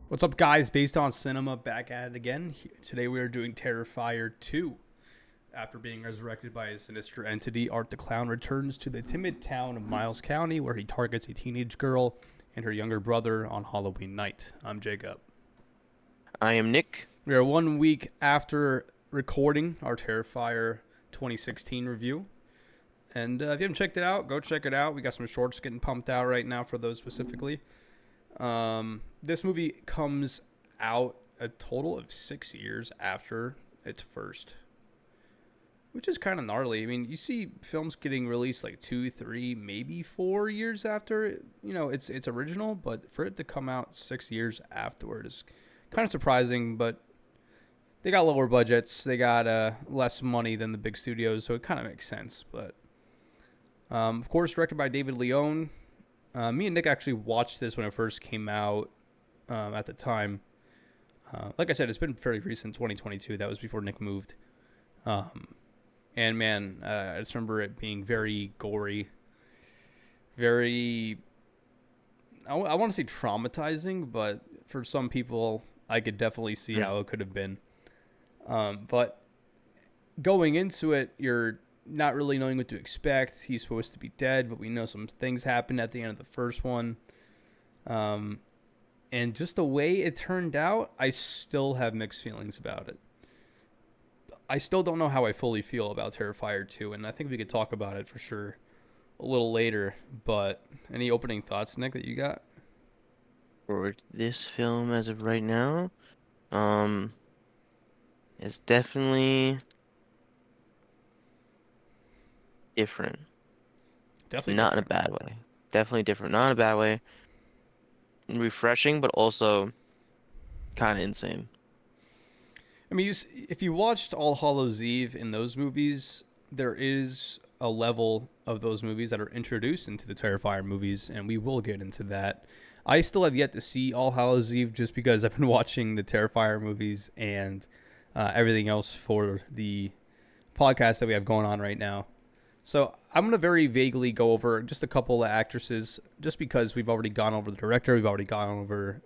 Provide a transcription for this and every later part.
What's up, guys? Based on Cinema, back at it again. Today we are doing Terrifier 2. After being resurrected by a sinister entity, Art the Clown returns to the timid town of Miles County, where he targets a teenage girl and her younger brother on Halloween night. I'm Jacob. I am Nick. We are 1 week after recording our Terrifier 2016 review. And if you haven't checked it out, go check it out. We got some shorts getting pumped out right now for those specifically. This movie comes out a total of 6 years after its first, which is kind of gnarly. I mean, you see films getting released like 2, 3, maybe 4 years after, it's original, but for it to come out 6 years afterward is kind of surprising. But they got lower budgets, they got less money than the big studios, so it kind of makes sense. But of course, directed by David Leone. Me and Nick actually watched this when it first came out at the time. Like I said, it's been fairly recent, 2022. That was before Nick moved. And man, I just remember it being very gory, very, I want to say traumatizing, but for some people, I could definitely see how it could have been. But going into it, you're not really knowing what to expect. He's supposed to be dead, but we know some things happened at the end of the first one. And just the way it turned out, I still have mixed feelings about it. I still don't know how I fully feel about Terrifier 2, and I think we could talk about it for sure a little later. But any opening thoughts, Nick, that you got? For this film as of right now, it's definitely different. Definitely Not in a different. bad way. Definitely different. Not in a bad way. Refreshing, but also kind of insane. I mean, if you watched All Hallows Eve in those movies, there is a level of those movies that are introduced into the Terrifier movies, and we will get into that. I still have yet to see All Hallows Eve just because I've been watching the Terrifier movies and everything else for the podcast that we have going on right now. So I'm going to very vaguely go over just a couple of actresses, just because we've already gone over the director, we've already gone over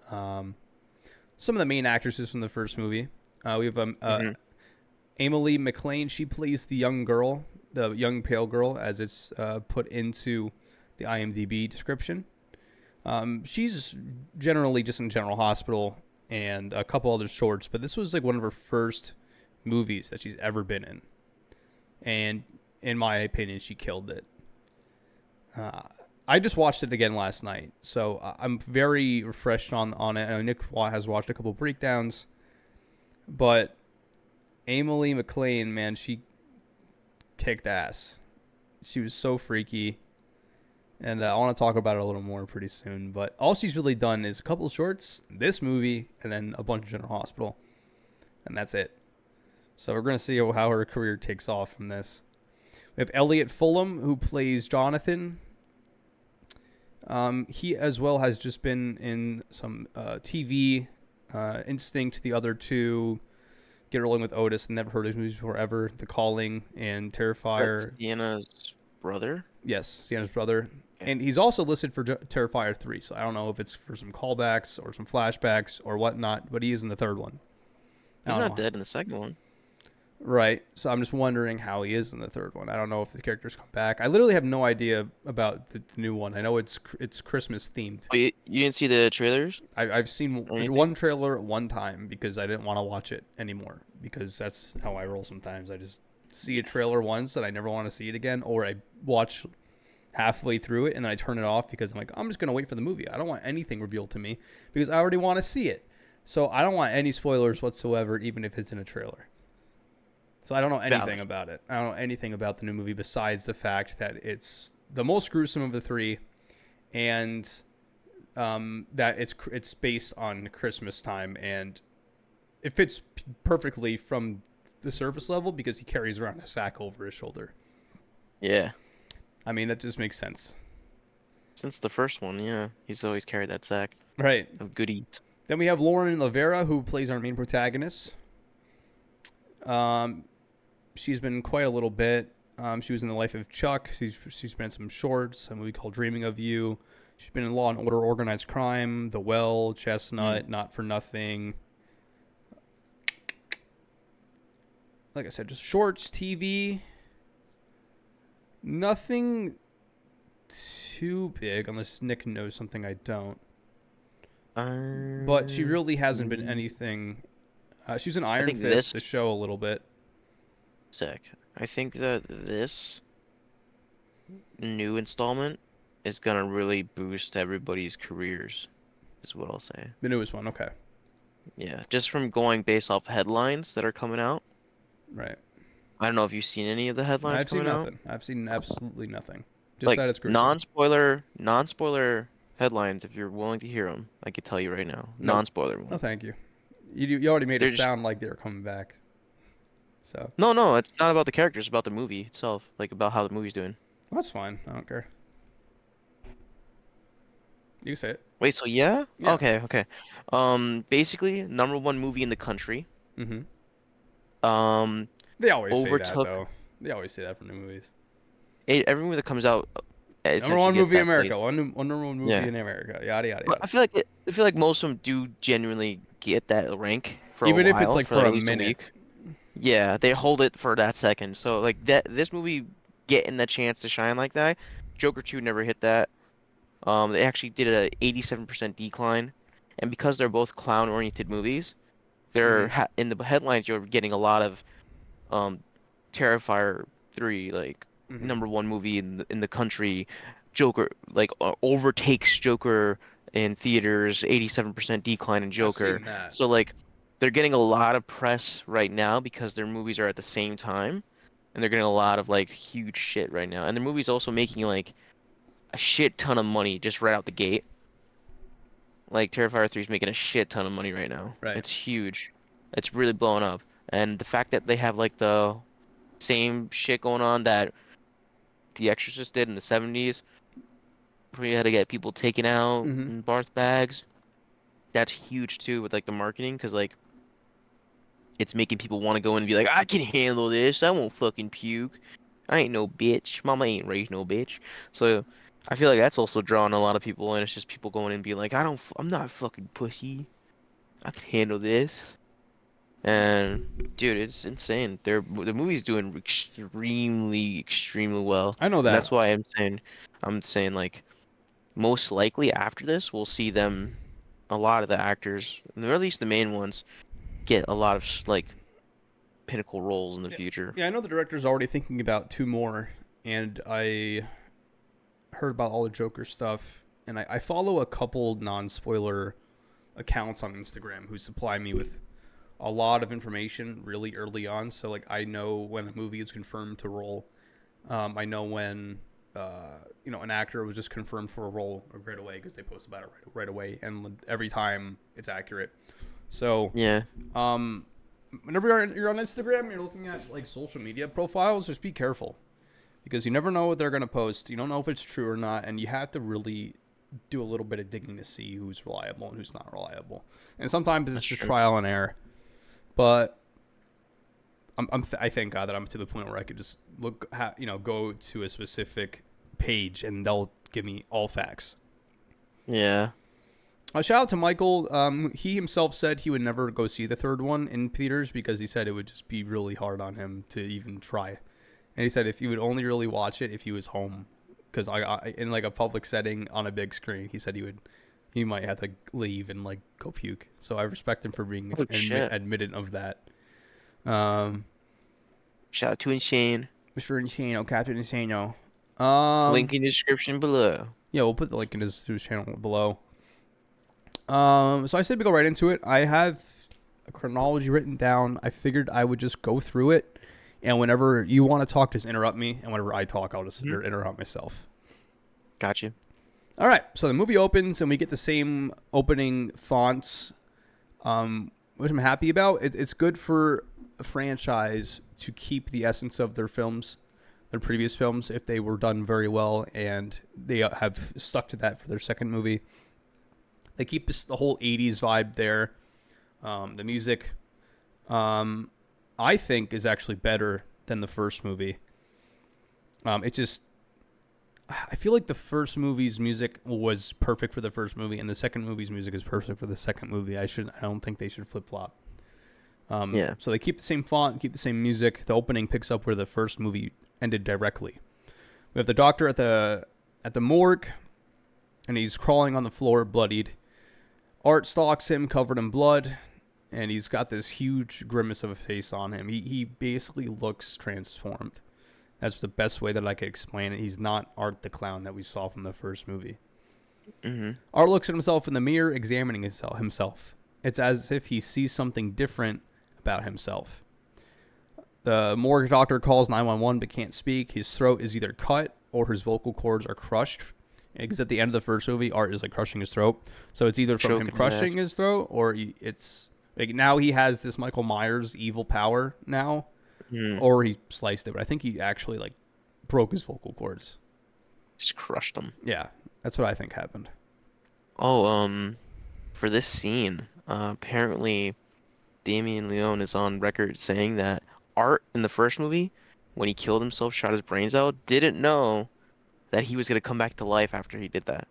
some of the main actresses from the first movie. We have Emily McLean. She plays the young girl, the young pale girl, as it's put into the IMDb description. She's generally just in General Hospital and a couple other shorts, but this was like one of her first movies that she's ever been in. And in my opinion, she killed it. I just watched it again last night, so I'm very refreshed on it. I know Nick has watched a couple breakdowns, but Emily McLean, man, she kicked ass. She was so freaky, and I want to talk about it a little more pretty soon. But all she's really done is a couple of shorts, this movie, and then a bunch of General Hospital, and that's it. So we're going to see how her career takes off from this. We have Elliot Fulham, who plays Jonathan. He as well has just been in some TV, Instinct, the other two, Get Rolling with Otis, and never heard of his movies before ever, The Calling, and Terrifier. That's Sienna's brother? Yes, Sienna's brother. Okay. And he's also listed for Terrifier 3, so I don't know if it's for some callbacks or some flashbacks or whatnot, but he is in the third one. He's not dead in the second one. Right. So I'm just wondering how he is in the third one. I don't know if the characters come back. I literally have no idea about the new one. I know it's Christmas themed. Oh, you didn't see the trailers? I've seen Or anything? one trailer one time because I didn't want to watch it anymore, because that's how I roll sometimes. I just see a trailer once and I never want to see it again, or I watch halfway through it and then I turn it off because I'm like, I'm just going to wait for the movie. I don't want anything revealed to me because I already want to see it. So I don't want any spoilers whatsoever, even if it's in a trailer. So I don't know anything about it. I don't know anything about the new movie besides the fact that it's the most gruesome of the three, and that it's based on Christmas time, and it fits perfectly from the surface level because he carries around a sack over his shoulder. Yeah. I mean, that just makes sense. Since the first one, yeah. He's always carried that sack Right. of goodies. Then we have Lauren Lavera, who plays our main protagonist. She's been quite a little bit. She was in The Life of Chuck. She's been in some shorts, a movie called Dreaming of You, She's been in Law and Order, Organized Crime, The Well, Chestnut, Not for Nothing. Like I said, just shorts, TV. Nothing too big, unless Nick knows something I don't. But she really hasn't been anything. She was in I Iron think Fist, this the show, a little bit. sick. I think that this new installment is gonna really boost everybody's careers, is what I'll say. The newest one, okay. Yeah, just from going based off headlines that are coming out. Right. I don't know if you've seen any of the headlines I've seen coming out. nothing. I've seen absolutely nothing. Just Like that it's gruesome. non-spoiler headlines, if you're willing to hear them, I could tell you right now. Nope. Non-spoiler No, one. thank you. You already made it They're just sound like they were coming back. So, no, it's not about the characters, it's about the movie itself, like about how the movie's doing. well, that's fine. I don't care. You can say it. Wait, so yeah? Yeah. Okay. Basically, number one movie in the country. Mm-hmm. Um, They always say that, overtook though. They always say that for new movies. every movie that comes out Number essentially one gets movie in that place. America. Number one movie Yeah. in America. Yada, yada, But yada. I feel like most of them do genuinely get that rank for a Even if it's while, like for for like a at least a minute. week. Yeah, they hold it for that second. So like that this movie getting the chance to shine like that, Joker 2 never hit that. They actually did a 87% decline. And because they're both clown-oriented movies, Mm-hmm. in the headlines you're getting a lot of um Terrifier 3 like Mm-hmm. number one movie in the country. Joker like overtakes Joker in theaters, 87% decline in I've Joker. seen that. So like they're getting a lot of press right now because their movies are at the same time and they're getting a lot of like huge shit right now. And their movies also making like a shit ton of money just right out the gate. Like Terrifier 3 is making a shit ton of money right now. Right. It's huge. It's really blowing up. And the fact that they have like the same shit going on that The Exorcist did in the 70s, where you had to get people taken out Mm-hmm. in Barth bags, that's huge too with like the marketing, because like it's making people want to go in and be like, I can handle this. I won't fucking puke. I ain't no bitch. Mama ain't raised no bitch. So I feel like that's also drawing a lot of people, and it's just people going in and being like, I'm not a fucking pussy. I can handle this. And dude, it's insane. The movie's doing extremely well, I know and that's that. why I'm saying like most likely after this we'll see them, a lot of the actors, or at least the main ones, get a lot of like pinnacle roles in the Yeah. future. Yeah, I know the director's already thinking about two more, and I heard about all the Joker stuff, and I follow a couple non-spoiler accounts on Instagram who supply me with a lot of information really early on. So like I know when a movie is confirmed to roll. I know when an actor was just confirmed for a role right away because they post about it right away, and every time it's accurate. So Yeah, um, whenever you're on Instagram, you're looking at like social media profiles. Just be careful because you never know what they're gonna post. You don't know if it's true or not, and you have to really do a little bit of digging to see who's reliable and who's not reliable. And sometimes it's that's just true. trial and error. But I thank God that I'm to the point where I could just go to a specific page and they'll give me all facts. Yeah, Shout out to Michael. He himself said he would never go see the third one in theaters because he said it would just be really hard on him to even try. And he said if he would only really watch it if he was home, because I in like a public setting on a big screen, he said he might have to leave and like go puke. So I respect him for being oh shit. admitted of that. Um, Shout out to Insane. Mr. Insano, Captain Insano. Link in the description below. Yeah, we'll put the link in his channel below. So I said we go right into it. I have a chronology written down. I figured I would just go through it, and whenever you want to talk, just interrupt me, and whenever I talk, I'll just interrupt myself. Got you. All right, so the movie opens, and we get the same opening fonts, which I'm happy about. It's good for a franchise to keep the essence of their films, their previous films, if they were done very well, and they have stuck to that for their second movie. They keep the whole 80s vibe there. The music, I think, is actually better than the first movie. It just, I feel like the first movie's music was perfect for the first movie, and the second movie's music is perfect for the second movie. I don't think they should flip flop. Yeah. So they keep the same font, keep the same music. The opening picks up where the first movie ended directly. We have the doctor at the morgue, and he's crawling on the floor, bloodied. Art stalks him, covered in blood, and he's got this huge grimace of a face on him. He basically looks transformed. That's the best way that I could explain it. He's not Art the clown that we saw from the first movie. Art looks at himself in the mirror, examining himself. It's as if he sees something different about himself. The morgue doctor calls 911 but can't speak. His throat is either cut or his vocal cords are crushed. Because at the end of the first movie, Art is like crushing his throat. So it's either from him crushing his throat or it's like now he has this Michael Myers evil power now, or he sliced it. But I think he actually like broke his vocal cords. Just crushed them. Yeah, that's what I think happened. Oh, for this scene, apparently Damien Leone is on record saying that Art in the first movie, when he killed himself, shot his brains out, didn't know that he was gonna come back to life after he did that.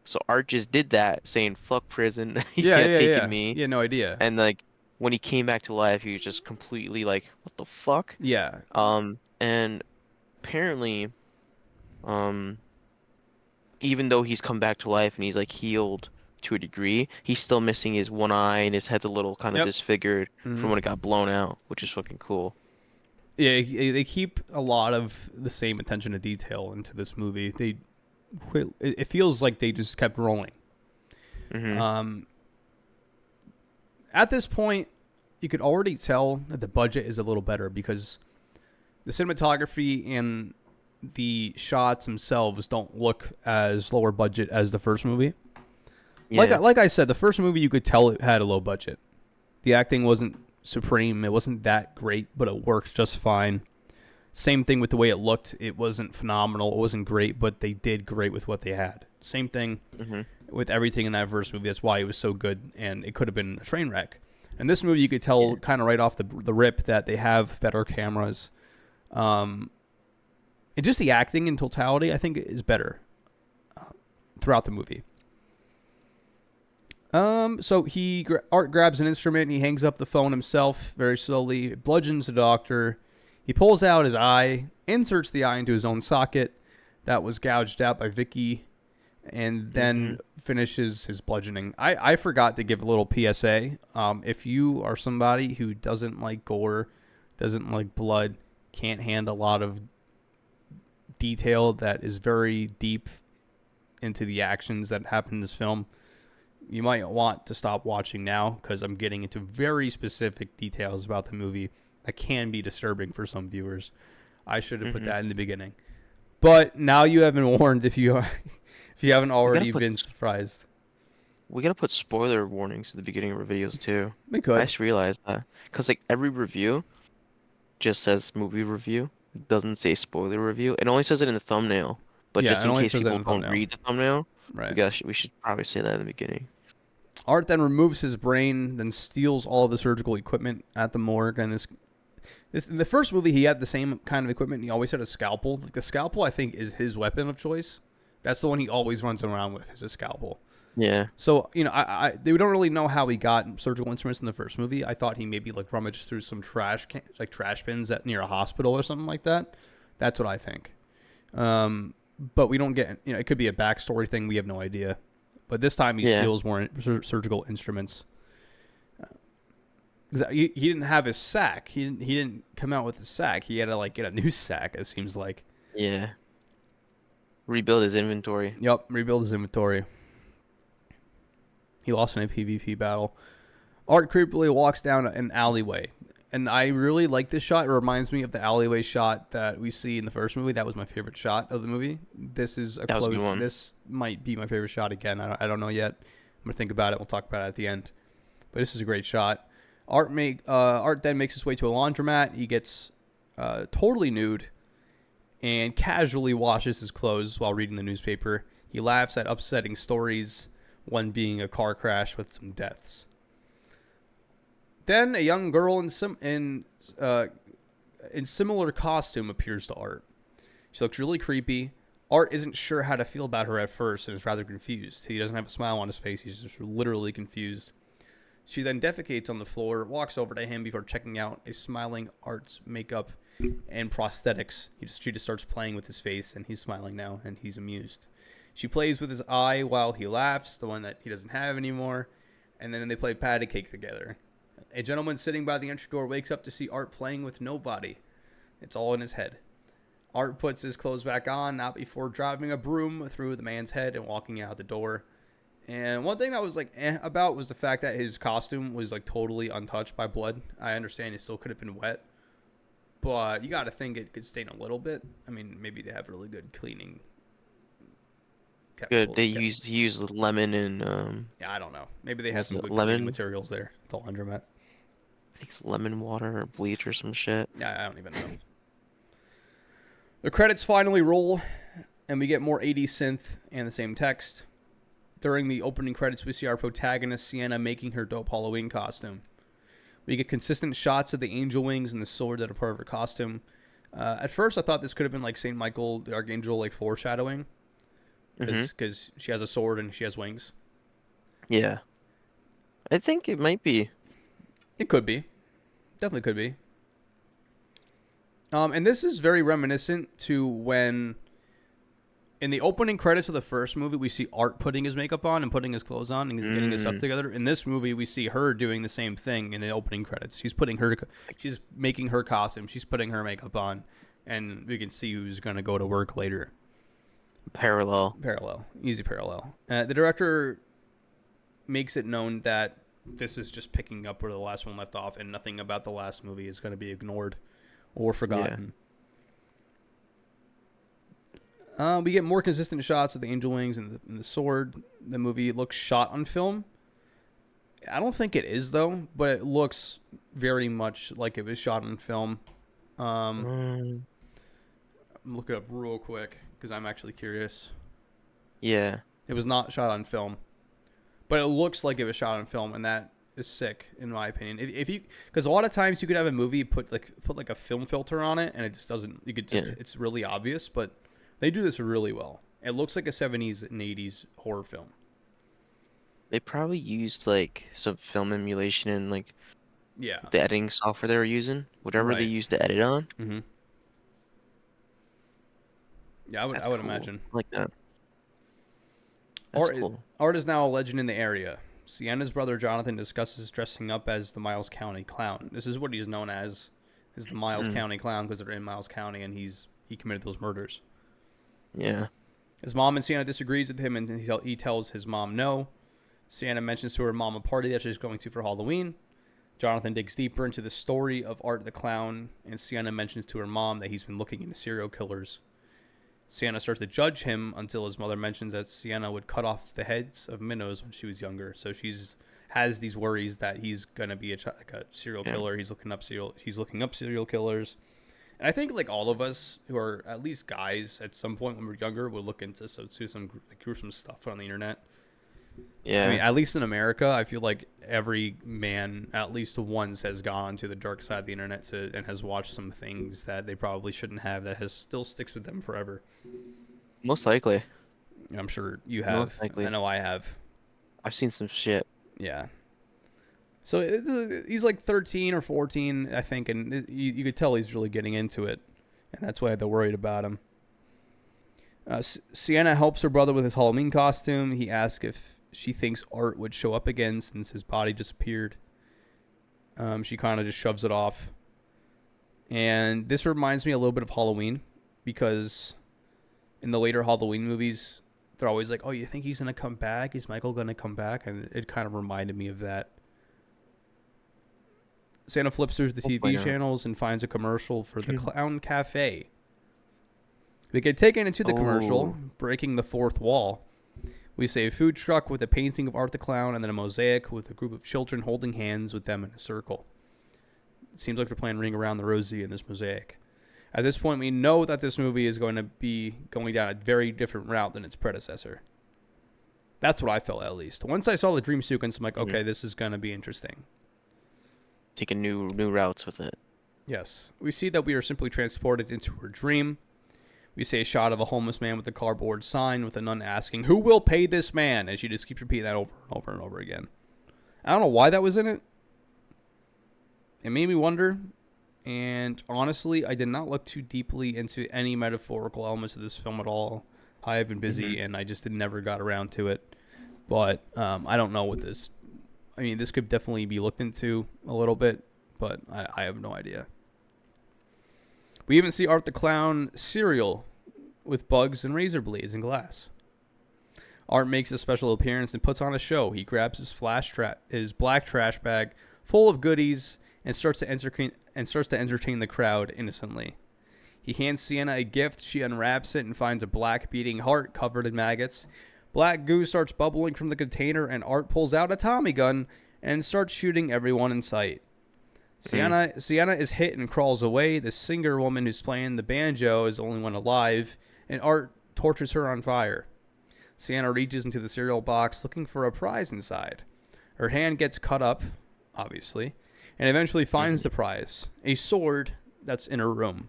So Art just did that, saying "fuck prison, you can't take it me." Yeah, no idea. And like when he came back to life, he was just completely like, "What the fuck?" Yeah. And apparently, um, even though he's come back to life and he's like healed to a degree, he's still missing his one eye and his head's a little kind of disfigured from when it got blown out, which is fucking cool. Yeah, they keep a lot of the same attention to detail into this movie. It feels like they just kept rolling. At this point, you could already tell that the budget is a little better because the cinematography and the shots themselves don't look as lower budget as the first movie. Yeah. Like I said, the first movie you could tell it had a low budget. The acting wasn't supreme. It wasn't that great, but it worked just fine. Same thing with the way it looked. It wasn't phenomenal. It wasn't great, but they did great with what they had. Same thing with everything in that first movie. That's why it was so good, and it could have been a train wreck. In this movie, you could tell kind of right off the rip that they have better cameras. And just the acting in totality, I think, is better throughout the movie. So Art grabs an instrument. He hangs up the phone himself very slowly, bludgeons the doctor. He pulls out his eye, inserts the eye into his own socket that was gouged out by Vicky, and then finishes his bludgeoning. I forgot to give a little PSA. If you are somebody who doesn't like gore, doesn't like blood, can't handle a lot of detail that is very deep into the actions that happen in this film, you might want to stop watching now because I'm getting into very specific details about the movie that can be disturbing for some viewers. I should have put that in the beginning. But now you have been warned if you haven't already been surprised. We gotta put spoiler warnings at the beginning of our videos too. We could. I just realized that. Because like every review just says movie review. It doesn't say spoiler review. It only says it in the thumbnail. But just in case people don't read the thumbnail, we should probably say that in the beginning. Art then removes his brain, then steals all of the surgical equipment at the morgue. And this in the first movie, he had the same kind of equipment. He always had a scalpel. Like the scalpel, I think, is his weapon of choice. That's the one he always runs around with, is a scalpel. Yeah. So, they don't really know how he got surgical instruments in the first movie. I thought he maybe like rummaged through some trash bins near a hospital or something like that. That's what I think. But we don't get, it could be a backstory thing. We have no idea. But this time he steals more surgical instruments. He didn't have his sack. He didn't come out with the sack. He had to get a new sack, it seems like. Yeah. Rebuild his inventory. Yep, rebuild his inventory. He lost in a PvP battle. Art creepily walks down an alleyway. And I really like this shot. It reminds me of the alleyway shot that we see in the first movie. That was my favorite shot of the movie. This is a close one. This might be my favorite shot again. I don't know yet. I'm going to think about it. We'll talk about it at the end. But this is a great shot. Art then makes his way to a laundromat. He gets totally nude and casually washes his clothes while reading the newspaper. He laughs at upsetting stories, one being a car crash with some deaths. Then a young girl in similar costume appears to Art. She looks really creepy. Art isn't sure how to feel about her at first and is rather confused. He doesn't have a smile on his face. He's just literally confused. She then defecates on the floor, walks over to him before checking out a smiling Art's makeup and prosthetics. She just starts playing with his face, and he's smiling now, and he's amused. She plays with his eye while he laughs, the one that he doesn't have anymore, and then they play patty cake together. A gentleman sitting by the entry door wakes up to see Art playing with nobody. It's all in his head. Art puts his clothes back on, not before driving a broom through the man's head and walking out the door. And one thing that was like about was the fact that his costume was like totally untouched by blood. I understand it still could have been wet, but you got to think it could stain a little bit. I mean, maybe they have really good cleaning. Good. He used lemon and yeah, I don't know. Maybe they have some good lemon cleaning materials there. The laundromat. I think it's lemon water or bleach or some shit. Yeah, I don't even know. The credits finally roll, and we get more 80s synth and the same text. During the opening credits, we see our protagonist, Sienna, making her dope Halloween costume. We get consistent shots of the angel wings and the sword that are part of her costume. At first, I thought this could have been like St. Michael the Archangel, like foreshadowing. Because she has a sword and she has wings. Yeah. I think it might be. It could be. Definitely could be. And this is very reminiscent to when... In the opening credits of the first movie, we see Art putting his makeup on and putting his clothes on and getting his stuff together. In this movie, we see her doing the same thing in the opening credits. She's making her costume. She's putting her makeup on, and we can see who's going to go to work later. Parallel. Easy parallel. The director makes it known that this is just picking up where the last one left off, and nothing about the last movie is going to be ignored or forgotten. Yeah. We get more consistent shots of the angel wings and the sword. The movie looks shot on film. I don't think it is, though, but it looks very much like it was shot on film. I'm looking it up real quick because I'm actually curious. Yeah. It was not shot on film, but it looks like it was shot on film, and that is sick, in my opinion. If you, because a lot of times you could have a movie put like a film filter on it, and it just doesn't. You could just it's really obvious, but they do this really well. It looks like a 70s and 80s horror film. They probably used like some film emulation and like the editing software they were using, whatever they used to edit on. Mm-hmm. Yeah, I would imagine. I like that. That's cool. Art is now a legend in the area. Sienna's brother Jonathan discusses dressing up as the Miles County Clown. This is what he's known as, is the Miles County Clown, because they're in Miles County and he committed those murders. Yeah. His mom and Sienna disagrees with him, and he tells his mom no. Sienna mentions to her mom a party that she's going to for Halloween. Jonathan digs deeper into the story of Art the Clown, and Sienna mentions to her mom that he's been looking into serial killers. Sienna starts to judge him until his mother mentions that Sienna would cut off the heads of minnows when she was younger. So has these worries that he's gonna be a serial killer. He's looking up serial killers. And I think like all of us who are at least guys at some point when we're younger would look into some gruesome stuff on the internet. Yeah. I mean, at least in America, I feel like every man at least once has gone to the dark side of the internet and has watched some things that they probably shouldn't have that still sticks with them forever. Most likely. I'm sure you have. Most likely. I know I have. I've seen some shit. Yeah. So he's like 13 or 14, I think, and you could tell he's really getting into it, and that's why they're worried about him. Sienna helps her brother with his Halloween costume. He asks if she thinks Art would show up again since his body disappeared. She kind of just shoves it off. And this reminds me a little bit of Halloween, because in the later Halloween movies, they're always like, oh, you think he's going to come back? Is Michael going to come back? And it kind of reminded me of that. Santa flips through the TV channels and finds a commercial for the Clown Cafe. We get taken into the commercial, breaking the fourth wall. We see a food truck with a painting of Art the Clown and then a mosaic with a group of children holding hands with them in a circle. It seems like they're playing Ring Around the Rosie in this mosaic. At this point, we know that this movie is going to be going down a very different route than its predecessor. That's what I felt, at least. Once I saw the dream sequence, I'm like, okay, this is going to be interesting. Taking new routes with it. Yes. We see that we are simply transported into her dream. We see a shot of a homeless man with a cardboard sign with a nun asking, "Who will pay this man?" And she just keeps repeating that over and over and over again. I don't know why that was in it. It made me wonder. And honestly, I did not look too deeply into any metaphorical elements of this film at all. I have been busy, and I just never got around to it. But I don't know what this... I mean, this could definitely be looked into a little bit, but I have no idea. We even see Art the Clown cereal with bugs and razor blades and glass. Art makes a special appearance and puts on a show. He grabs his his black trash bag full of goodies and starts to entertain the crowd innocently. He hands Sienna a gift. She unwraps it and finds a black beating heart covered in maggots. Black goo starts bubbling from the container, and Art pulls out a Tommy gun and starts shooting everyone in sight. Sienna is hit and crawls away. The singer woman who's playing the banjo is the only one alive, and Art torches her on fire. Sienna reaches into the cereal box looking for a prize inside. Her hand gets cut up, obviously, and eventually finds the prize, a sword that's in her room.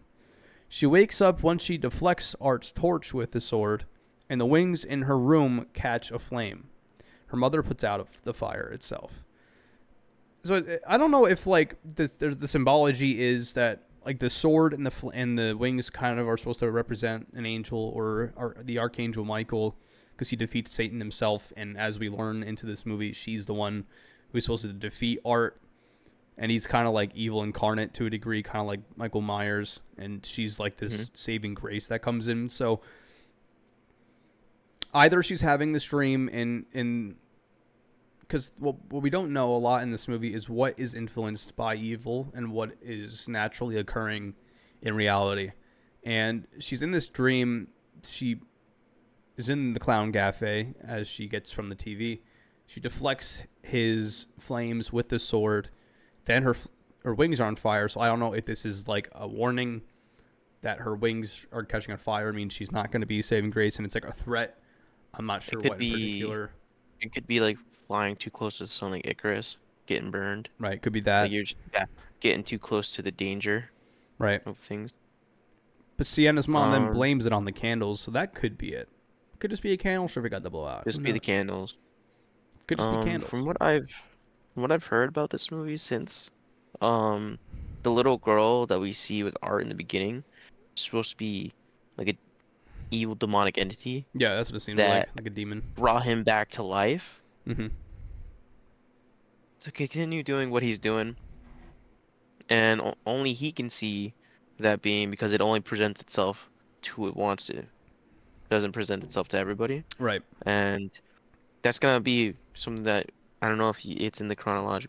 She wakes up once she deflects Art's torch with the sword, and the wings in her room catch a flame. Her mother puts out the fire itself. So I don't know if like the symbology is that like the sword and the wings kind of are supposed to represent an angel or the archangel Michael, because he defeats Satan himself, and as we learn into this movie, she's the one who's supposed to defeat Art, and he's kind of like evil incarnate to a degree, kind of like Michael Myers, and she's like this saving grace that comes in. So either she's having this dream in because what we don't know a lot in this movie is what is influenced by evil and what is naturally occurring in reality. And she's in this dream. She is in the clown cafe as she gets from the TV. She deflects his flames with the sword. Then her wings are on fire. So I don't know if this is like a warning that her wings are catching on fire. I mean, she's not going to be saving grace, and it's like a threat. I'm not sure what in particular. It could be like flying too close to something like Icarus, getting burned. Right, could be that. Like you're getting too close to the danger. Right. Of things. But Sienna's mom then blames it on the candles, so that could be it. Could just be a candle. Sure, we got the blowout. Just be the candles. Could just be candles. From what I've heard about this movie since, the little girl that we see with Art in the beginning is supposed to be like a evil demonic entity. Yeah, that's what it seems like a demon. Brought him back to life. Mm-hmm. To continue doing what he's doing, and only he can see that being, because it only presents itself to who it wants to. It doesn't present itself to everybody. Right. And that's gonna be something that I don't know if it's in the chronology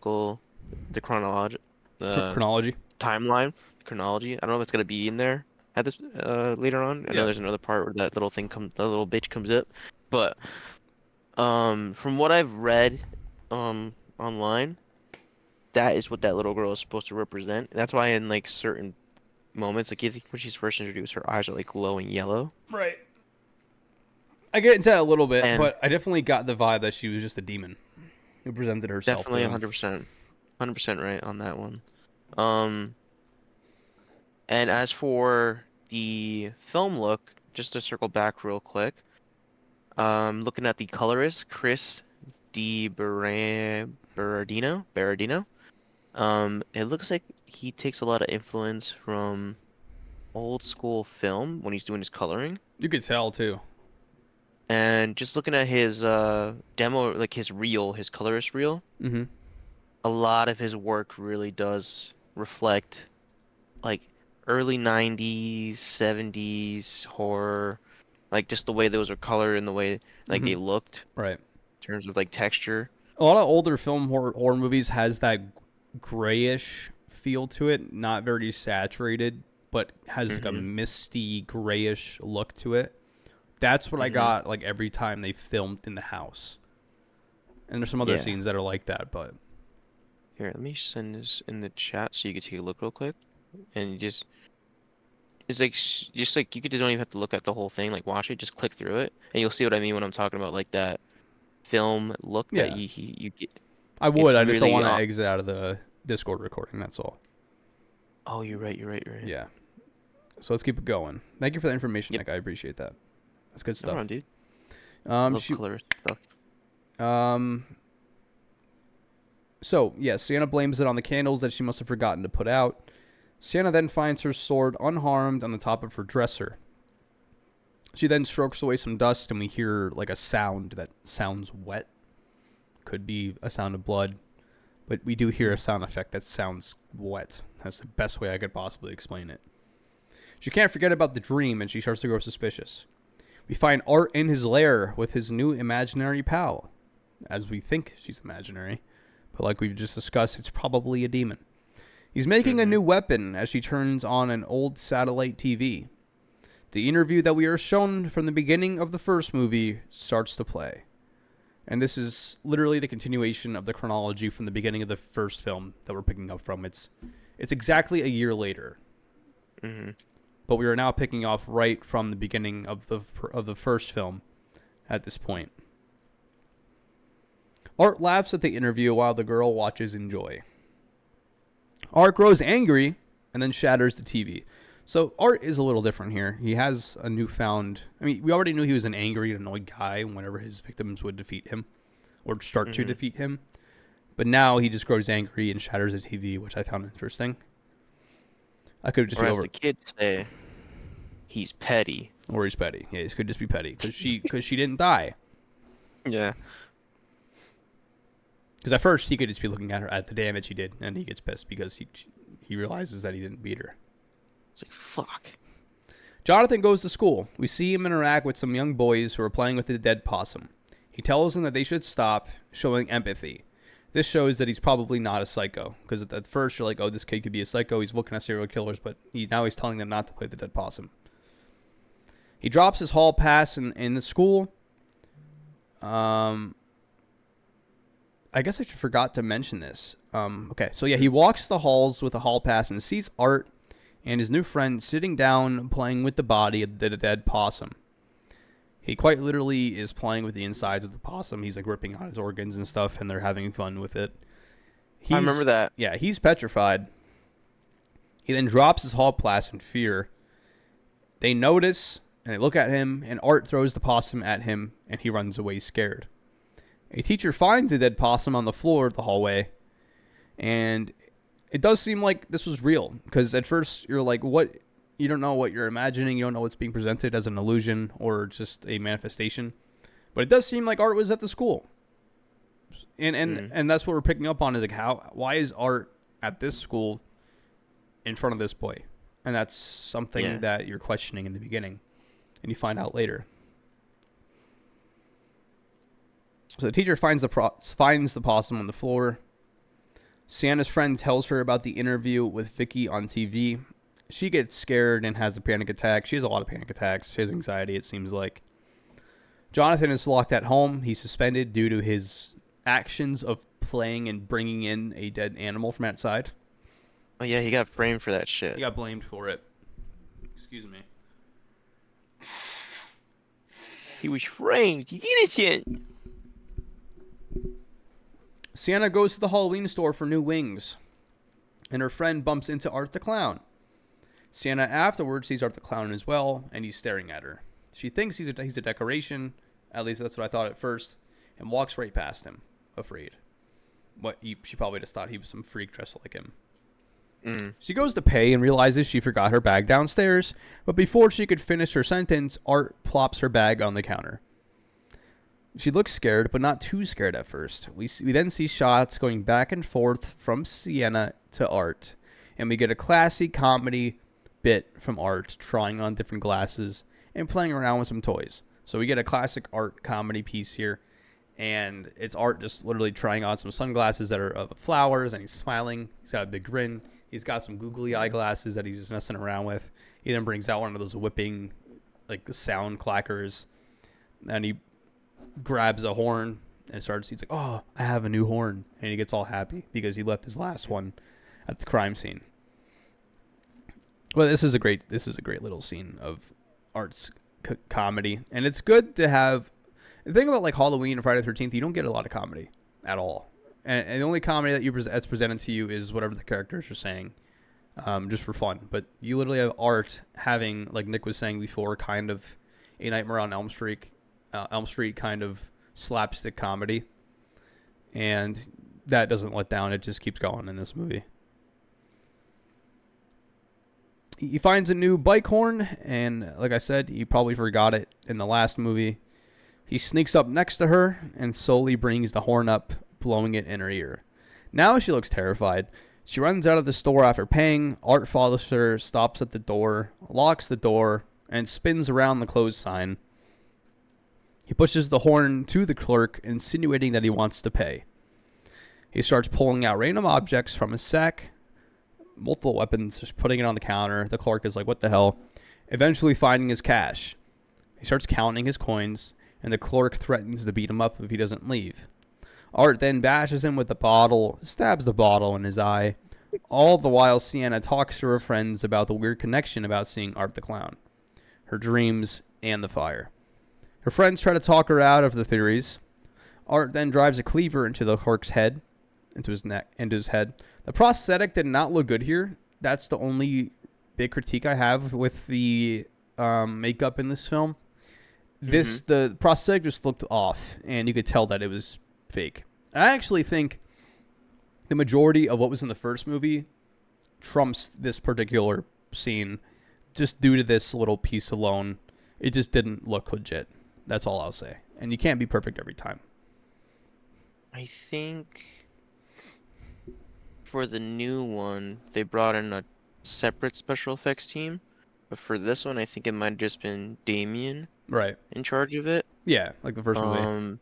timeline, chronology. I don't know if it's gonna be in there at this later on. I know there's another part where that little bitch comes up, but from what I've read online, that is what that little girl is supposed to represent. That's why in like certain moments, like when she's first introduced, her eyes are like glowing yellow. Right. I get into that a little bit, but I definitely got the vibe that she was just a demon who presented herself. Definitely 100%, 100% right on that one. And as for the film look, just to circle back real quick, looking at the colorist, Chris Berardino. It looks like he takes a lot of influence from old school film when he's doing his coloring. You could tell too. And just looking at his demo, like his colorist reel, a lot of his work really does reflect like early 90s, 70s horror, like just the way those are colored and the way like they looked. Right. In terms of like texture. A lot of older film horror movies has that grayish feel to it, not very saturated, but has like a misty grayish look to it. That's what I got like every time they filmed in the house. And there's some other scenes that are like that, but here, let me send this in the chat so you can take a look real quick. And it's like you don't even have to look at the whole thing, like watch it, just click through it, and you'll see what I mean when I'm talking about like that film look that you get. I would. I just don't want to exit out of the Discord recording. That's all. Oh, you're right. Yeah. So let's keep it going. Thank you for the information, Yep. Nick. I appreciate that. That's good No stuff. problem, dude. Um, Love color stuff. um. So yes, Sienna blames it on the candles that she must have forgotten to put out. Sienna then finds her sword unharmed on the top of her dresser. She then strokes away some dust, and we hear like a sound that sounds wet. Could be a sound of blood, but we do hear a sound effect that sounds wet. That's the best way I could possibly explain it. She can't forget about the dream, and she starts to grow suspicious. We find Art in his lair with his new imaginary pal, as we think she's imaginary, but like we've just discussed, it's probably a demon. He's making a new weapon as she turns on an old satellite TV. The interview that we are shown from the beginning of the first movie starts to play. And this is literally the continuation of the chronology from the beginning of the first film that we're picking up from. It's exactly a year later. Mm-hmm. But we are now picking off right from the beginning of the first film at this point. Art laughs at the interview while the girl watches in joy. Art grows angry and then shatters the TV. So Art is a little different here. He has a newfound... I mean, we already knew he was an angry, annoyed guy whenever his victims would defeat him or start to defeat him. But now he just grows angry and shatters the TV, which I found interesting. I could just Or be as over... the kids say, he's petty. Or he's petty. Yeah, he could just be petty because she didn't die. Yeah. Because at first he could just be looking at her at the damage he did, and he gets pissed because he realizes that he didn't beat her. It's like, fuck. Jonathan goes to school. We see him interact with some young boys who are playing with the dead possum. He tells them that they should stop showing empathy. This shows that he's probably not a psycho. Because at first you're like, oh, this kid could be a psycho. He's looking at serial killers. But now he's telling them not to play the dead possum. He drops his hall pass in the school. I guess I forgot to mention this. Okay, so yeah, he walks the halls with a hall pass and sees Art and his new friend sitting down playing with the body of the dead possum. He quite literally is playing with the insides of the possum. He's like ripping out his organs and stuff, and they're having fun with it. I remember that. Yeah, he's petrified. He then drops his hall pass in fear. They notice, and they look at him, and Art throws the possum at him, and he runs away scared. A teacher finds a dead possum on the floor of the hallway, and it does seem like this was real, because at first you're like, what? You don't know what you're imagining. You don't know what's being presented as an illusion or just a manifestation. But it does seem like Art was at the school. And that's what we're picking up on is like why is Art at this school in front of this boy? And that's something that you're questioning in the beginning. And you find out later. So the teacher finds the possum on the floor. Sienna's friend tells her about the interview with Vicky on TV. She gets scared and has a panic attack. She has a lot of panic attacks. She has anxiety, it seems like. Jonathan is locked at home. He's suspended due to his actions of playing and bringing in a dead animal from outside. Oh yeah, he got framed for that shit. He got blamed for it. Excuse me. He was framed. He did it. Sienna goes to the Halloween store for new wings, and her friend bumps into Art the Clown. Sienna afterwards sees Art the Clown as well, and he's staring at her. She thinks he's a decoration, at least that's what I thought at first, and walks right past him, afraid. She probably just thought he was some freak dressed like him. She goes to pay and realizes she forgot her bag downstairs, but before she could finish her sentence, Art plops her bag on the counter. She looks scared, but not too scared at first. We then see shots going back and forth from Sienna to Art, and we get a classy comedy bit from Art trying on different glasses and playing around with some toys. So we get a classic Art comedy piece here, and it's Art just literally trying on some sunglasses that are of flowers, and he's smiling. He's got a big grin. He's got some googly eye glasses that he's just messing around with. He then brings out one of those whipping, like, sound clackers, and he grabs a horn and he's like, oh, I have a new horn, and he gets all happy because he left his last one at the crime scene. Well, this is a great little scene of Art's comedy, and it's good to have. The thing about like Halloween and Friday the 13th, you don't get a lot of comedy at all, and the only comedy that's presented to you is whatever the characters are saying. just for fun. But you literally have Art having, like Nick was saying before, kind of a Nightmare on Elm Street kind of slapstick comedy, and that doesn't let down. It just keeps going in this movie. He finds a new bike horn, and like I said, he probably forgot it in the last movie. He sneaks up next to her and slowly brings the horn up, blowing it in her ear. Now she looks terrified. She runs out of the store after paying. Art follows her, stops at the door, locks the door, and spins around the closed sign. He pushes the horn to the clerk, insinuating that he wants to pay. He starts pulling out random objects from his sack, multiple weapons, just putting it on the counter. The clerk is like, what the hell? Eventually finding his cash. He starts counting his coins, and the clerk threatens to beat him up if he doesn't leave. Art then bashes him with the bottle, stabs the bottle in his eye. All the while, Sienna talks to her friends about the weird connection about seeing Art the Clown, her dreams, and the fire. Her friends try to talk her out of the theories. Art then drives a cleaver into the clerk's head, into his neck, into his head. The prosthetic did not look good here. That's the only big critique I have with the makeup in this film. The prosthetic just looked off, and you could tell that it was fake. I actually think the majority of what was in the first movie trumps this particular scene, just due to this little piece alone. It just didn't look legit. That's all I'll say. And you can't be perfect every time. I think for the new one, they brought in a separate special effects team. But for this one, I think it might have just been Damien Right. in charge of it. Yeah, like the first movie.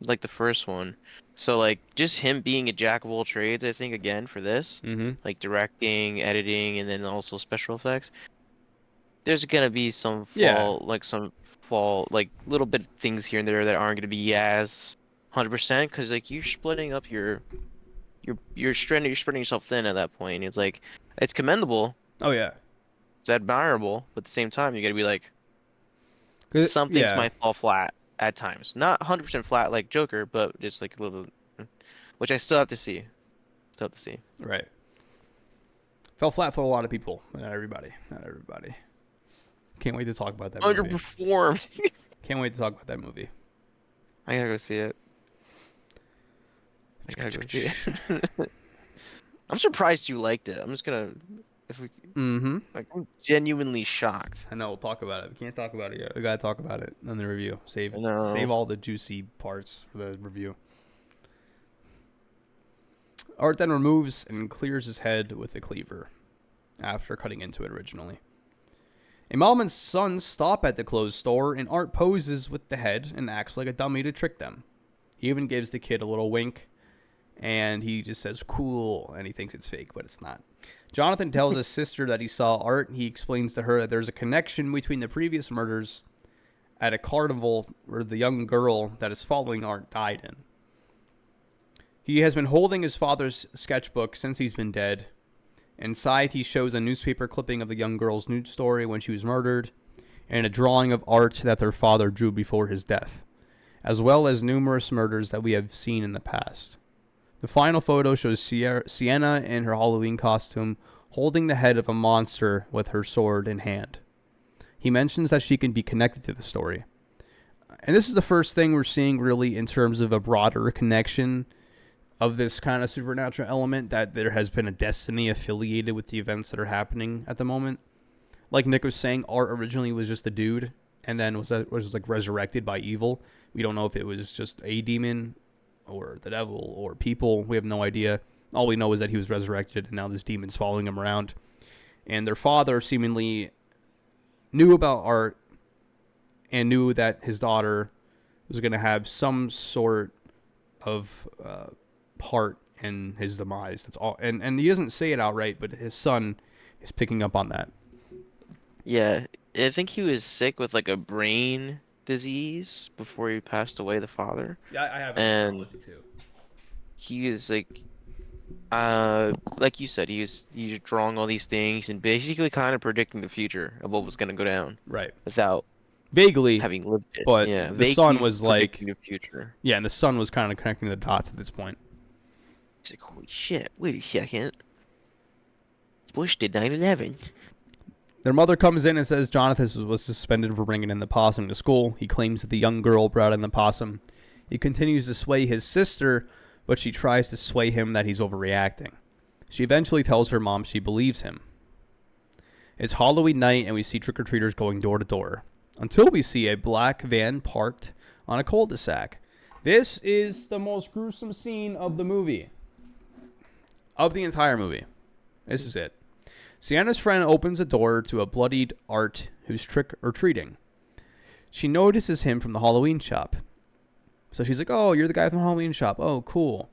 Like the first one. So like just him being a jack of all trades, I think again for this, like directing, editing, and then also special effects. There's gonna be some like little bit of things here and there that aren't gonna be as 100% because like you're splitting up you're spreading yourself thin at that point. It's like it's commendable, Oh, yeah. it's admirable, but at the same time you gotta be like some things Yeah. might fall flat at times. Not 100% flat like Joker, but just like a little, which I still have to see. Right. Fell flat for a lot of people, but not everybody. Not everybody. Can't wait to talk about that movie. Underperformed. Can't wait to talk about that movie. I gotta go see it. I'm surprised you liked it. I'm just gonna, if we, like, I'm genuinely shocked. I know. We'll talk about it. We can't talk about it yet. We gotta talk about it in the review. Save No. Save all the juicy parts for the review. Art then removes and clears his head with a cleaver after cutting into it originally. A mom and son stop at the clothes store, and Art poses with the head and acts like a dummy to trick them. He even gives the kid a little wink, and he just says, cool, and he thinks it's fake, but it's not. Jonathan tells his sister that he saw Art. He explains to her that there's a connection between the previous murders at a carnival where the young girl that is following Art died in. He has been holding his father's sketchbook since he's been dead. Inside, he shows a newspaper clipping of the young girl's news story when she was murdered, and a drawing of Art that their father drew before his death, as well as numerous murders that we have seen in the past. The final photo shows Sienna in her Halloween costume holding the head of a monster with her sword in hand. He mentions that she can be connected to the story. And this is the first thing we're seeing really in terms of a broader connection of this kind of supernatural element, that there has been a destiny affiliated with the events that are happening at the moment. Like Nick was saying, Art originally was just a dude and then was like resurrected by evil. We don't know if it was just a demon or the devil or people. We have no idea. All we know is that he was resurrected and now this demon's following him around. And their father seemingly knew about Art and knew that his daughter was going to have some sort of part in his demise. That's all. And he doesn't say it outright, but his son is picking up on that. Yeah, I think he was sick with like a brain disease before he passed away, the father. Yeah, I have a chronology too. He is like you said, he's drawing all these things and basically kind of predicting the future of what was going to go down. Right. Without vaguely having lived it. But yeah, the son was like the future. Yeah, and the son was kind of connecting the dots at this point. He's like, holy shit, wait a second. Bush did 9/11. Their mother comes in and says Jonathan was suspended for bringing in the possum to school. He claims that the young girl brought in the possum. He continues to sway his sister, but she tries to sway him that he's overreacting. She eventually tells her mom she believes him. It's Halloween night, and we see trick-or-treaters going door to door, until we see a black van parked on a cul-de-sac. This is the most gruesome scene of the movie. Of the entire movie. This is it. Sienna's friend opens a door to a bloodied Art who's trick-or-treating. She notices him from the Halloween shop. So she's like, oh, you're the guy from the Halloween shop. Oh, cool.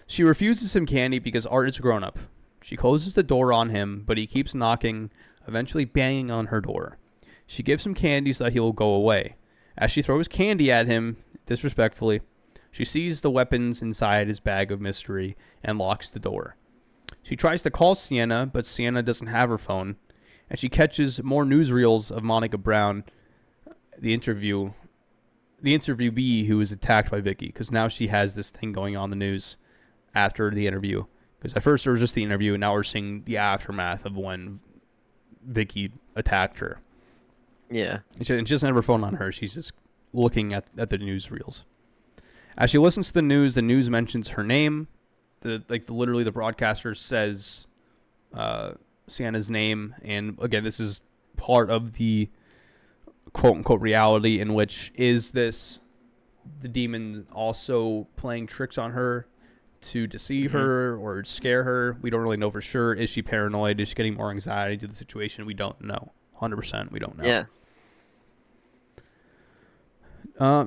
She refuses him candy because Art is a grown-up. She closes the door on him, but he keeps knocking, eventually banging on her door. She gives him candy so that he will go away. As she throws candy at him, disrespectfully, she sees the weapons inside his bag of mystery and locks the door. She tries to call Sienna, but Sienna doesn't have her phone, and she catches more newsreels of Monica Brown, the interviewee who was attacked by Vicky, because now she has this thing going on the news after the interview. Because at first there was just the interview, and now we're seeing the aftermath of when Vicky attacked her. Yeah. And she doesn't have her phone on her. She's just looking at the newsreels. As she listens to the news mentions her name. Literally the broadcaster says Sienna's name, and again, this is part of the quote unquote reality, in which is this the demon also playing tricks on her to deceive her or scare her. We don't really know for sure. Is she paranoid? Is she getting more anxiety to the situation? We don't know. 100% we don't know. Yeah.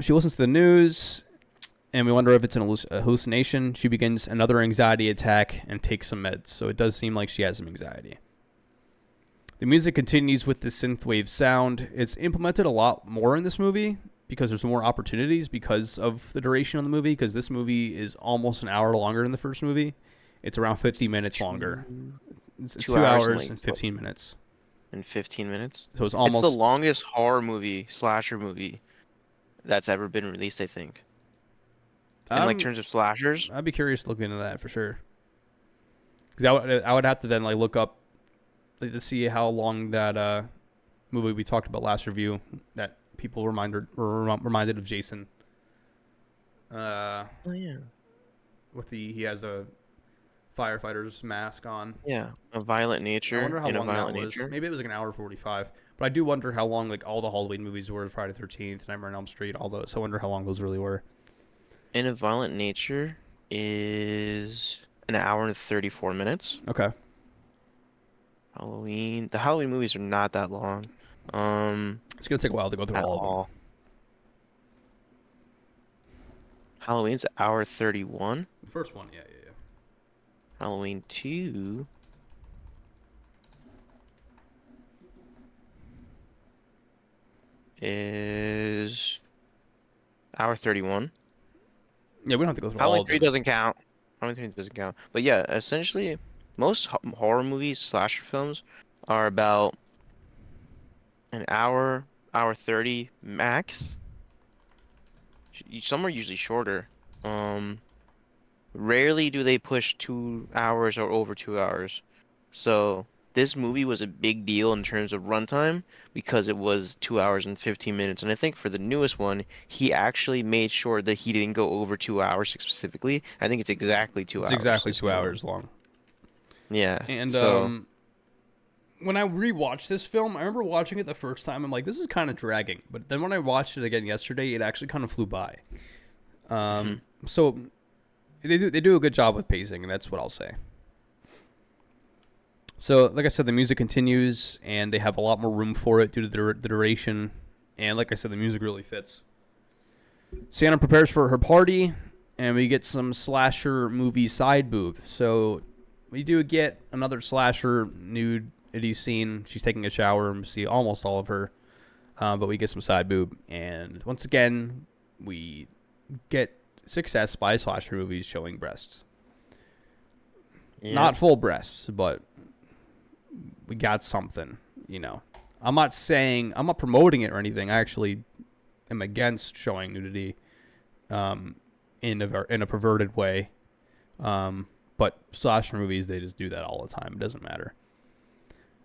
She listens to the news, and we wonder if it's an hallucination. She begins another anxiety attack and takes some meds, so it does seem like she has some anxiety. The music continues with the synthwave sound. It's implemented a lot more in this movie because there's more opportunities because of the duration of the movie, because this movie is almost an hour longer than the first movie. It's around 50 minutes longer. It's 2 hours and 15 minutes. And 15 minutes? So it's almost... It's the longest horror movie, slasher movie that's ever been released, I think. In terms of slashers? I'd be curious to look into that for sure. Because I would have to then look up to see how long that movie we talked about last review that people were reminded of Jason. Oh yeah. He has a firefighter's mask on. Yeah, A Violent Nature. I wonder how long that was. Nature. Maybe it was an hour 45. But I do wonder how long all the Halloween movies were. Friday the 13th, Nightmare on Elm Street, all those. So I wonder how long those really were. In A Violent Nature is an hour and 34 minutes. Okay. The Halloween movies are not that long. It's gonna take a while to go through all of them. Halloween's hour 31. The first one, yeah. Halloween 2 is hour 31. Yeah, we don't have to go through all Halloween of 3 them. doesn't count. Halloween 3 doesn't count. But yeah, essentially, most horror movies, slasher films, are about an hour, hour 30 max. Some are usually shorter. Rarely do they push 2 hours or over 2 hours. So this movie was a big deal in terms of runtime because it was 2 hours and 15 minutes. And I think for the newest one, he actually made sure that he didn't go over 2 hours specifically. I think it's exactly 2 hours. It's exactly 2 hours long. Yeah. And so, when I rewatched this film, I remember watching it the first time. I'm like, this is kind of dragging. But then when I watched it again yesterday, it actually kind of flew by. So they do a good job with pacing, and that's what I'll say. So, like I said, the music continues, and they have a lot more room for it due to the duration. And like I said, the music really fits. Sienna prepares for her party, and we get some slasher movie side boob. So we do get another slasher nudity scene. She's taking a shower, and we see almost all of her. But we get some side boob. And once again, we get success by slasher movies showing breasts. yeah. Not full breasts, but we got something, I'm not promoting it or anything. I actually am against showing nudity in a perverted way. But slasher movies, they just do that all the time. It doesn't matter.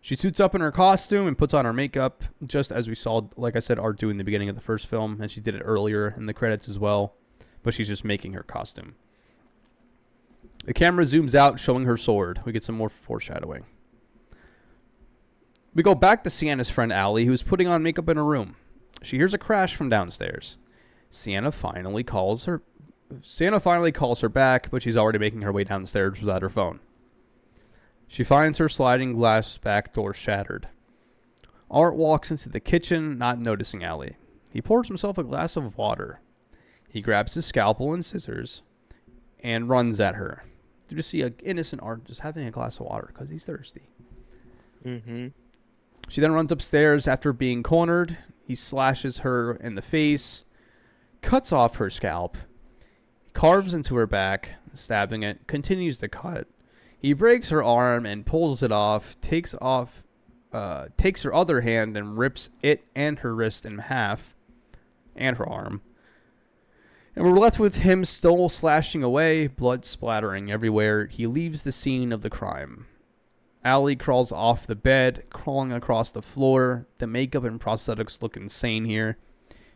She suits up in her costume and puts on her makeup, just as we saw, like I said, Art do in the beginning of the first film, and she did it earlier in the credits as well, but she's just making her costume. The camera zooms out, showing her sword. We get some more foreshadowing. We go back to Sienna's friend Allie, who's putting on makeup in her room. She hears a crash from downstairs. Sienna finally calls her back, but she's already making her way downstairs without her phone. She finds her sliding glass back door shattered. Art walks into the kitchen, not noticing Allie. He pours himself a glass of water. He grabs his scalpel and scissors and runs at her. You just see an innocent Art just having a glass of water because he's thirsty. Mm-hmm. She then runs upstairs after being cornered. He slashes her in the face, cuts off her scalp, carves into her back, stabbing it, continues to cut. He breaks her arm and pulls it off, takes her other hand and rips it and her wrist in half, and her arm. And we're left with him still slashing away, blood splattering everywhere. He leaves the scene of the crime. Allie crawls off the bed, crawling across the floor. The makeup and prosthetics look insane here.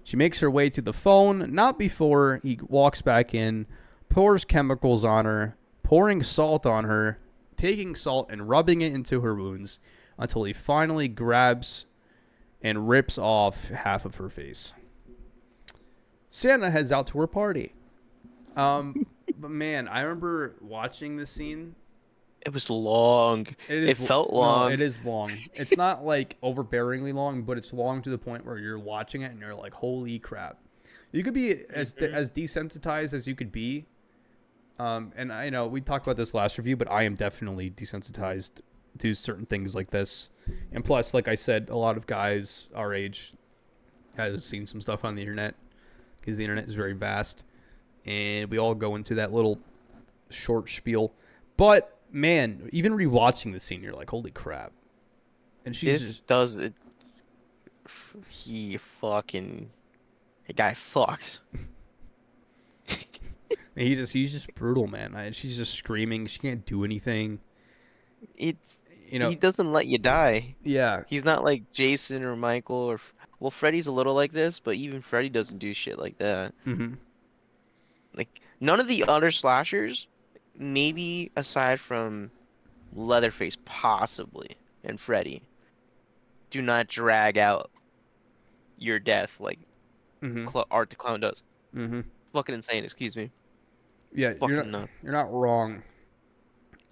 She makes her way to the phone, not before he walks back in, pours chemicals on her, pouring salt on her, taking salt and rubbing it into her wounds until he finally grabs and rips off half of her face. Sienna heads out to her party. But man, I remember watching this scene. It was long. It felt long. No, it is long. It's not like overbearingly long, but it's long to the point where you're watching it and you're like, holy crap. You could be as desensitized as you could be. And I know we talked about this last review, but I am definitely desensitized to certain things like this. And plus, like I said, a lot of guys our age has seen some stuff on the internet because the internet is very vast. And we all go into that little short spiel. But man, even rewatching the scene, you're like, holy crap. And she's just does it. The guy fucks. he's just brutal, man. And she's just screaming. She can't do anything. He doesn't let you die. Yeah. He's not like Jason or Michael or well, Freddy's a little like this, but even Freddy doesn't do shit like that. Mm-hmm. Like none of the other slashers, maybe aside from Leatherface possibly and Freddy, do not drag out your death like Art the Clown does. Mm-hmm. Fucking insane, excuse me. Yeah, you're not wrong.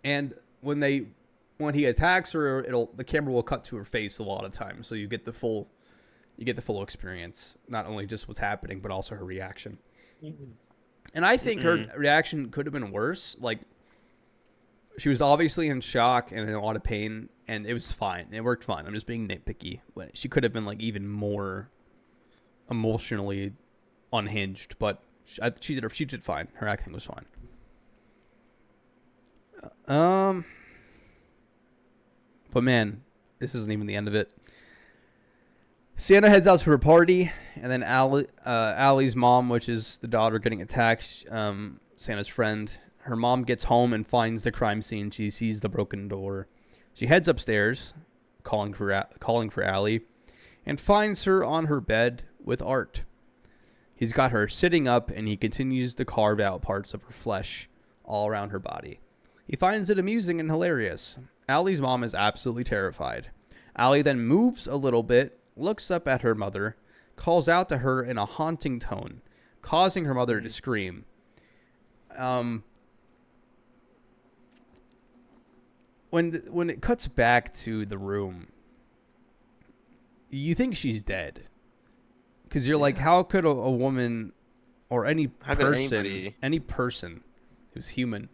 And when he attacks her, the camera will cut to her face a lot of times, so you get the full experience, not only just what's happening, but also her reaction. Mm-hmm. And I think her reaction could have been worse. Like, she was obviously in shock and in a lot of pain, and it was fine. It worked fine. I'm just being nitpicky. She could have been like even more emotionally unhinged, but she did fine. Her acting was fine. But man, this isn't even the end of it. Sienna heads out to her party, and then Allie's mom, which is the daughter getting attacked, Sienna's friend, her mom gets home and finds the crime scene. She sees the broken door. She heads upstairs, calling for Allie, and finds her on her bed with Art. He's got her sitting up, and he continues to carve out parts of her flesh all around her body. He finds it amusing and hilarious. Allie's mom is absolutely terrified. Allie then moves a little bit, looks up at her mother, calls out to her in a haunting tone, causing her mother to scream. When it cuts back to the room, you think she's dead. Because you're like, how could a woman or any person who's human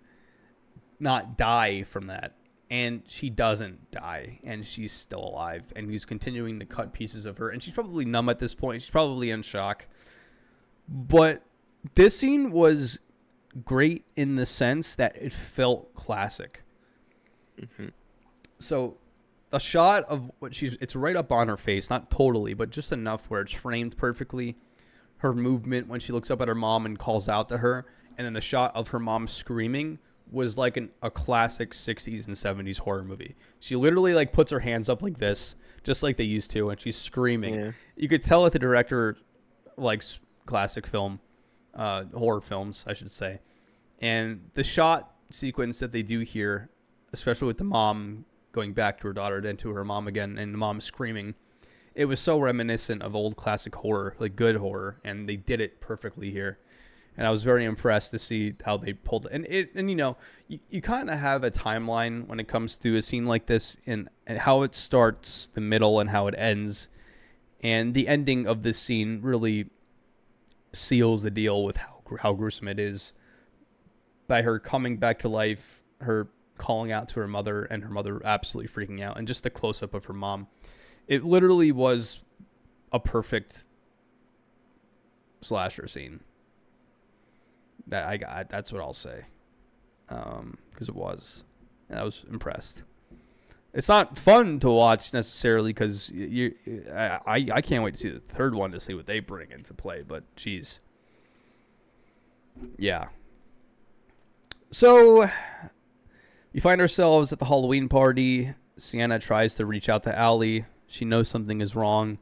not die from that? And she doesn't die, and she's still alive, and he's continuing to cut pieces of her, and she's probably numb at this point. She's probably in shock. But this scene was great in the sense that it felt classic. Mm-hmm. So a shot of it's right up on her face, not totally, but just enough where it's framed perfectly. Her movement when she looks up at her mom and calls out to her, and then the shot of her mom screaming was like a classic 60s and 70s horror movie. She literally like puts her hands up like this, just like they used to, and she's screaming. Yeah. You could tell that the director likes classic film, horror films, I should say. And the shot sequence that they do here, especially with the mom going back to her daughter, then to her mom again, and the mom screaming, it was so reminiscent of old classic horror, like good horror, and they did it perfectly here. And I was very impressed to see how they pulled it. And you know, you kind of have a timeline when it comes to a scene like this, and how it starts, the middle, and how it ends. And the ending of this scene really seals the deal with how gruesome it is. By her coming back to life, her calling out to her mother, and her mother absolutely freaking out, and just the close-up of her mom. It literally was a perfect slasher scene. That's what I'll say. Because it was. And I was impressed. It's not fun to watch necessarily because I can't wait to see the third one to see what they bring into play. But geez, yeah. So we find ourselves at the Halloween party. Sienna tries to reach out to Allie. She knows something is wrong,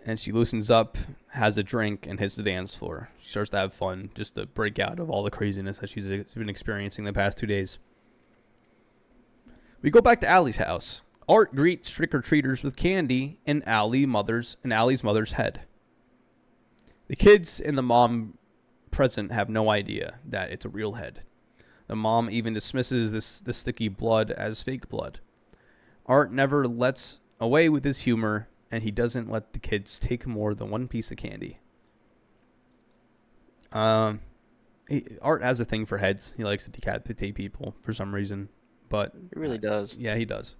and she loosens up, has a drink, and hits the dance floor. She starts to have fun, just to break out of all the craziness that she's been experiencing the past 2 days. We go back to Allie's house. Art greets trick-or-treaters with candy in Allie's mother's head. The kids and the mom present have no idea that it's a real head. The mom even dismisses the sticky blood as fake blood. Art never lets away with his humor, and he doesn't let the kids take more than one piece of candy. Art has a thing for heads. He likes to decapitate people for some reason. But It really does. Yeah, he does.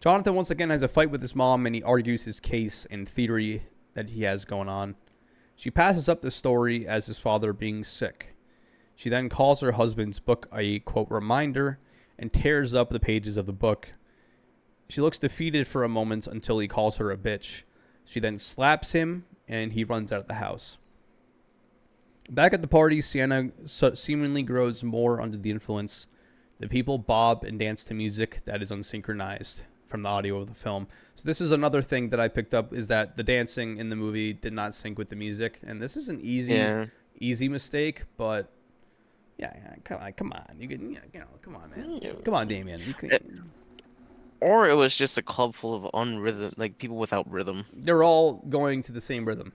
Jonathan once again has a fight with his mom, and he argues his case and theory that he has going on. She passes up the story as his father being sick. She then calls her husband's book a, quote, reminder, and tears up the pages of the book. She looks defeated for a moment until he calls her a bitch. She then slaps him, and he runs out of the house. Back at the party, Sienna seemingly grows more under the influence. The people bob and dance to music that is unsynchronized from the audio of the film. So this is another thing that I picked up, is that the dancing in the movie did not sync with the music. And this is an easy mistake, but yeah, come on. You can, come on, man. Yeah. Come on, Damien. You can. Or it was just a club full of unrhythm, like people without rhythm. They're all going to the same rhythm.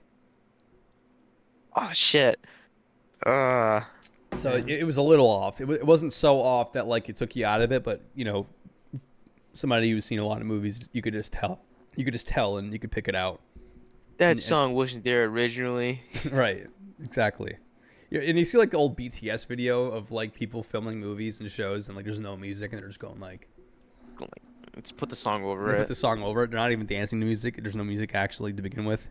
Oh shit. So it was a little off. It wasn't so off that like it took you out of it, but somebody who's seen a lot of movies, you could just tell. You could just tell, and you could pick it out. That song wasn't there originally. Right. Exactly. Yeah, and you see like the old BTS video of like people filming movies and shows, and like there's no music, and they're just going like, Let's put the song over they it. put the song over it. They're not even dancing to music. There's no music actually to begin with.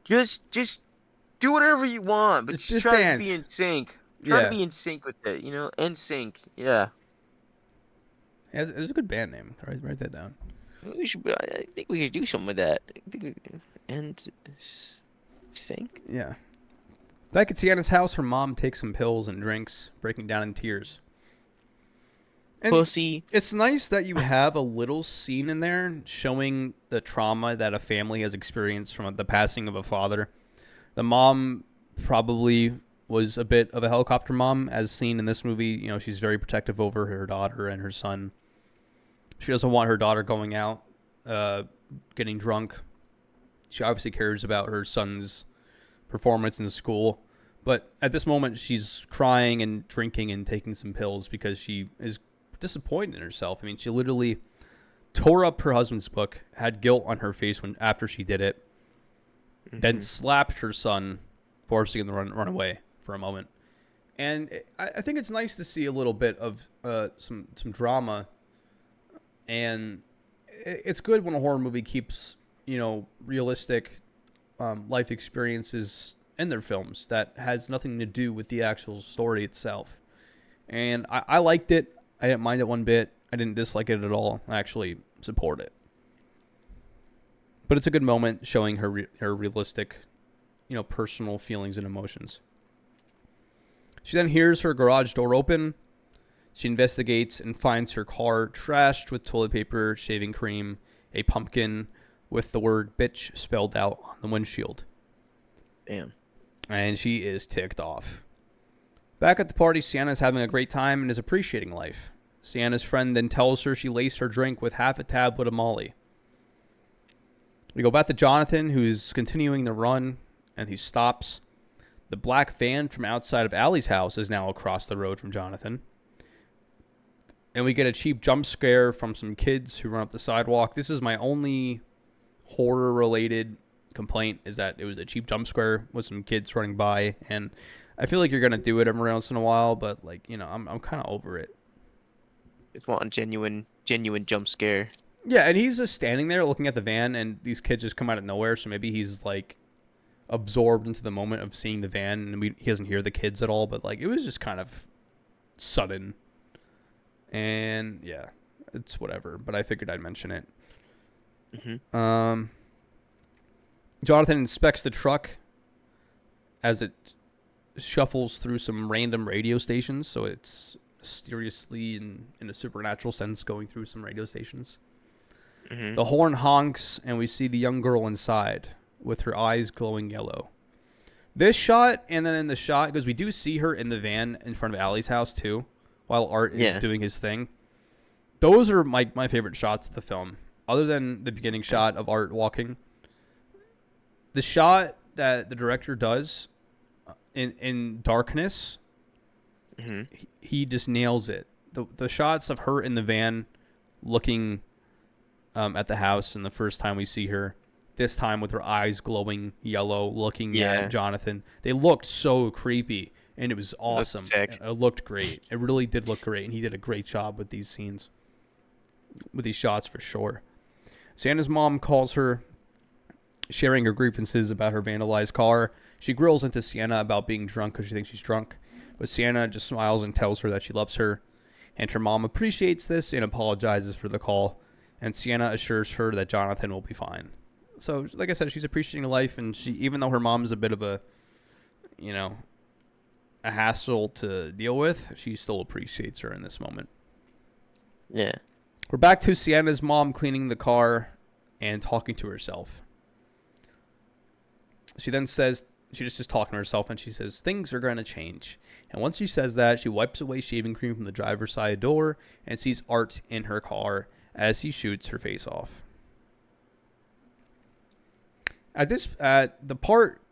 Just do whatever you want, but Just try dance. to be in sync. Try Yeah. to be in sync with it, in sync. Yeah. It's a good band name. Write that down. I think we should do something with that. I think sync. Yeah. Back at Sienna's house, her mom takes some pills and drinks, breaking down in tears. And Pussy. it's nice that you have a little scene in there showing the trauma that a family has experienced from the passing of a father. The mom probably was a bit of a helicopter mom, as seen in this movie. She's very protective over her daughter and her son. She doesn't want her daughter going out, getting drunk. She obviously cares about her son's performance in school. But at this moment, she's crying and drinking and taking some pills because she is disappointed in herself. I mean, she literally tore up her husband's book, had guilt on her face after she did it, then slapped her son, forcing him to run away for a moment. And I think it's nice to see a little bit of some drama, and it's good when a horror movie keeps realistic life experiences in their films that has nothing to do with the actual story itself. And I liked it. I didn't mind it one bit. I didn't dislike it at all. I actually support it. But it's a good moment showing her realistic, personal feelings and emotions. She then hears her garage door open. She investigates and finds her car trashed with toilet paper, shaving cream, a pumpkin with the word bitch spelled out on the windshield. Damn. And she is ticked off. Back at the party, Sienna's having a great time and is appreciating life. Sienna's friend then tells her she laced her drink with half a tablet of Molly. We go back to Jonathan, who's continuing the run, and he stops. The black van from outside of Allie's house is now across the road from Jonathan. And we get a cheap jump scare from some kids who run up the sidewalk. This is my only horror-related complaint, is that it was a cheap jump scare with some kids running by. And I feel like you're going to do it every once in a while, but, like, you know, I'm kind of over it. Just want a genuine jump scare. Yeah, and he's just standing there looking at the van, and these kids just come out of nowhere, so maybe he's, like, absorbed into the moment of seeing the van, and he doesn't hear the kids at all, but, like, it was just kind of sudden. And, yeah, it's whatever, but I figured I'd mention it. Mm-hmm. Jonathan inspects the truck as it shuffles through some random radio stations, so it's mysteriously, in a supernatural sense, going through some radio stations. Mm-hmm. The horn honks, and we see the young girl inside with her eyes glowing yellow. This shot, and then in the shot, because we do see her in the van in front of Allie's house, too, while Art is doing his thing. Those are my favorite shots of the film, other than the beginning shot of Art walking. The shot that the director does in darkness, mm-hmm. he just nails it. The shots of her in the van looking at the house, and the first time we see her, this time with her eyes glowing yellow, looking at Jonathan, they looked so creepy, and it was awesome. It looked great. It really did look great, and he did a great job with these scenes, with these shots for sure. Sienna's mom calls her, sharing her grievances about her vandalized car. She grills into Sienna about being drunk because she thinks she's drunk, but Sienna just smiles and tells her that she loves her, and her mom appreciates this and apologizes for the call, and Sienna assures her that Jonathan will be fine. So, like I said, she's appreciating life, and she, even though her mom is a bit of a hassle to deal with, she still appreciates her in this moment. Yeah. We're back to Sienna's mom cleaning the car and talking to herself. She then says, she's just talking to herself, and she says, things are going to change. And once she says that, she wipes away shaving cream from the driver's side door and sees Art in her car as he shoots her face off. At the part,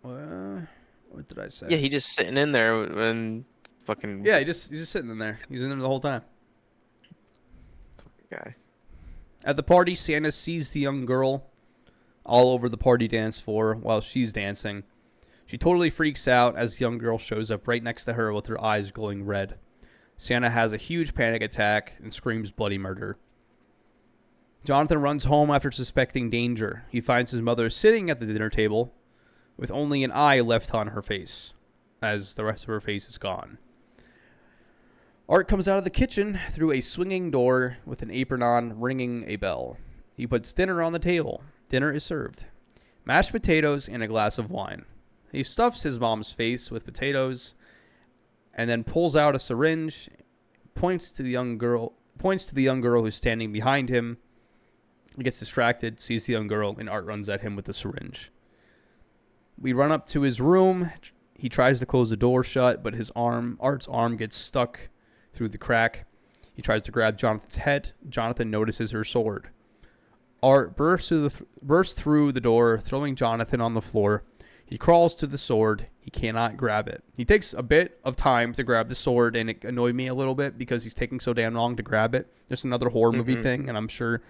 what did I say? Yeah, he just sitting in there and fucking. Yeah, he's just sitting in there. He's in there the whole time. Guy. At the party, Sienna sees the young girl all over the party dance floor while she's dancing. She totally freaks out as the young girl shows up right next to her with her eyes glowing red. Sienna has a huge panic attack and screams bloody murder. Jonathan runs home after suspecting danger. He finds his mother sitting at the dinner table with only an eye left on her face, as the rest of her face is gone. Art comes out of the kitchen through a swinging door with an apron on, ringing a bell. He puts dinner on the table. Dinner is served. Mashed potatoes and a glass of wine. He stuffs his mom's face with potatoes and then pulls out a syringe, points to the young girl who's standing behind him. He gets distracted, sees the young girl, and Art runs at him with the syringe. We run up to his room. He tries to close the door shut, but Art's arm gets stuck through the crack. He tries to grab Jonathan's head. Jonathan notices her sword. Art bursts through the door, throwing Jonathan on the floor. He crawls to the sword. He cannot grab it. He takes a bit of time to grab the sword, and it annoyed me a little bit because he's taking so damn long to grab it. Just another horror movie thing, and I'm sure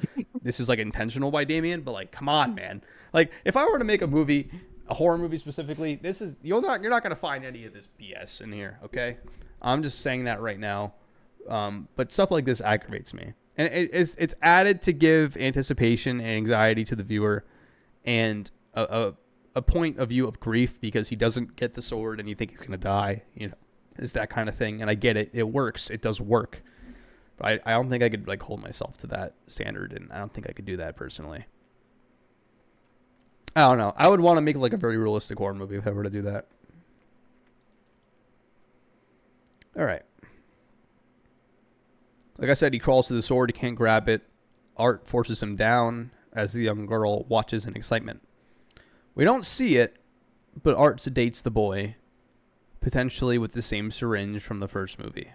this is, like, intentional by Damien, but, like, come on, man. Like, if I were to make a movie, a horror movie specifically, you're not going to find any of this BS in here, okay? I'm just saying that right now. But stuff like this aggravates me. And it's added to give anticipation and anxiety to the viewer, and a point of view of grief because he doesn't get the sword and you think he's going to die, it's that kind of thing. And I get it. It works. It does work. But I don't think I could, like, hold myself to that standard, and I don't think I could do that personally. I don't know. I would want to make, like, a very realistic horror movie if I were to do that. All right. Like I said, he crawls to the sword. He can't grab it. Art forces him down as the young girl watches in excitement. We don't see it, but Art sedates the boy, potentially with the same syringe from the first movie.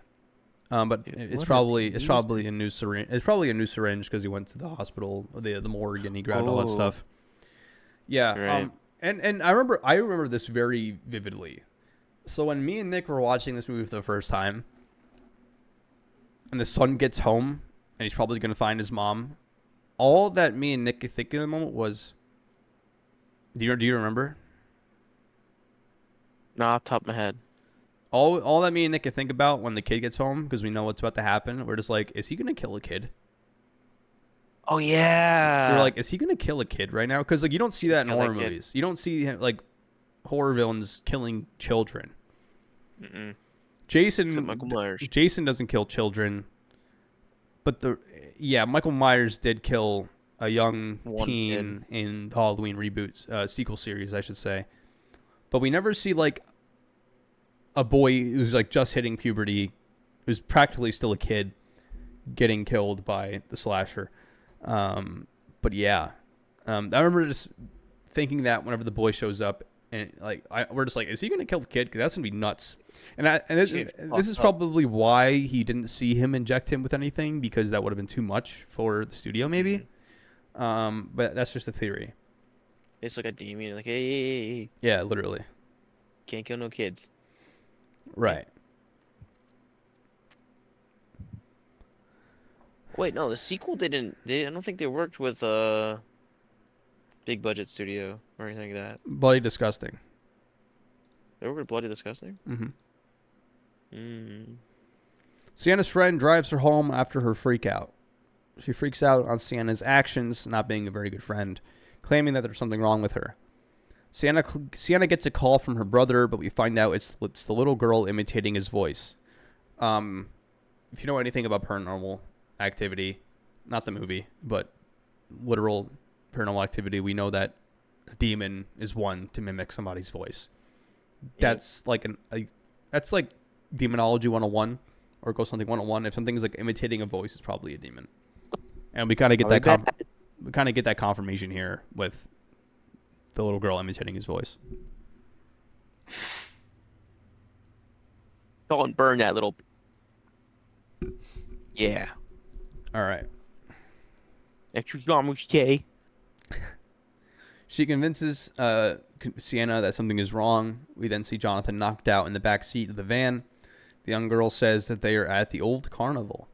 But Dude, it's what is probably he it's probably using? a new syringe. It's probably a new syringe because he went to the hospital, the morgue, and he grabbed all that Oh, stuff. Yeah. right. And I remember this very vividly. So when me and Nick were watching this movie for the first time, and the son gets home, and he's probably gonna find his mom. All that me and Nick could think in the moment was, do you remember? Not off the top of my head. All that me and Nick could think about when the kid gets home, because we know what's about to happen. We're just like, is he gonna kill a kid? Oh We were yeah. like, is he gonna kill a kid right now? Because like you don't see that in Kill that horror kid. movies. You don't see like horror villains killing children. Mm-mm. Except Michael Jason Myers. Jason doesn't kill children, but Michael Myers did kill a young One kid. teen in the Halloween reboots sequel series, I should say. But we never see like a boy who's like just hitting puberty, who's practically still a kid, getting killed by the slasher. But yeah, I remember just thinking that whenever the boy shows up, and like we're just like, is he gonna kill the kid? Because that's gonna be nuts. Shit, This fucked is up. probably why he didn't see him inject him with anything, because that would have been too much for the studio, maybe. Mhm. But that's just a theory. It's like a demon. Like, hey, Yeah, literally. can't kill no kids. Right. Wait, no, the sequel didn't. I don't think they worked with big budget studio or anything like that. Bloody disgusting. They worked with Bloody Disgusting. Mm-hmm. Mm. Sienna's friend drives her home after her freak out. She freaks out on Sienna's actions, not being a very good friend, claiming that there's something wrong with her. Sienna gets a call from her brother, but we find out it's the little girl imitating his voice. If you know anything about Paranormal Activity, not the movie, but literal Paranormal Activity, we know that a demon is one to mimic somebody's voice. Yep. That's like demonology 101 or ghost hunting 101. If something's like imitating a voice, it's probably a demon. And we kind of get Probably that bad. we kind of get that confirmation here with the little girl imitating his voice. Don't burn that little. Yeah. All right. Extra namaste. She convinces Sienna that something is wrong. We then see Jonathan knocked out in the back seat of the van. The young girl says that they are at the old carnival.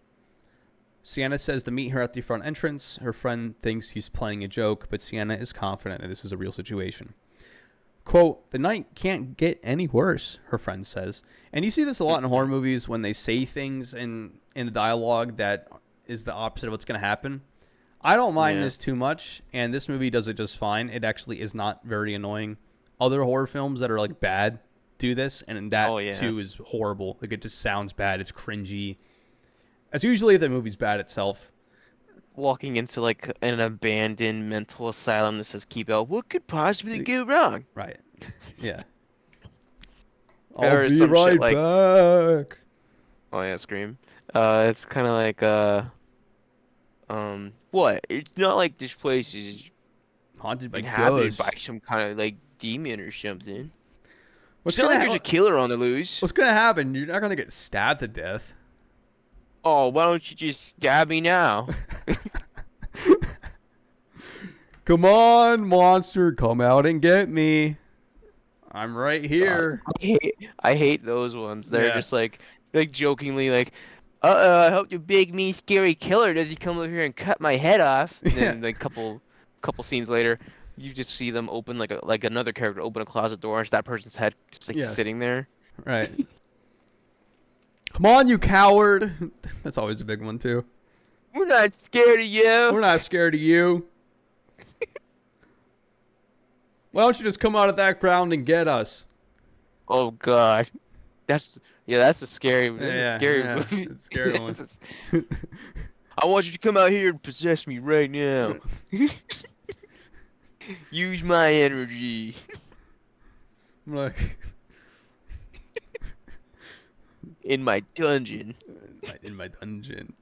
Sienna says to meet her at the front entrance. Her friend thinks he's playing a joke, but Sienna is confident that this is a real situation. Quote, the night can't get any worse, her friend says. And you see this a lot in horror movies when they say things in the dialogue that is the opposite of what's going to happen. I don't mind Yeah. this too much, and this movie does it just fine. It actually is not very annoying. Other horror films that are like bad do this, and that Oh yeah. too is horrible. Like it just sounds bad. It's cringy. That's usually if the movie's bad itself. Walking into like an abandoned mental asylum that says keep out. What could possibly go wrong? Right. Yeah. I'll Or be some shit right like, back. oh yeah, Scream. It's kind of like what? It's not like this place is Haunted by inhabited by ghosts. some kind of like demon or something. What's It's not gonna like there's a killer on the loose. What's gonna happen? You're not gonna get stabbed to death. Oh, why don't you just stab me now? Come on, monster, come out and get me. I'm right God, here. I hate those ones. They're Yeah. just like jokingly like, uh-oh, I hope the big mean scary killer doesn't come over here and cut my head off. And Yeah. then like couple scenes later, you just see them open like another character open a closet door and it's that person's head just like Yes. sitting there. Right. Come on, you coward. That's always a big one too. We're not scared of you. We're not scared of you. Why don't you just come out of that ground and get us? Oh God, that's that's a scary Yeah, yeah, movie. it's a scary one. I want you to come out here and possess me right now. Use my energy. I'm like, In my dungeon. In my dungeon.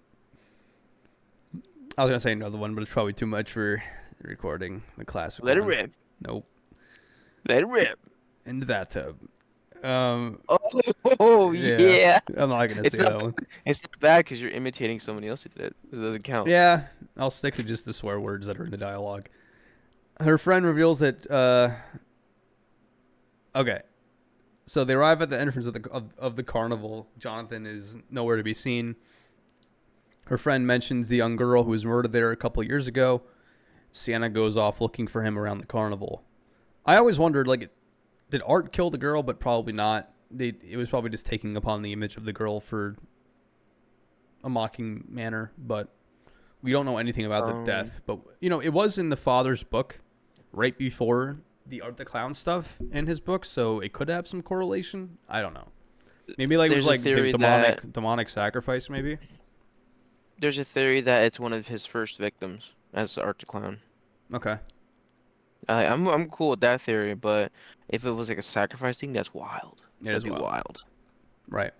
I was gonna say another one, but it's probably too much for recording. The classic Let it one. rip. Nope. Let it rip. In the bathtub. Oh Yeah. yeah. I'm not gonna It's say not that one. it's not bad because you're imitating somebody else who did it. So it doesn't count. Yeah, I'll stick to just the swear words that are in the dialogue. Her friend reveals that. Okay, so they arrive at the entrance of the carnival. Jonathan is nowhere to be seen. Her friend mentions the young girl who was murdered there a couple of years ago. Sienna goes off looking for him around the carnival. I always wondered, like, did Art kill the girl? But probably not. It was probably just taking upon the image of the girl for a mocking manner. But we don't know anything about the death. But it was in the father's book, right before the Art the Clown stuff in his book, so it could have some correlation. I don't know. Maybe like it was There's a like theory demonic sacrifice. Maybe. there's a theory that it's one of his first victims as Art the Clown. Okay. I'm cool with that theory, but if it was like a sacrifice thing, that's wild. It That'd is be wild. wild. Right.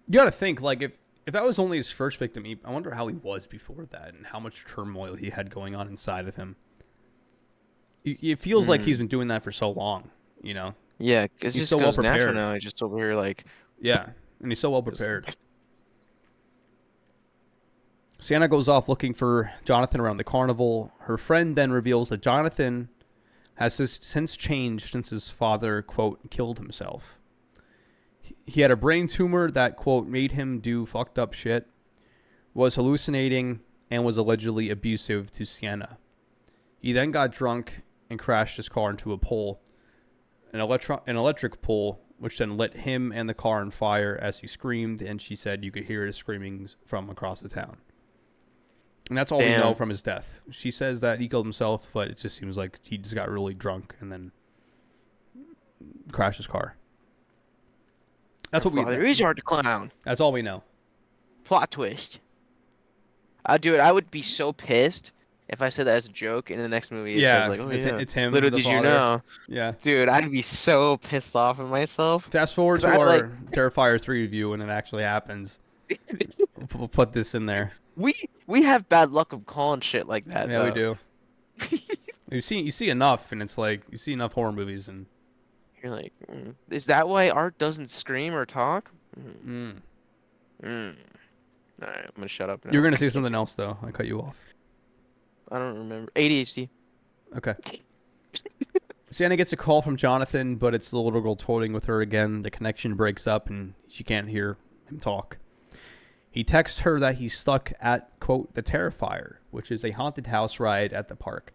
You got to think, like, if that was only his first victim, I wonder how he was before that and how much turmoil he had going on inside of him. It feels like he's been doing that for so long, Yeah, it's He's just so well goes natural prepared. now. He's just over here like Yeah, and he's so well just prepared. Sienna goes off looking for Jonathan around the carnival. Her friend then reveals that Jonathan has since changed since his father, quote, killed himself. He had a brain tumor that, quote, made him do fucked up shit, was hallucinating, and was allegedly abusive to Sienna. He then got drunk and crashed his car into a pole, an electric pole, which then lit him and the car on fire as he screamed, and she said you could hear his screamings from across the town. And that's all we know damn. from his death. She says that he killed himself, but it just seems like he just got really drunk and then crashed his car. That's what we. Father is Art the Clown. That's all we know. Plot twist. Dude, I would be so pissed if I said that as a joke, and in the next movie it says Yeah, like, "Oh it's yeah, it's him, little the did you father. know." Yeah. Dude, I'd be so pissed off at myself. Fast forward 'Cause to I our like Terrifier 3 review when it actually happens. We'll put this in there. we have bad luck of calling shit like that Yeah, we though. do. You see enough, and it's like you see enough horror movies, and You're like, is that why Art doesn't scream or talk? mm. All right, I'm gonna shut up now. You were gonna say something else though. I cut you off. I don't remember. ADHD. Okay. Sienna gets a call from Jonathan, but it's the little girl toying with her again. The connection breaks up, and she can't hear him talk. He texts her that he's stuck at, quote, the Terrifier, which is a haunted house ride at the park.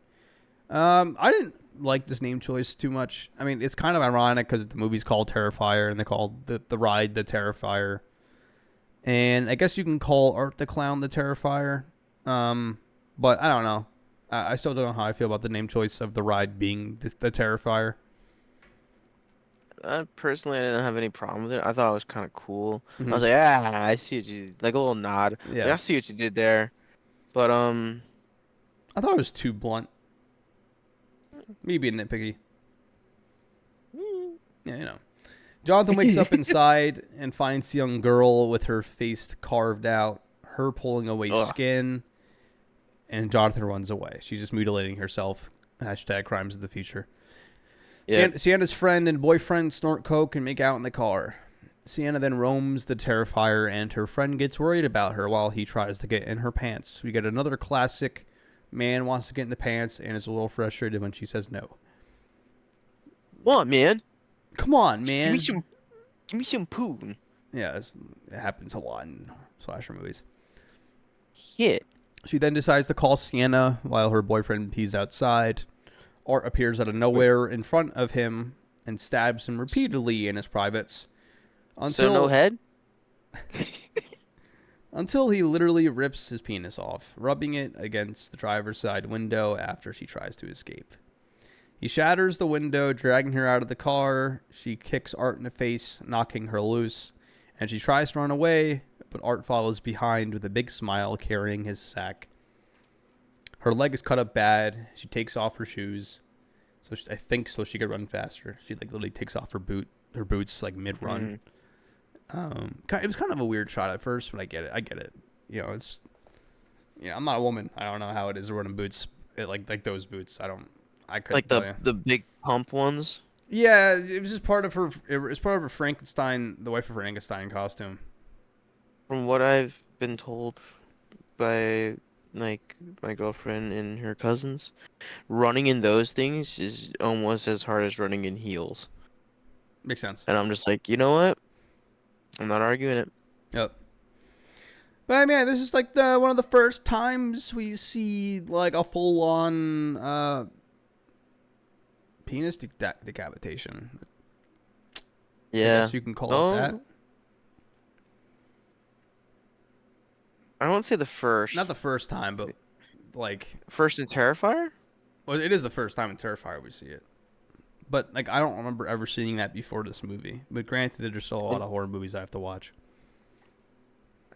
I didn't like this name choice too much. I mean, it's kind of ironic because the movie's called Terrifier, and they called the ride the Terrifier. And I guess you can call Art the Clown the Terrifier. But I don't know. I still don't know how I feel about the name choice of the ride being the Terrifier. Personally, I didn't have any problem with it. I thought it was kind of cool. I Mm-hmm. was like, I see what you like a little nod. I was like, Yeah. I see what you did there. But I thought it was too blunt. Me being nitpicky. Yeah. Jonathan wakes up inside and finds the young girl with her face carved out, her pulling away ugh. skin, and Jonathan runs away. She's just mutilating herself. Hashtag crimes of the future. Yeah. Sienna's friend and boyfriend snort coke and make out in the car. Sienna then roams the Terrifier, and her friend gets worried about her while he tries to get in her pants. We get another classic man wants to get in the pants and is a little frustrated when she says no. Come on, man. Come on, Give man. me some poon. Yeah, it happens a lot in slasher movies. Shit. She then decides to call Sienna while her boyfriend pees outside. Art appears out of nowhere in front of him and stabs him repeatedly in his privates. So no head? Until he literally rips his penis off, rubbing it against the driver's side window after she tries to escape. He shatters the window, dragging her out of the car. She kicks Art in the face, knocking her loose, and she tries to run away, but Art follows behind with a big smile, carrying his sack. Her leg is cut up bad. She takes off her shoes, I think so she could run faster. She literally takes off her boot her boots like mid run. It was kind of a weird shot at first, but I get it. You know, it's I'm not a woman. I don't know how it is running boots like those boots. I couldn't Like tell you. the big pump ones. Yeah, it was just part of her. It was part of her Frankenstein, the wife of Frankenstein costume. From what I've been told by like my girlfriend and her cousins, running in those things is almost as hard as running in heels. Makes sense. And I'm just like, you know what? I'm not arguing it. Yep. But I mean, this is like one of the first times we see like a full on penis decapitation. Yeah. I guess you can call it that. Oh, I won't say the first. Not the first time, but like First in Terrifier? well, it is the first time in Terrifier we see it. But like I don't remember ever seeing that before this movie. But granted, there's still a lot of horror movies I have to watch.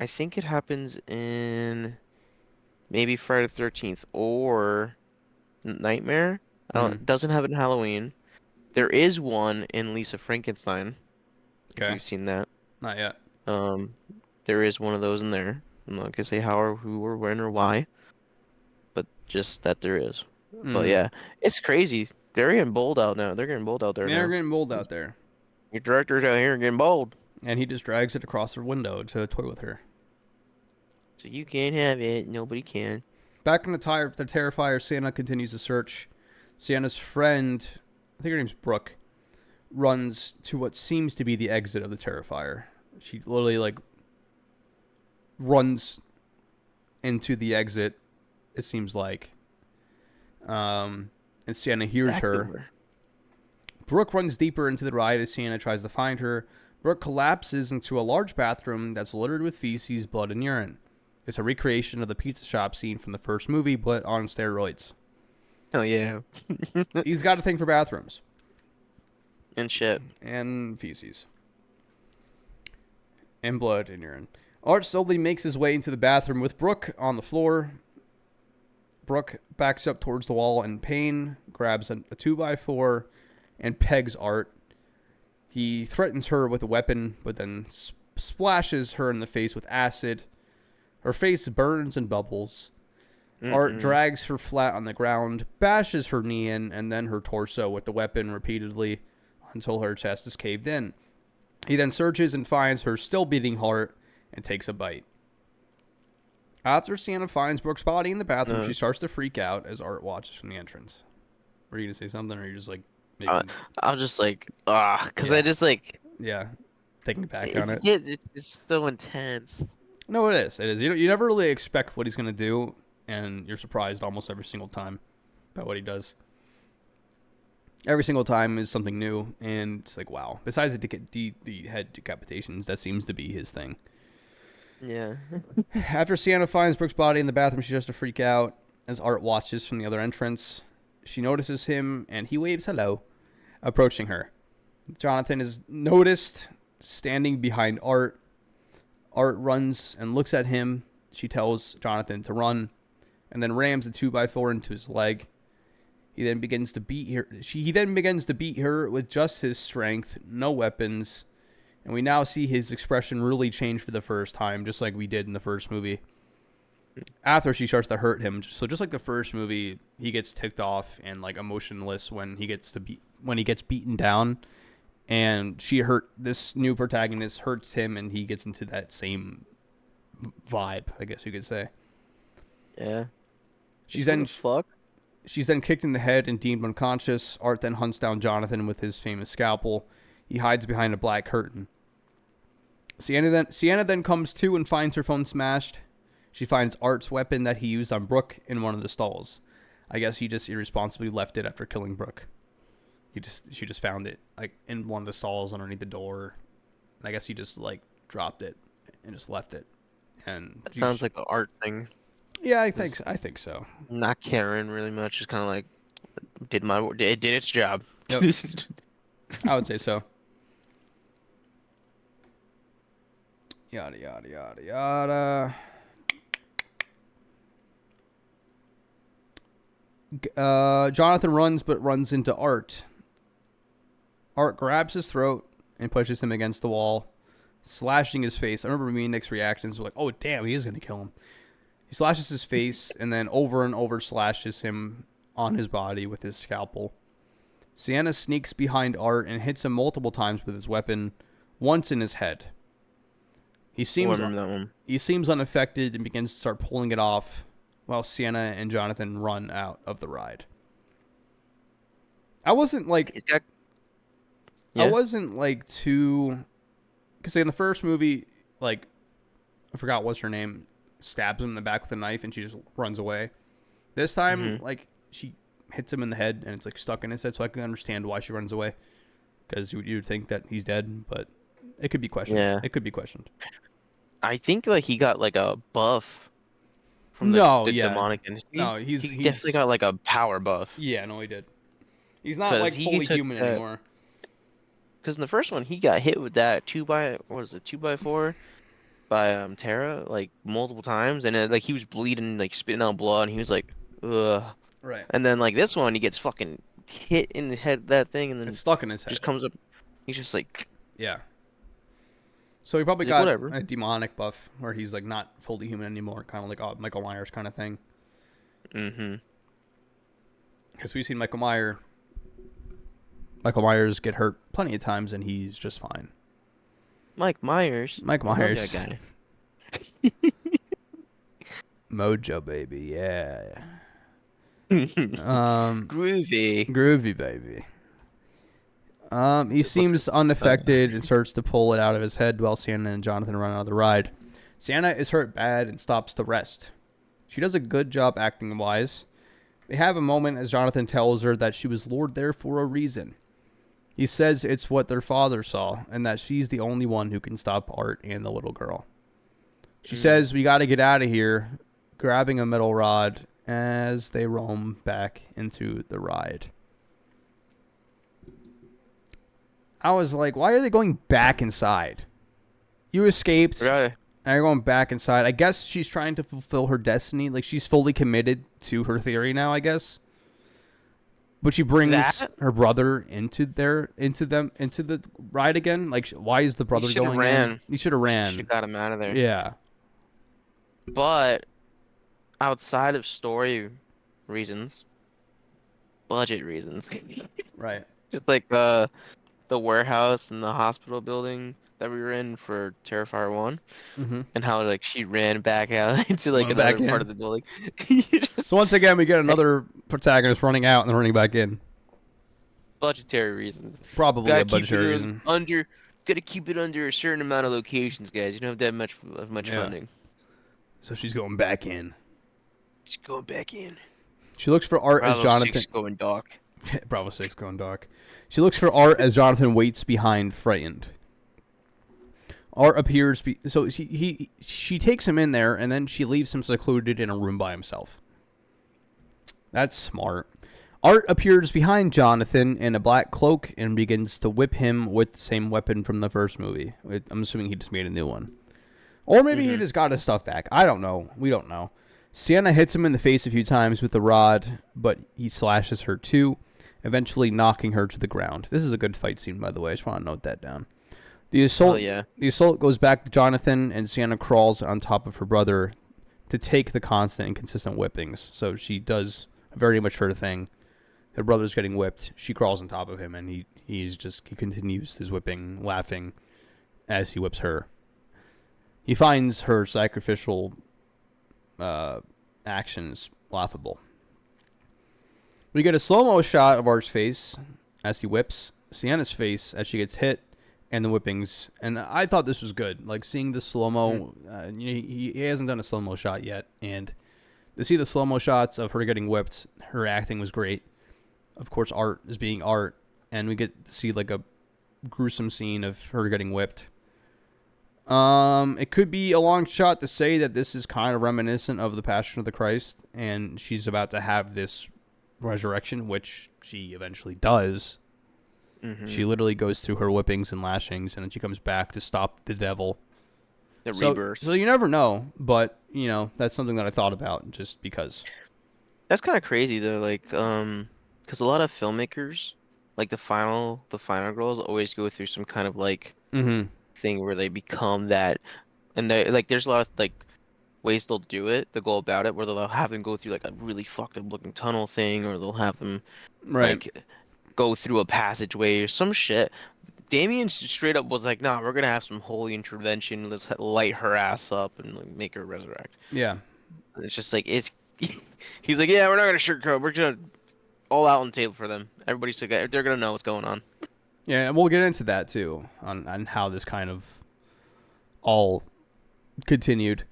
I think it happens in maybe Friday the 13th or Nightmare. I don't, doesn't have it in Halloween. There is one in Lisa Frankenstein. If Okay. you've seen that. Not yet. There is one of those in there. I'm not gonna say how or who or when or why, but just that there is. But yeah, it's crazy. They're getting bold out now. They're getting bold out there now. They're getting bold out there. Your directors out here are getting bold. And he just drags it across her window to toy with her. So you can't have it. Nobody can. Back in the Terrifier, Sienna continues to search. Sienna's friend, I think her name's Brooke, runs to what seems to be the exit of the Terrifier. She literally like runs into the exit. It seems like, and Sienna hears her. Brooke runs deeper into the ride as Sienna tries to find her. Brooke collapses into a large bathroom that's littered with feces, blood, and urine. It's a recreation of the pizza shop scene from the first movie, but on steroids. Oh yeah. He's got a thing for bathrooms. And shit. And feces. And blood and urine. Art slowly makes his way into the bathroom with Brooke on the floor. Brooke backs up towards the wall in pain, grabs a 2x4, and pegs Art. He threatens her with a weapon, but then splashes her in the face with acid. Her face burns and bubbles. Art drags her flat on the ground, bashes her knee in, and then her torso with the weapon repeatedly until her chest is caved in. He then searches and finds her still beating heart and takes a bite. After Sienna finds Brooke's body in the bathroom, she starts to freak out as Art watches from the entrance. Were you going to say something, or are you just like... I was just like, because I just like... Yeah, thinking back on it. It's so intense. No, it is. It is. You never really expect what he's going to do, and you're surprised almost every single time by what he does. Every single time is something new, and it's like, wow. Besides the head decapitations, that seems to be his thing. Yeah. After Sienna finds Brooke's body in the bathroom, she starts to freak out as Art watches from the other entrance. She notices him, and he waves hello, approaching her. Jonathan is noticed standing behind Art. Art runs and looks at him. She tells Jonathan to run, and then rams a 2x4 into his leg. He then begins to beat her. He then begins to beat her with just his strength, no weapons. And we now see his expression really change for the first time, just like we did in the first movie. After she starts to hurt him, so just like the first movie, he gets ticked off and like emotionless when he gets beaten down, and this new protagonist hurts him, and he gets into that same vibe, I guess you could say. Yeah. She's then kicked in the head and deemed unconscious. Art then hunts down Jonathan with his famous scalpel. He hides behind a black curtain. Sienna then comes to and finds her phone smashed. She finds Art's weapon that he used on Brooke in one of the stalls. I guess he just irresponsibly left it after killing Brooke. She just found it like in one of the stalls underneath the door. And I guess he just like dropped it and just left it. And That sounds like an Art thing. Yeah, I think so. Not caring really much. Just kind of like it did its job. Yep. I would say so. Yada, yada, yada, yada. Jonathan runs, but runs into Art. Art grabs his throat, and pushes him against the wall, slashing his face. I remember me and Nick's reactions were like, oh, damn, he is going to kill him. He slashes his face and then over and over slashes him on his body with his scalpel. Sienna sneaks behind Art and hits him multiple times with his weapon, once in his head. He seems unaffected and begins to start pulling it off while Sienna and Jonathan run out of the ride. I wasn't like too, because in the first movie, like, I forgot what's her name, stabs him in the back with a knife and she just runs away. This time, like, she hits him in the head and it's like stuck in his head, so I can understand why she runs away, because you would think that he's dead, but it could be questioned. Yeah. It could be questioned. I think like he got like a buff from the demonic entity. No, he definitely got like a power buff. Yeah, no, he did. He's not like fully human anymore. Because in the first one, he got hit with that 2x4 by Tara like multiple times, and like he was bleeding, like spitting out blood, and he was like, ugh. Right. And then like this one, he gets fucking hit in the head, that thing, and then it's stuck in his head. Just comes up. He's just like, yeah. So he probably got whatever. a demonic buff where he's like not fully human anymore, kind of like a Michael Myers kind of thing. Mm-hmm. Because we've seen Michael Myers get hurt plenty of times, and he's just fine. Mike Myers. That guy. Mojo baby, yeah. Groovy baby. He seems unaffected and starts to pull it out of his head while Sienna and Jonathan run out of the ride. Sienna is hurt bad and stops to rest. She does a good job acting wise. They have a moment as Jonathan tells her that she was lured there for a reason. He says it's what their father saw, and that she's the only one who can stop Art and the little girl. She says, we gotta get out of here, grabbing a metal rod as they roam back into the ride. I was like, why are they going back inside? You escaped, right, and you're going back inside. I guess she's trying to fulfill her destiny. Like, she's fully committed to her theory now, I guess. But she brings her brother into the ride again. Like, why is the brother going in? He should have ran. Should have got him out of there. Yeah. But outside of story reasons, budget reasons, right? Just like the warehouse and the hospital building that we were in for Terrifier 1, and how like she ran back out into like another part of the building. So once again, we get another protagonist running out and running back in. Budgetary reasons. Probably a budgetary reason. Gotta keep it under a certain amount of locations, guys. You don't have that much funding. So she's going back in. She's going back in. She looks for Art as Jonathan. Bravo 6 going dark. Bravo 6 going dark. She looks for Art as Jonathan waits behind, frightened. Art appears. So she takes him in there, and then she leaves him secluded in a room by himself. That's smart. Art appears behind Jonathan in a black cloak and begins to whip him with the same weapon from the first movie. I'm assuming he just made a new one. Or maybe he just got his stuff back. I don't know. We don't know. Sienna hits him in the face a few times with the rod, but he slashes her too, eventually knocking her to the ground. This is a good fight scene, by the way. I just want to note that down. The assault goes back to Jonathan, and Sienna crawls on top of her brother to take the constant and consistent whippings. So she does a very mature thing. Her brother's getting whipped. She crawls on top of him, and he continues his whipping, laughing as he whips her. He finds her sacrificial actions laughable. We get a slow-mo shot of Art's face as he whips, Sienna's face as she gets hit, and the whippings. And I thought this was good. Like, seeing the slow-mo, he hasn't done a slow-mo shot yet, and to see the slow-mo shots of her getting whipped, her acting was great. Of course, Art is being Art, and we get to see like a gruesome scene of her getting whipped. It could be a long shot to say that this is kind of reminiscent of the Passion of the Christ, and she's about to have this resurrection, which she eventually does. She literally goes through her whippings and lashings, and then she comes back to stop the devil. The rebirth. So you never know, but that's something that I thought about just because. That's kind of crazy though, like because a lot of filmmakers like the final girls always go through some kind of like Mm-hmm. thing where they become that, and they like there's a lot of like ways they'll do it, they'll go about it, where they'll have them go through like a really fucked up looking tunnel thing, or they'll have them Right. like go through a passageway or some shit. Damien straight up was like, "Nah, we're gonna have some holy intervention. Let's light her ass up and like, make her resurrect." Yeah. And it's just like it's. He's like, "Yeah, we're not gonna sugarcoat. We're gonna all out on the table for them. Everybody's together. They're gonna know what's going on." Yeah, and we'll get into that too on how this kind of all continued.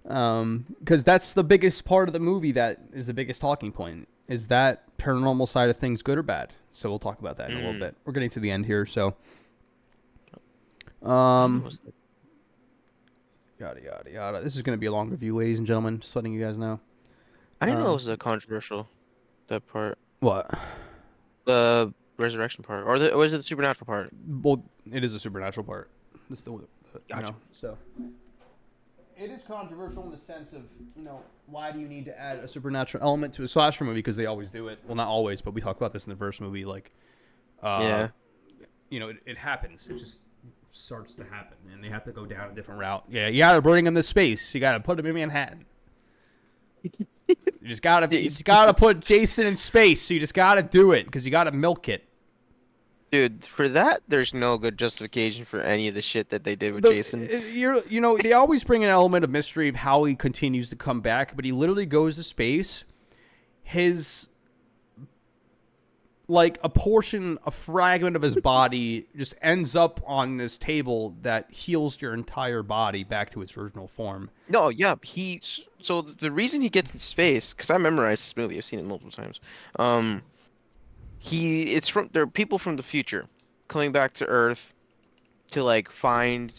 Because that's the biggest part of the movie that is the biggest talking point. Is that paranormal side of things good or bad? So we'll talk about that in a little Mm. bit. We're getting to the end here, so I don't know um, what's the- yada yada yada. This is going to be a long review, ladies and gentlemen. Just letting you guys know. I didn't know it Um, was a controversial that part, what? the resurrection part, or was it the supernatural part? Well, it is a supernatural part. This is Gotcha. so it is controversial in the sense of, why do you need to add a supernatural element to a slasher movie? Because they always do it. Well, not always, but we talked about this in the first movie. Like, uh, Yeah. it happens. It just starts to happen, and they have to go down a different route. Yeah, you got to bring him to space. You got to put him in Manhattan. You just gotta put Jason in space. So you just gotta do it because you gotta milk it. Dude, for that, there's no good justification for any of the shit that they did with Jason. They always bring an element of mystery of how he continues to come back, but he literally goes to space. His like a fragment of his body just ends up on this table that heals your entire body back to its original form. No, yeah, so the reason he gets in space, because I memorized this movie, I've seen it multiple times. Um, there are people from the future coming back to Earth to like find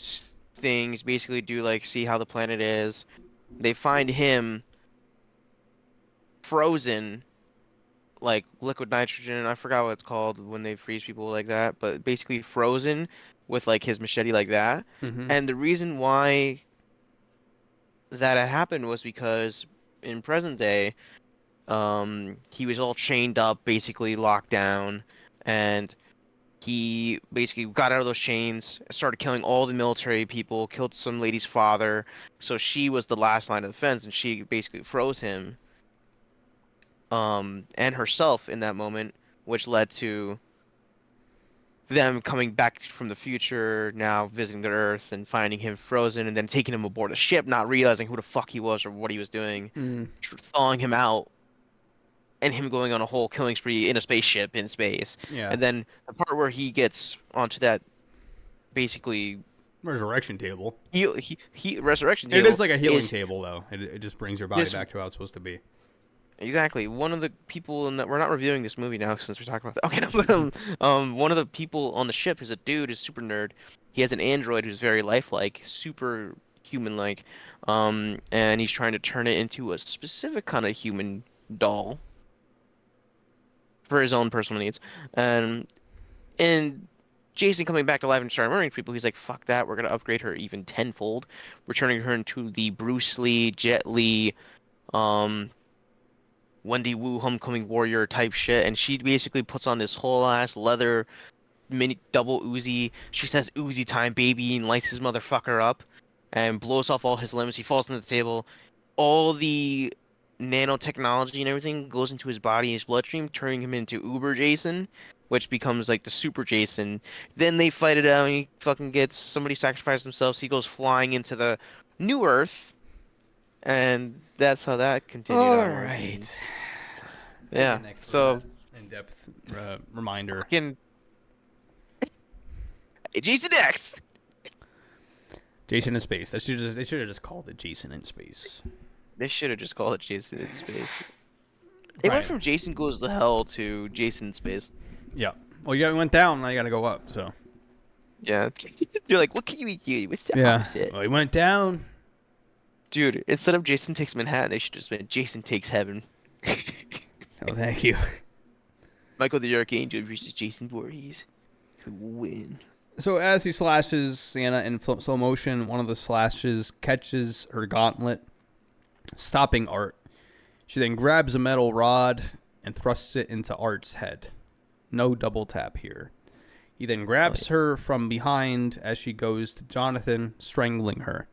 things, basically do like see how the planet is. They find him frozen, like liquid nitrogen. I forgot what it's called when they freeze people like that, but basically frozen with like his machete like that. Mm-hmm. And the reason why that had happened was because in present day, he was all chained up, basically locked down, and he basically got out of those chains, started killing all the military people, killed some lady's father. So she was the last line of defense, and she basically froze him, and herself in that moment, which led to them coming back from the future, now visiting the Earth and finding him frozen, and then taking him aboard a ship, not realizing who the fuck he was or what he was doing, Mm. thawing him out, and him going on a whole killing spree in a spaceship in space. Yeah. And then the part where he gets onto that basically Resurrection table. he resurrection It is table like a healing is table, though. It just brings your body this back to how it's supposed to be. exactly one of the people in that we're not reviewing this movie now since we're talking about that. Okay, no, but one of the people on the ship is a dude, is super nerd. He has an android who's very lifelike, super human-like, and he's trying to turn it into a specific kind of human doll for his own personal needs. And Jason coming back to life and starting murdering people, he's like, fuck that, we're gonna upgrade her even tenfold. We're turning her into the Bruce Lee, Jet Li, um, Wendy Wu homecoming warrior type shit, and she basically puts on this whole ass leather mini double Uzi. She says Uzi time, baby, and lights his motherfucker up and blows off all his limbs. He falls on the table. All the nanotechnology and everything goes into his body, his bloodstream, turning him into Uber Jason, which becomes like the Super Jason. Then they fight it out, and he fucking gets somebody sacrifices themselves. He goes flying into the New Earth, and that's how that continued All onwards. right. And Thank you, yeah, Nick, for so that in-depth reminder. fucking Jason X. Jason in space. They should have just called it Jason in space. They should have just called it Jason in Space. It went Right. from Jason Goes to Hell to Jason in Space. Yeah. Well, you went down. Now you got to go up. So. Yeah. You're like, what can you eat here? What's the Yeah. opposite? Well, he went down. Dude, instead of Jason Takes Manhattan, they should just been Jason Takes Heaven. Oh, thank you. Michael the Archangel versus Jason Voorhees. Who will win? So as he slashes Sienna in slow motion, one of the slashes catches her gauntlet, stopping Art. She then grabs a metal rod and thrusts it into Art's head. No double tap here. He then grabs her from behind as she goes to Jonathan, strangling her.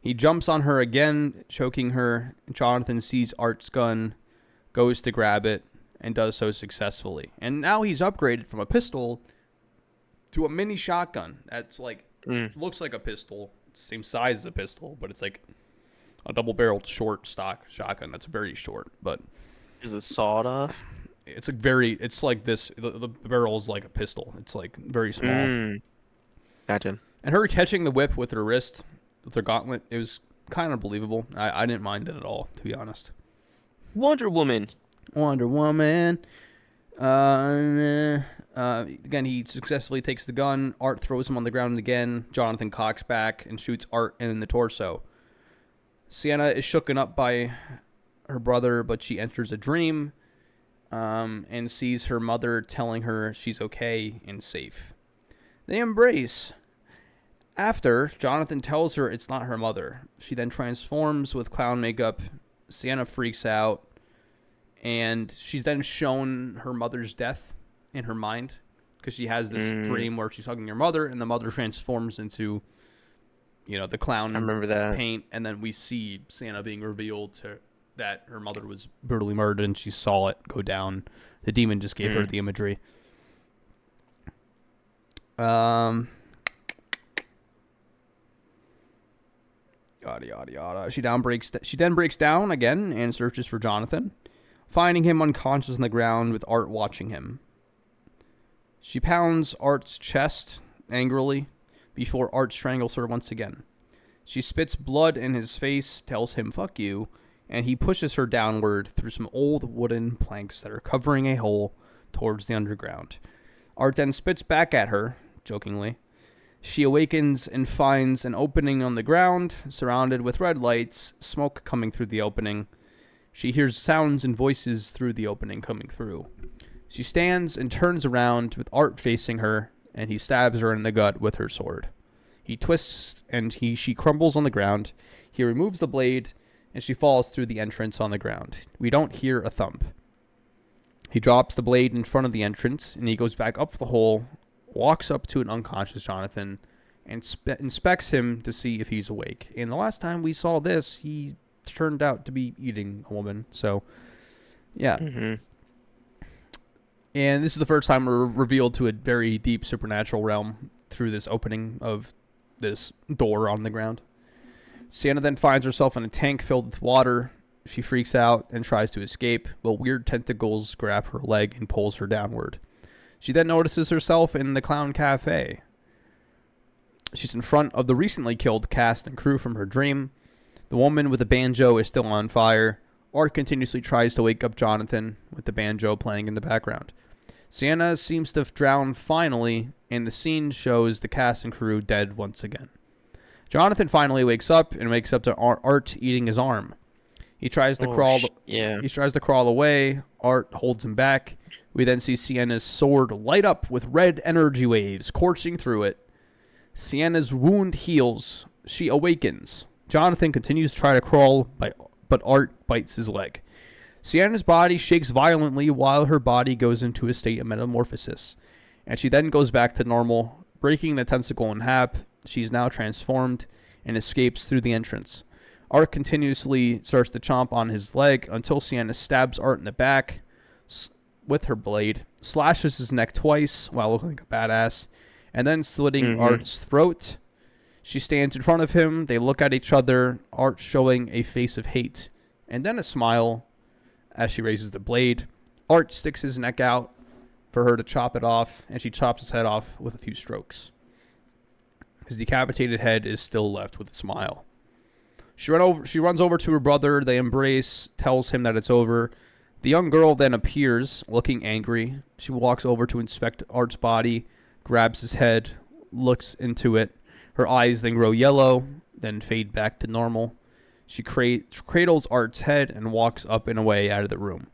He jumps on her again, choking her. Jonathan sees Art's gun, goes to grab it, and does so successfully. And now he's upgraded from a pistol to a mini shotgun. That's like, looks like a pistol. Same size as a pistol, but it's like a double-barreled short stock shotgun. That's very short, but... Is it sawed off? It's like this. The barrel is like a pistol. It's like very small. Gotcha. And her catching the whip with her wrist, with her gauntlet, it was kind of believable. I didn't mind it at all, to be honest. Wonder Woman. Again, he successfully takes the gun. Art throws him on the ground again. Jonathan cocks back and shoots Art in the torso. Sienna is shooken up by her brother, but she enters a dream. And sees her mother telling her she's okay and safe. They embrace. After, Jonathan tells her it's not her mother. She then transforms with clown makeup. Sienna freaks out. And she's then shown her mother's death in her mind. Because she has this dream where she's hugging her mother. And the mother transforms into, the clown I remember that. paint. And then we see Sienna being revealed to... that her mother was brutally murdered and she saw it go down. The demon just gave her the imagery. Yada, yada, yada. She then breaks down again and searches for Jonathan, finding him unconscious on the ground with Art watching him. She pounds Art's chest angrily before Art strangles her once again. She spits blood in his face, tells him, "Fuck you," and he pushes her downward through some old wooden planks that are covering a hole towards the underground. Art then spits back at her, jokingly. She awakens and finds an opening on the ground, surrounded with red lights, smoke coming through the opening. She hears sounds and voices through the opening coming through. She stands and turns around with Art facing her, and he stabs her in the gut with her sword. He twists and she crumbles on the ground. He removes the blade, and she falls through the entrance on the ground. We don't hear a thump. He drops the blade in front of the entrance, and he goes back up the hole, walks up to an unconscious Jonathan, and inspects him to see if he's awake. And the last time we saw this, he turned out to be eating a woman. So, yeah. And this is the first time we're revealed to a very deep supernatural realm through this opening of this door on the ground. Sienna then finds herself in a tank filled with water. She freaks out and tries to escape, but weird tentacles grab her leg and pulls her downward. She then notices herself in the clown cafe. She's in front of the recently killed cast and crew from her dream. The woman with the banjo is still on fire. Art continuously tries to wake up Jonathan with the banjo playing in the background. Sienna seems to have drowned finally, and the scene shows the cast and crew dead once again. Jonathan finally wakes up to Art eating his arm. He tries to crawl. He tries to crawl away. Art holds him back. We then see Sienna's sword light up with red energy waves coursing through it. Sienna's wound heals. She awakens. Jonathan continues to try to crawl, but Art bites his leg. Sienna's body shakes violently while her body goes into a state of metamorphosis, and she then goes back to normal, breaking the tentacle in half. She's now transformed and escapes through the entrance. Art continuously starts to chomp on his leg until Sienna stabs Art in the back with her blade, slashes his neck twice while looking like a badass, and then slitting Art's throat. She stands in front of him. They look at each other, Art showing a face of hate and then a smile as she raises the blade. Art sticks his neck out for her to chop it off, and she chops his head off with a few strokes. His decapitated head is still left with a smile. She runs over to her brother. They embrace, tells him that it's over. The young girl then appears, looking angry. She walks over to inspect Art's body, grabs his head, looks into it. Her eyes then grow yellow, then fade back to normal. She cradles Art's head and walks up and away out of the room.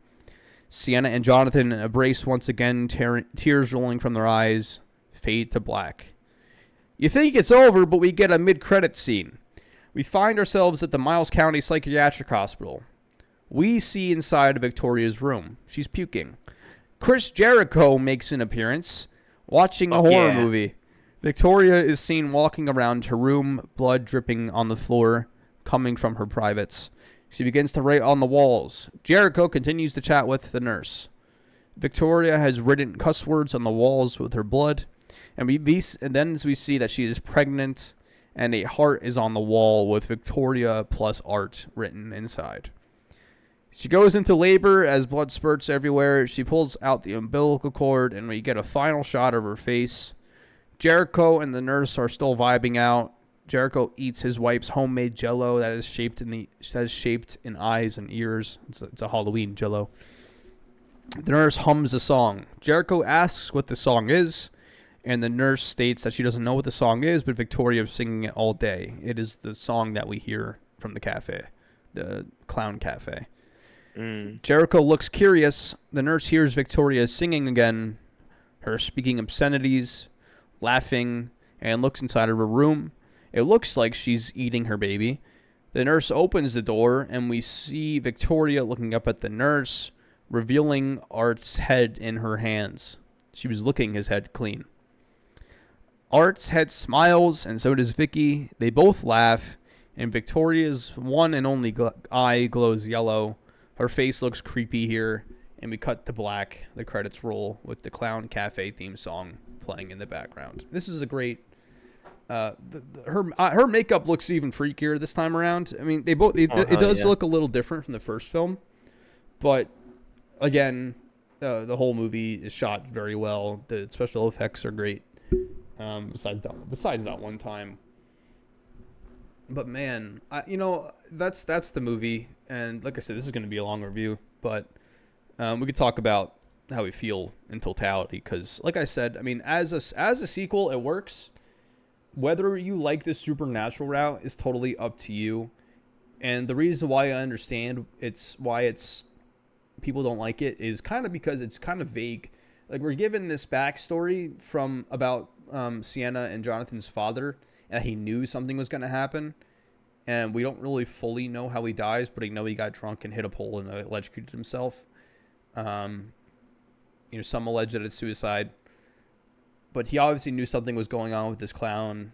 Sienna and Jonathan embrace once again, tears rolling from their eyes, fade to black. You think it's over, but we get a mid-credit scene. We find ourselves at the Miles County Psychiatric Hospital. We see inside Victoria's room. She's puking. Chris Jericho makes an appearance watching a Fuck horror yeah. movie. Victoria is seen walking around her room, blood dripping on the floor, coming from her privates. She begins to write on the walls. Jericho continues to chat with the nurse. Victoria has written cuss words on the walls with her blood, and then we see that she is pregnant, and a heart is on the wall with Victoria plus art written inside. She goes into labor as blood spurts everywhere. She pulls out the umbilical cord, and we get a final shot of her face. Jericho and the nurse are still vibing out. Jericho eats his wife's homemade Jello that is shaped in eyes and ears. It's a Halloween Jello. The nurse hums a song. Jericho asks what the song is, and the nurse states that she doesn't know what the song is, but Victoria is singing it all day. It is the song that we hear from the cafe, the clown cafe. Jericho looks curious. The nurse hears Victoria singing again, her speaking obscenities, laughing, and looks inside of her room. It looks like she's eating her baby. The nurse opens the door, and we see Victoria looking up at the nurse, revealing Art's head in her hands. She was licking his head clean. Art's head smiles, and so does Vicky. They both laugh, and Victoria's one and only eye glows yellow. Her face looks creepy here, and we cut to black. The credits roll with the Clown Cafe theme song playing in the background. This is a great... her makeup looks even freakier this time around. I mean, it does look a little different from the first film, but again, the whole movie is shot very well. The special effects are great. Besides that one time. But man, that's the movie, and like I said, this is going to be a long review, but we could talk about how we feel in totality, because like I said, I mean, as a sequel, it works. Whether you like the supernatural route is totally up to you, and the reason why I understand why people don't like it is kind of because it's kind of vague. Like, we're given this backstory about Sienna and Jonathan's father, and he knew something was going to happen, and we don't really fully know how he dies, but we know he got drunk and hit a pole and electrocuted himself. Some allege that it's suicide, but he obviously knew something was going on with this clown.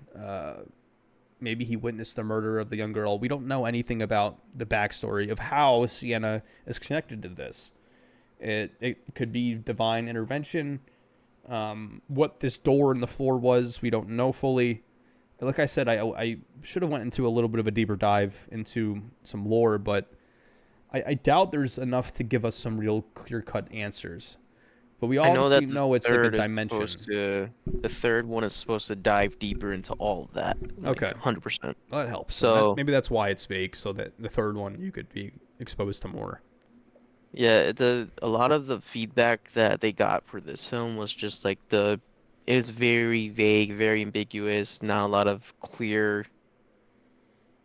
Maybe he witnessed the murder of the young girl. We don't know anything about the backstory of how Sienna is connected to this. It could be divine intervention. What this door in the floor was, we don't know fully. Like I said, I should have went into a little bit of a deeper dive into some lore, but I doubt there's enough to give us some real clear-cut answers. But we obviously know it's like a dimension. The third one is supposed to dive deeper into all of that. Okay. 100%. Well, that helps. So maybe that's why it's vague, so that the third one you could be exposed to more. yeah, a lot of the feedback that they got for this film was just like it's very vague, very ambiguous, not a lot of clear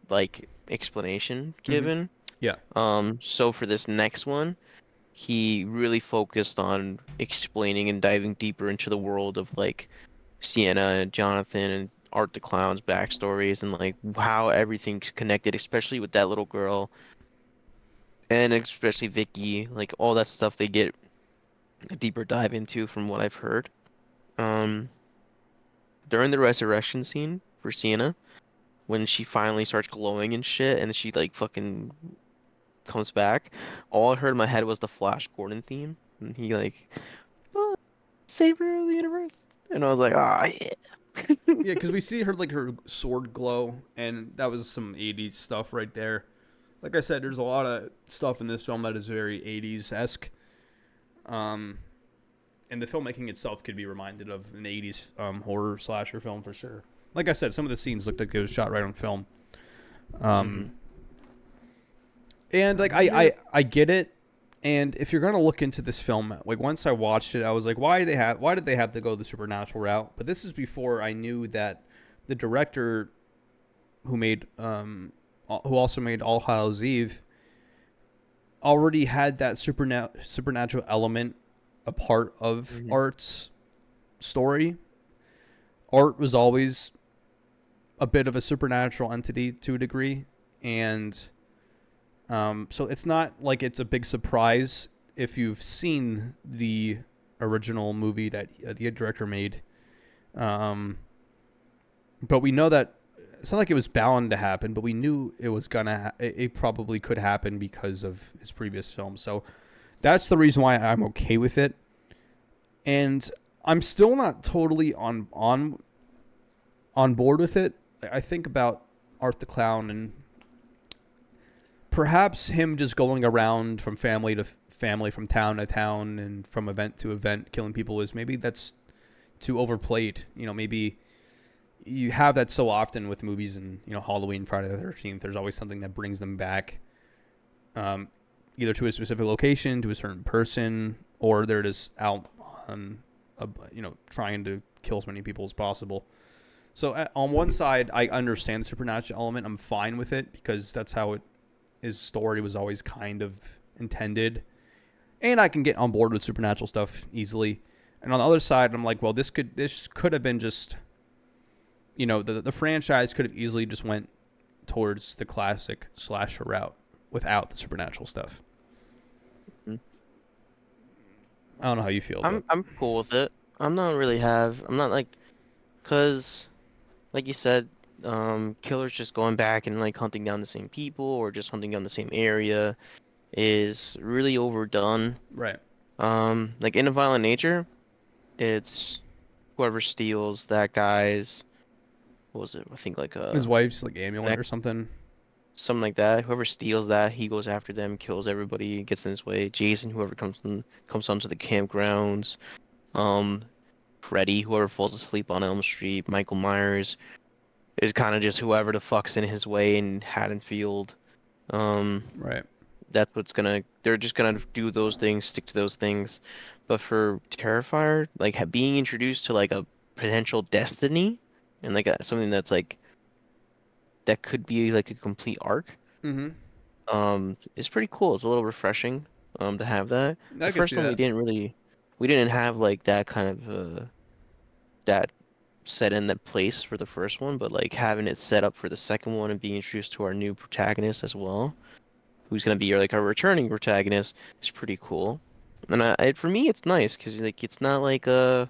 like explanation given. Yeah. So for this next one, he really focused on explaining and diving deeper into the world of like Sienna and Jonathan and Art the Clown's backstories and like how everything's connected, especially with that little girl and especially Vicky, like all that stuff they get a deeper dive into from what I've heard. During the resurrection scene for Sienna, when she finally starts glowing and shit and she like fucking comes back, all I heard in my head was the Flash Gordon theme, and he like, oh, savior of the universe, and I was like, ah, yeah. Yeah, because we see her sword glow, and that was some 80s stuff right there. Like I said, there's a lot of stuff in this film that is very 80s-esque. And the filmmaking itself could be reminded of an 80s horror slasher film for sure. Like I said, some of the scenes looked like it was shot right on film. And like I get it. And if you're gonna look into this film, like once I watched it, I was like, why did they have to go the supernatural route? But this is before I knew that the director who also made All Hallows Eve already had that supernatural element a part of Art's story. Art was always a bit of a supernatural entity to a degree, and so it's not like it's a big surprise if you've seen the original movie that the director made. But we know that it's not like it was bound to happen, but we knew it was gonna. It probably could happen because of his previous film. So that's the reason why I'm okay with it. And I'm still not totally on board with it. I think about Art the Clown and perhaps him just going around from family to family, from town to town, and from event to event, killing people is maybe that's too overplayed. Maybe you have that so often with movies and Halloween, Friday the 13th. There's always something that brings them back, either to a specific location, to a certain person, or they're just out on, trying to kill as many people as possible. So on one side, I understand the supernatural element. I'm fine with it because that's how his story was always kind of intended, and I can get on board with supernatural stuff easily. And on the other side, I'm like, well, this could have been just, the franchise could have easily just went towards the classic slasher route without the supernatural stuff. Mm-hmm. I don't know how you feel. I'm cool with it. I'm not like, cause like you said, killers just going back and like hunting down the same people or just hunting down the same area is really overdone. Right. Like in a violent nature, it's whoever steals that guy's, what was it? I think like His wife's like amulet neck, or something. something like that. Whoever steals that, he goes after them, kills everybody, gets in his way. Jason, whoever comes onto the campgrounds. Um, Freddy, whoever falls asleep on Elm Street. Michael Myers is kind of just whoever the fuck's in his way in Haddonfield. Right. That's they're just gonna do those things, stick to those things. But for Terrifier, like being introduced to like a potential destiny and like something that's like that could be like a complete arc, Mm-hmm. is pretty cool. It's a little refreshing, to have that. I The can first see one that. we didn't have like that kind of that set in that place for the first one, but like having it set up for the second one and being introduced to our new protagonist as well, who's gonna be like our returning protagonist, is pretty cool. And for me, it's nice because like it's not like a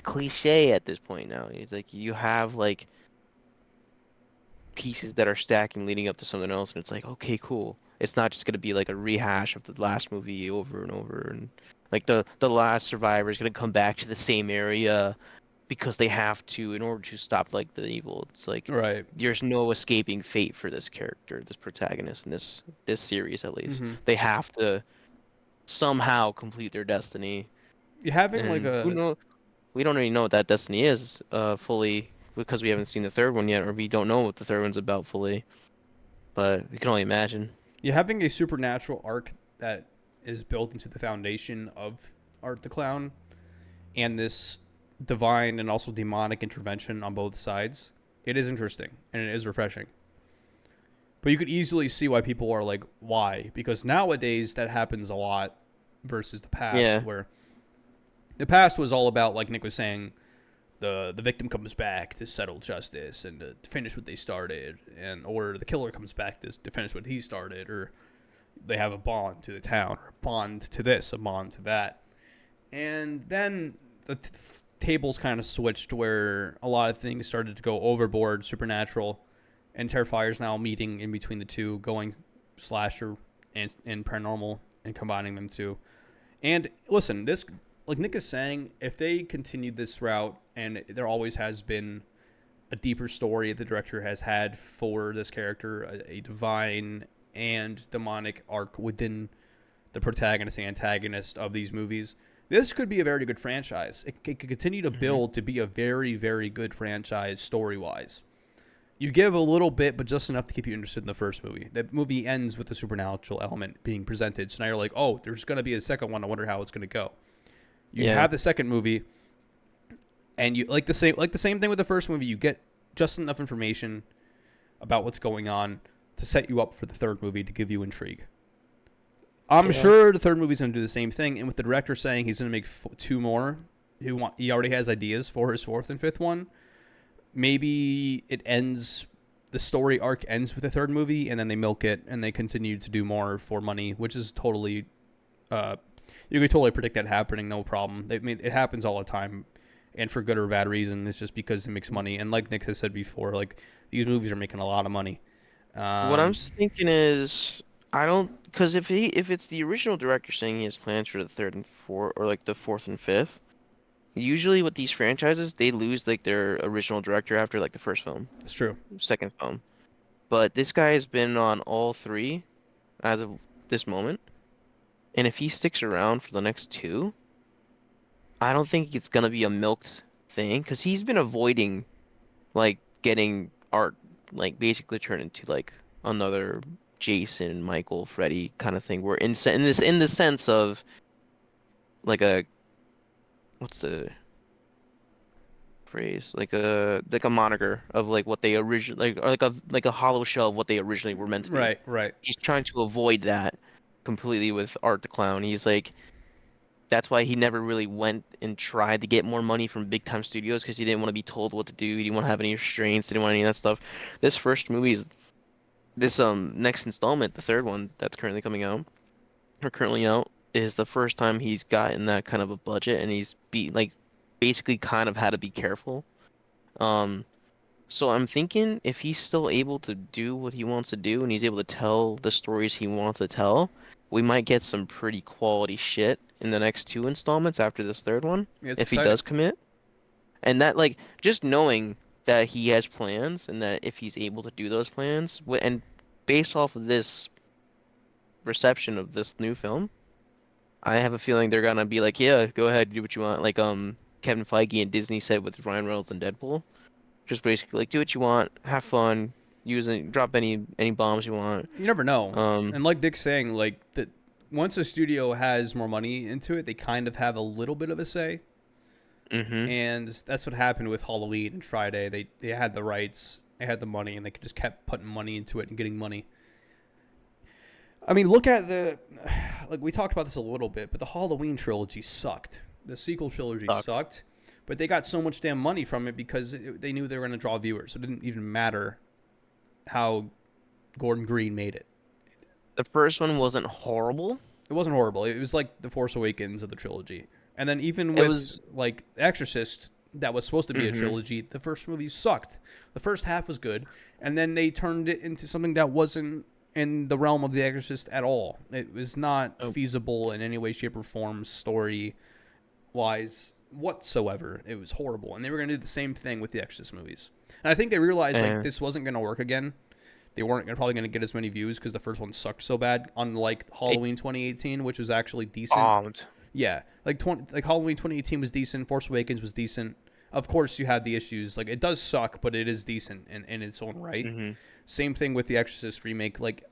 cliche at this point now. It's like you have like pieces that are stacking leading up to something else, and it's like, okay, cool. It's not just gonna be like a rehash of the last movie over and over, and like the last survivor is gonna come back to the same area because they have to in order to stop like the evil. It's like Right. there's no escaping fate for this character, this protagonist in this series at least. Mm-hmm. They have to somehow complete their destiny, You having like and who a knows? We don't really know what that destiny is fully because we haven't seen the third one yet, or we don't know what the third one's about fully. But we can only imagine. you having a supernatural arc that is built into the foundation of Art the Clown, and this divine and also demonic intervention on both sides. It is interesting and it is refreshing. But you could easily see why people are like, why? Because nowadays that happens a lot versus the past, Yeah, where the past was all about, like Nick was saying, the victim comes back to settle justice and to finish what they started, and or the killer comes back to finish what he started, or they have a bond to the town, or a bond to this, a bond to that. And then the tables kind of switched where a lot of things started to go overboard, supernatural, and Terrifier's now meeting in between the two, going slasher and paranormal and combining them two. And listen, this, like Nick is saying, if they continued this route, and there always has been a deeper story the director has had for this character, a divine and demonic arc within the protagonist and antagonist of these movies, this could be a very good franchise. It could continue to build to be a very, very good franchise story-wise. You give a little bit, but just enough to keep you interested in the first movie. The movie ends with the supernatural element being presented, so now you're like, oh, there's going to be a second one. I wonder how it's going to go. You yeah, have the second movie, and you like the same thing with the first movie. You get just enough information about what's going on to set you up for the third movie to give you intrigue. I'm sure the third movie's going to do the same thing, and with the director saying he's going to make two more, he already has ideas for his fourth and fifth one. Maybe the story arc ends with the third movie, and then they milk it, and they continue to do more for money, which is totally You could totally predict that happening, no problem. I mean, it happens all the time, and for good or bad reason. It's just because it makes money. And like Nick has said before, like these movies are making a lot of money. What I'm Um, thinking is, I don't, because if it's the original director saying he has plans for the third and fourth, or like the fourth and fifth, usually with these franchises, they lose like their original director after like the first film, it's true. second film. But this guy has been on all three as of this moment, and if he sticks around for the next two, I don't think it's gonna be a milked thing, because he's been avoiding like getting art like basically turned into like another Jason, Michael, Freddy kind of thing. We're in the sense of like a what's the phrase, like a moniker of like what they originally like, or like a hollow shell of what they originally were meant to be. Right, right. He's trying to avoid that completely with Art the Clown. He's like, that's why he never really went and tried to get more money from big time studios, because he didn't want to be told what to do. He didn't want to have any restraints. Didn't want any of that stuff. This first movie is this next installment, the third one that's currently coming out or currently out, is the first time he's gotten that kind of a budget, and he's basically kind of had to be careful. Um, so I'm thinking if he's still able to do what he wants to do and he's able to tell the stories he wants to tell, we might get some pretty quality shit in the next two installments after this third one, Yeah, it's if he exciting. does commit. And that, like, just knowing that he has plans and that if he's able to do those plans, and based off of this reception of this new film, I have a feeling they're gonna be like, yeah, go ahead, do what you want. Like, Kevin Feige and Disney said with Ryan Reynolds and Deadpool. Just basically like, do what you want, have fun, drop any bombs you want. You never know. Um, And like Dick's saying, like that once a studio has more money into it, they kind of have a little bit of a say. mm-hmm. And that's what happened with Halloween and Friday. They had the rights, they had the money, and they just kept putting money into it and getting money. I mean, look at the like we talked about this a little bit, but the Halloween trilogy sucked. The sequel trilogy Sucked. sucked, but they got so much damn money from it because they knew they were going to draw viewers. So it didn't even matter how Gordon Green made it. The first one wasn't horrible. It wasn't horrible. It was like the Force Awakens of the trilogy. And then even It with was, like Exorcist, that was supposed to be a mm-hmm. trilogy. The first movie sucked. The first half was good, and then they turned it into something that wasn't in the realm of The Exorcist at all. It was not Oh, feasible in any way, shape, or form, story wise whatsoever. It was horrible, and they were going to do the same thing with the Exorcist movies. And I think they realized like and this wasn't going to work again. They weren't probably going to get as many views because the first one sucked so bad. Unlike it Halloween 2018, which was actually decent. bombed. Yeah, like Halloween 2018 was decent. Force Awakens was decent. Of course, you have the issues. Like it does suck, but it is decent in its own right. Mm-hmm. Same thing with the Exorcist remake. Like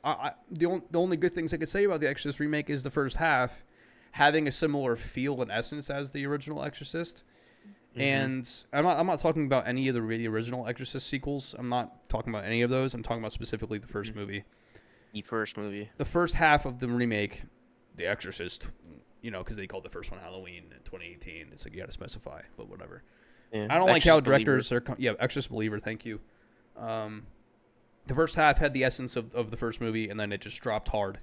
the only good things I could say about the Exorcist remake is the first half having a similar feel and essence as the original Exorcist. Mm-hmm. And I'm not talking about any of the really original Exorcist sequels. I'm not talking about any of those. I'm talking about specifically the first movie. The first movie. The first half of the remake, The Exorcist, because they called the first one Halloween in 2018. It's like you got to specify, but whatever. Yeah. I don't like how Exorcist Believer. directors are. Exorcist Believer. Thank you. The first half had the essence of the first movie, and then it just dropped hard.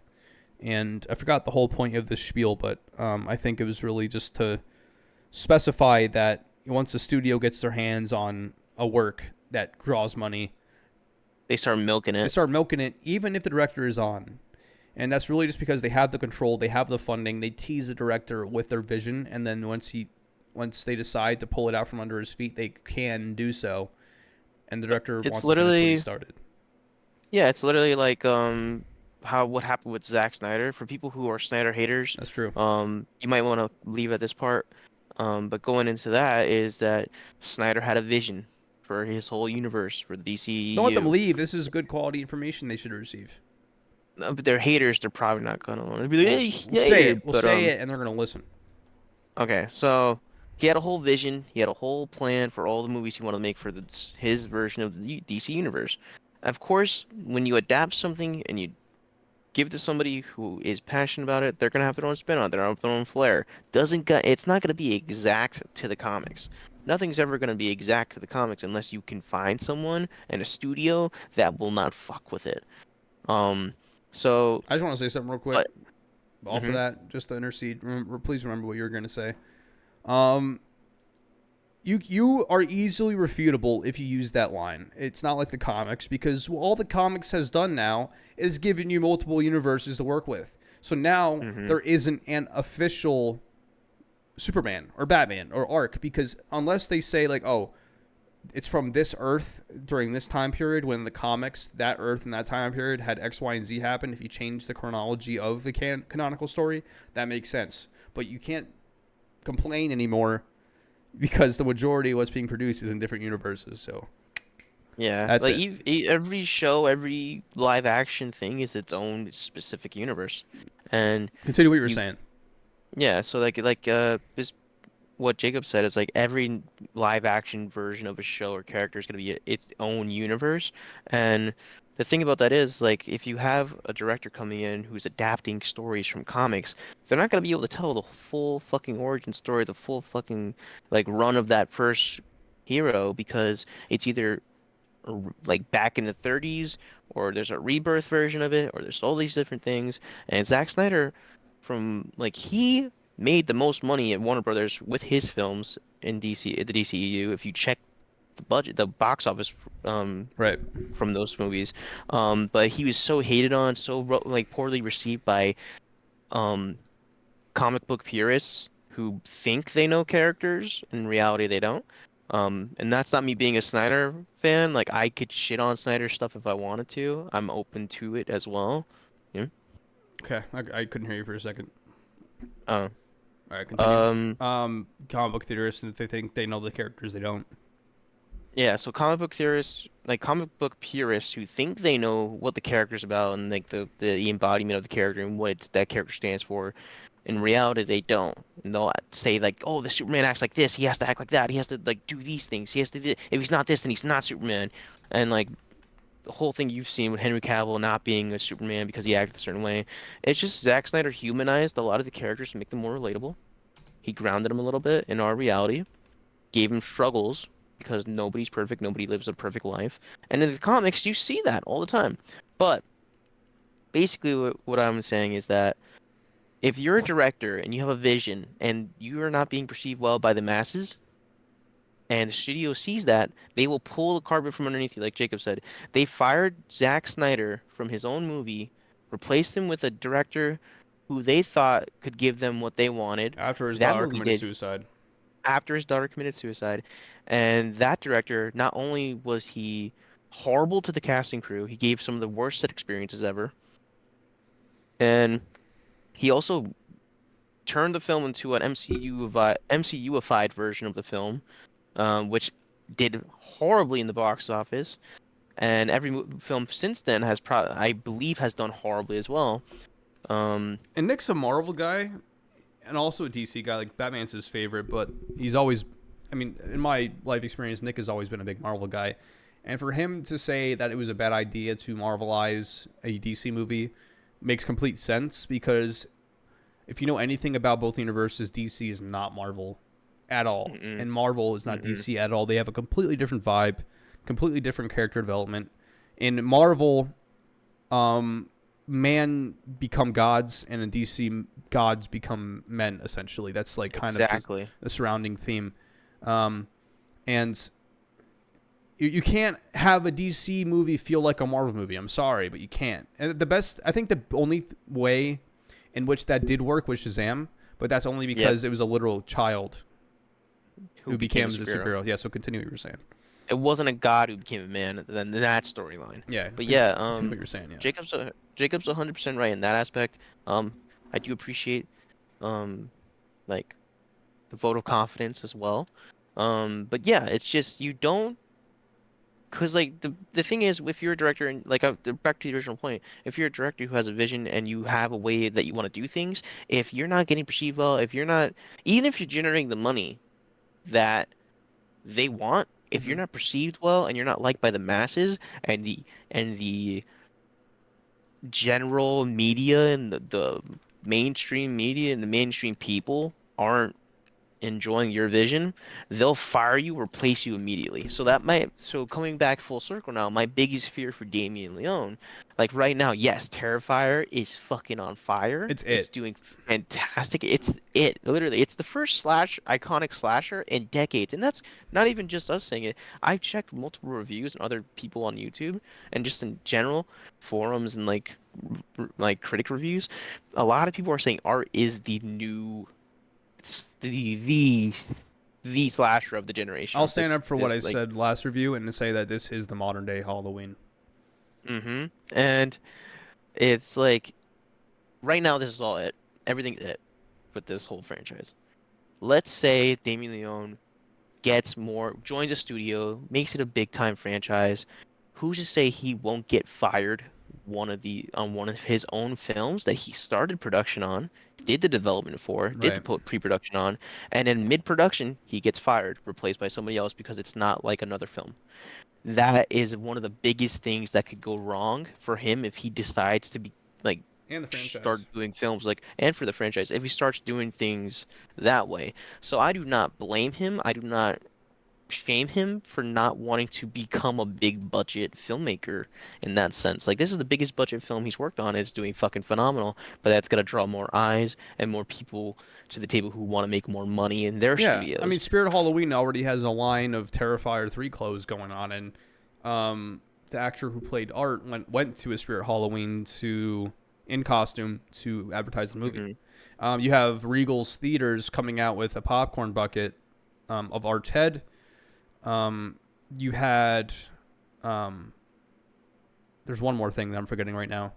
And I forgot the whole point of this spiel, but I think it was really just to specify that once the studio gets their hands on a work that draws money, They start milking they it. start milking it, even if the director is on. And that's really just because they have the control, they have the funding, they tease the director with their vision, and then once they decide to pull it out from under his feet, they can do so. And the director It's wants to finish what he literally, started. yeah, it's literally like how what happened with Zack Snyder. For people who are Snyder haters, That's true. you might want to leave at this part. But going into that is that Snyder had a vision for his whole universe for the Don't let them DCEU. leave. This is good quality information they should receive. But they're haters. They're probably not gonna want to be like, We'll, hey, we'll yeah, say hater. it. We'll But say it, and they're gonna listen. okay, so he had a whole vision. He had a whole plan for all the movies he wanted to make for his version of the DC universe. Of course, when you adapt something and you give to somebody who is passionate about it, they're gonna have their own spin on it. They're gonna have their own flair. It's not gonna be exact to the comics. Nothing's ever gonna be exact to the comics unless you can find someone and a studio that will not fuck with it. Um, so, I just want to say something real quick. but off of Mm-hmm. that, just to intercede. Please remember what you were going to say. Um, you are easily refutable if you use that line. It's not like the comics, because all the comics has done now is given you multiple universes to work with. So now Mm-hmm. there isn't an official Superman or Batman or arc, because unless they say like, oh, it's from this Earth during this time period, when the comics, that Earth and that time period had X, Y, and Z happen. If you change the chronology of the canonical story, that makes sense. But you can't complain anymore because the majority of what's being produced is in different universes. So Yeah, that's like it. every show, every live action thing is its own specific universe, and Continue what you were you, saying. yeah. So this what Jacob said is like every live action version of a show or character is going to be its own universe. And the thing about that is like if you have a director coming in who's adapting stories from comics, they're not going to be able to tell the full fucking origin story, the full fucking like run of that first hero because it's either like back in the 30s or there's a rebirth version of it or there's all these different things. And Zack Snyder from like he made the most money at Warner Brothers with his films in DC, the DCEU. If you check the budget, the box office um, Right. from those movies, but he was so hated on, so like poorly received by um, comic book purists who think they know characters, in reality they don't. And that's not me being a Snyder fan. Like I could shit on Snyder stuff if I wanted to. I'm open to it as well. Yeah. Okay. I couldn't hear you for a second. Uh, All right, continue. um, Comic book theorists, and if they think they know the characters, they don't. Yeah, so comic book theorists, like comic book purists who think they know what the character's about and like the embodiment of the character and what that character stands for. In reality, they don't. And they'll say like, "Oh, the Superman acts like this. He has to act like that. He has to like do these things. He has to do if he's not this, then he's not Superman." And like the whole thing you've seen with Henry Cavill not being a Superman because he acted a certain way, it's just Zack Snyder humanized a lot of the characters to make them more relatable. He grounded them a little bit in our reality, gave him struggles because nobody's perfect, nobody lives a perfect life. And in the comics, you see that all the time. But basically, what I'm saying is that if you're a director and you have a vision and you are not being perceived well by the masses, and the studio sees that, they will pull the carpet from underneath you, like Jacob said. They fired Zack Snyder from his own movie, replaced him with a director who they thought could give them what they wanted. After his That daughter movie committed did suicide. after his daughter committed suicide. And that director, not only was he horrible to the casting crew, he gave some of the worst set experiences ever. And he also turned the film into an MCU-ified version of the film, which did horribly in the box office. And every film since then I believe, has done horribly as well. Um, And Nick's a Marvel guy, and also a DC guy. Like Batman's his favorite, but he's always, I mean, in my life experience, Nick has always been a big Marvel guy. And for him to say that it was a bad idea to Marvelize a DC movie makes complete sense, because if you know anything about both universes, DC is not Marvel at all, mm-mm, and Marvel is not mm-mm, DC at all. They have a completely different vibe, completely different character development. In Marvel, man become gods, and in DC, gods become men. Essentially, that's like kind of exactly. the surrounding theme. Um, and you can't have a DC movie feel like a Marvel movie. I'm sorry, but you can't. And I think the only way in which that did work was Shazam, but that's only Yep. because it was a literal child Who who became a becomes a superhero? superhero. Yeah, so continue what you were saying. It wasn't a god who became a man than that storyline. Yeah, But yeah, continue what you were saying. Yeah. Jacob's 100% right in that aspect. I do appreciate um like the vote of confidence as well. But yeah, it's just you don't, because like the thing is, if you're a director and like back to the original point, if you're a director who has a vision and you have a way that you want to do things, if you're not getting perceived well, if you're not, even if you're generating the money that they want, if you're Mm-hmm. not perceived well and you're not liked by the masses and the general media and the mainstream media and the mainstream people aren't enjoying your vision, they'll fire you, replace you immediately. So coming back full circle now, my biggest fear for Damien Leone, like right now, yes, Terrifier is fucking on fire. It's It's it. doing fantastic. Literally, it's the first iconic slasher in decades, and that's not even just us saying it. I've checked multiple reviews and other people on YouTube, and just in general forums and like critic reviews. A lot of people are saying art is the new the slasher of the generation I'll of stand this up for what this I like said last review and say that this is the modern day Halloween. and it's like right now this is all it. Everything's it with this whole franchise. Let's say Damien Leone joins a studio, makes it a big time franchise. Who's to say he won't get fired one of his own films that he started production on, did the development for, did the Right. pre-production on, and in mid-production he gets fired, replaced by somebody else because it's not like another film. That is one of the biggest things that could go wrong for him if he decides to be like And the start franchise. doing films like and for the franchise if he starts doing things that way. So I do not blame him. I do not shame him for not wanting to become a big budget filmmaker in that sense. Like this is the biggest budget film he's worked on. It's doing fucking phenomenal, but that's gonna draw more eyes and more people to the table who want to make more money in their Yeah, I mean, studios. Spirit Halloween already has a line of Terrifier 3 clothes going on, and the actor who played Art went to a Spirit Halloween in costume to advertise the movie. Hmm. You have Regal's Theaters coming out with a popcorn bucket of Art's head. You had there's one more thing that I'm forgetting right now,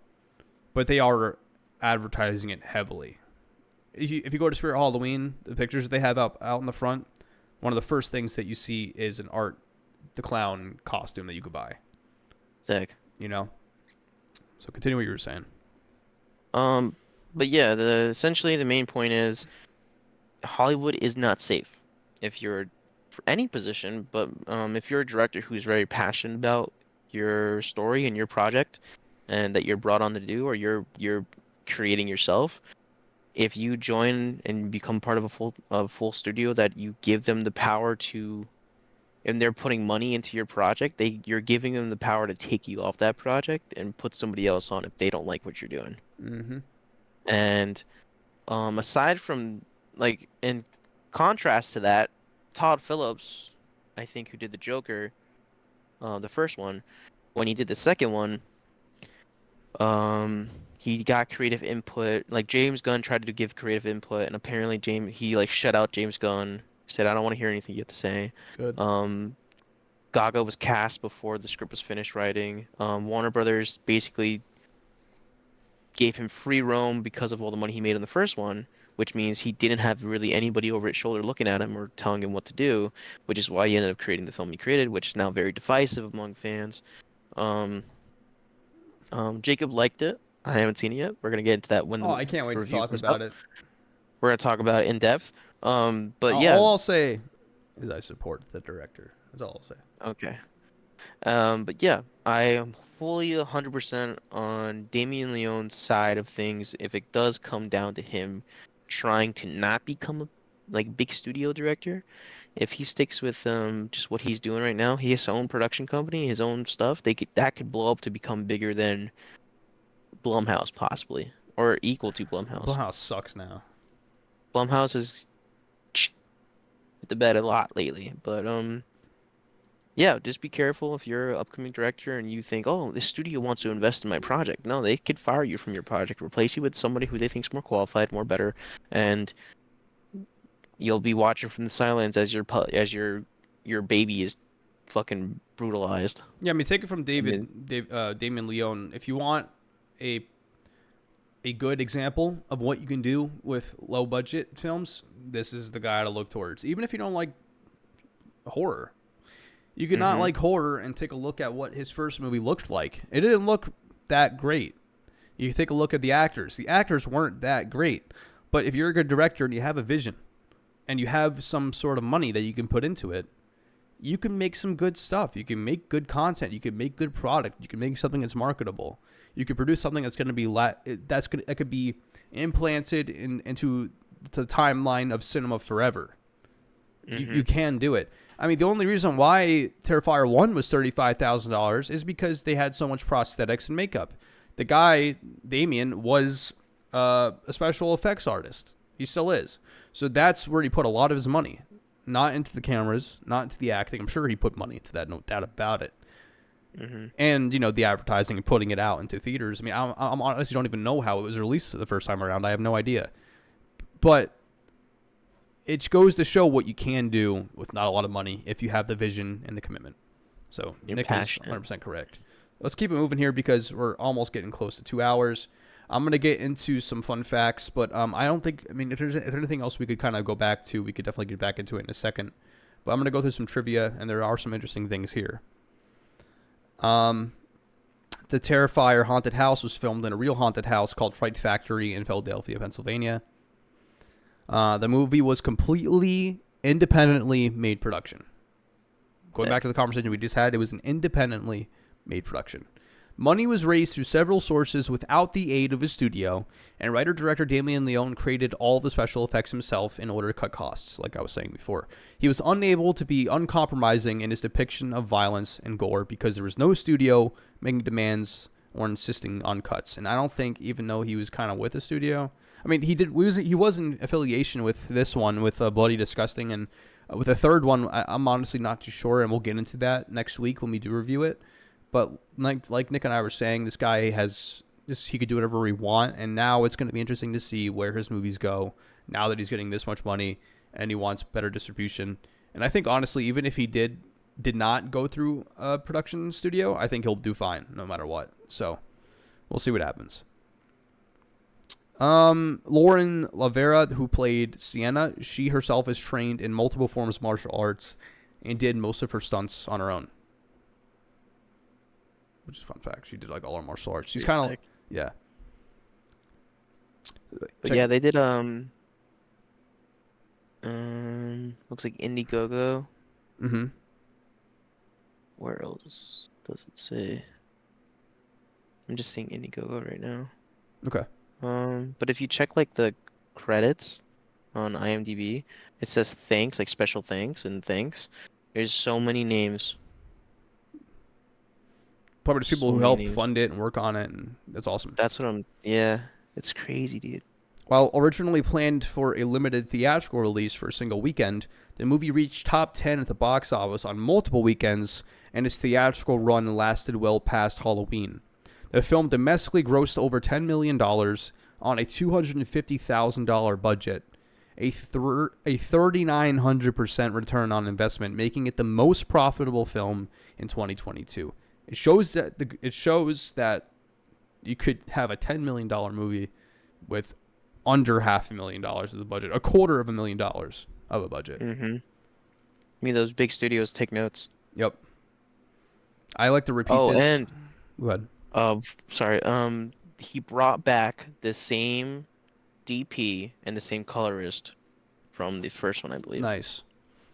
but they are advertising it heavily. If you go to Spirit Halloween, the pictures that they have out in the front, one of the first things that you see is an Art the Clown costume that you could buy. Sick. You know. So continue what you were saying. Um, but yeah, the essentially the main point is Hollywood is not safe. If you're for any position, but if you're a director who's very passionate about your story and your project, and that you're brought on to do, or you're creating yourself, if you join and become part of a full studio that you give them the power to, and they're putting money into your project, you're giving them the power to take you off that project and put somebody else on if they don't like what you're doing. Mm-hmm. And aside from in contrast to that, Todd Phillips, I think who did the Joker, the first one, when he did the second one, he got creative input. Like James Gunn tried to give creative input, and apparently he like shut out James Gunn, said, "I don't want to hear anything you have to say." Good. Um, Gaga was cast before the script was finished writing. Warner Brothers basically gave him free roam because of all the money he made on the first one, which means he didn't have really anybody over his shoulder looking at him or telling him what to do, which is why he ended up creating the film he created, which is now very divisive among fans. Um, Jacob liked it. I haven't seen it yet. We're gonna get into that when Oh, the, I can't the wait to review talk comes up. about it. We're gonna talk about it in depth. But yeah, All I'll say is I support the director. That's all I'll say. okay. But yeah, I am fully 100% on Damien Leone's side of things if it does come down to him trying to not become a big studio director. If he sticks with just what he's doing right now, he has his own production company, his own stuff. That could blow up to become bigger than Blumhouse possibly, or equal to Blumhouse. Blumhouse sucks now. Blumhouse has shit the bed a lot lately, but yeah, just be careful if you're an upcoming director and you think, oh, this studio wants to invest in my project. No, they could fire you from your project, replace you with somebody who they think's more qualified, more better, and you'll be watching from the silence as your baby is fucking brutalized. Yeah, I mean, take it from I mean, Damien Leone. If you want a a good example of what you can do with low budget films, this is the guy to look towards. Even if you don't like horror, you could not mm-hmm, like horror and take a look at what his first movie looked like. It didn't look that great. You take a look at the actors. The actors weren't that great. But if you're a good director and you have a vision and you have some sort of money that you can put into it, you can make some good stuff. You can make good content. You can make good product. You can make something that's marketable. You can produce something that's going to be that could be implanted into the timeline of cinema forever. You can do it. I mean, the only reason why Terrifier 1 was $35,000 is because they had so much prosthetics and makeup. The guy, Damien, was a special effects artist. He still is. So that's where he put a lot of his money. Not into the cameras, not into the acting. I'm sure he put money into that, no doubt about it. And, the advertising and putting it out into theaters. I mean, I honestly don't even know how it was released the first time around. I have no idea. But it goes to show what you can do with not a lot of money if you have the vision and the commitment. So Nick is 100% correct. Let's keep it moving here because we're almost getting close to 2 hours. I'm going to get into some fun facts, but I don't think, if there's anything else we could kind of go back to, we could definitely get back into it in a second. But I'm going to go through some trivia, and there are some interesting things here. The Terrifier haunted house was filmed in a real haunted house called Fright Factory in Philadelphia, Pennsylvania. The movie was completely independently made production. Going back to the conversation we just had, it was an independently made production. Money was raised through several sources without the aid of a studio, and writer-director Damien Leone created all the special effects himself in order to cut costs, like I was saying before. He was unable to be uncompromising in his depiction of violence and gore because there was no studio making demands or insisting on cuts. And I don't think, even though he was kind of with the studio, I mean, he was in affiliation with this one, with Bloody Disgusting, and with the third one, I'm honestly not too sure, and we'll get into that next week when we do review it. But like Nick and I were saying, this guy he could do whatever he want, and now it's going to be interesting to see where his movies go now that he's getting this much money and he wants better distribution. And I think, honestly, even if he did not go through a production studio, I think he'll do fine no matter what. So we'll see what happens. Lauren Lavera, who played Sienna, she herself is trained in multiple forms of martial arts and did most of her stunts on her own. Which is a fun fact. She did like all her martial arts. She's kind of yeah. But yeah, they did looks like Indiegogo. Mm-hmm. Where else does it say? I'm just seeing Indiegogo right now. Okay. But if you check like the credits on IMDb, it says thanks, like special thanks and thanks. There's so many names. Probably just people who helped fund it and work on it, and that's awesome. Yeah, it's crazy, dude. While originally planned for a limited theatrical release for a single weekend, the movie reached top 10 at the box office on multiple weekends, and its theatrical run lasted well past Halloween. The film domestically grossed over $10 million on a $250,000 budget, a 3,900% return on investment, making it the most profitable film in 2022. It shows that you could have a $10 million movie with under $500,000 of the budget, $250,000 of a budget. Mm-hmm. I mean, those big studios take notes. Yep. I like to repeat this. And go ahead. Sorry. He brought back the same DP and the same colorist from the first one, I believe. Nice.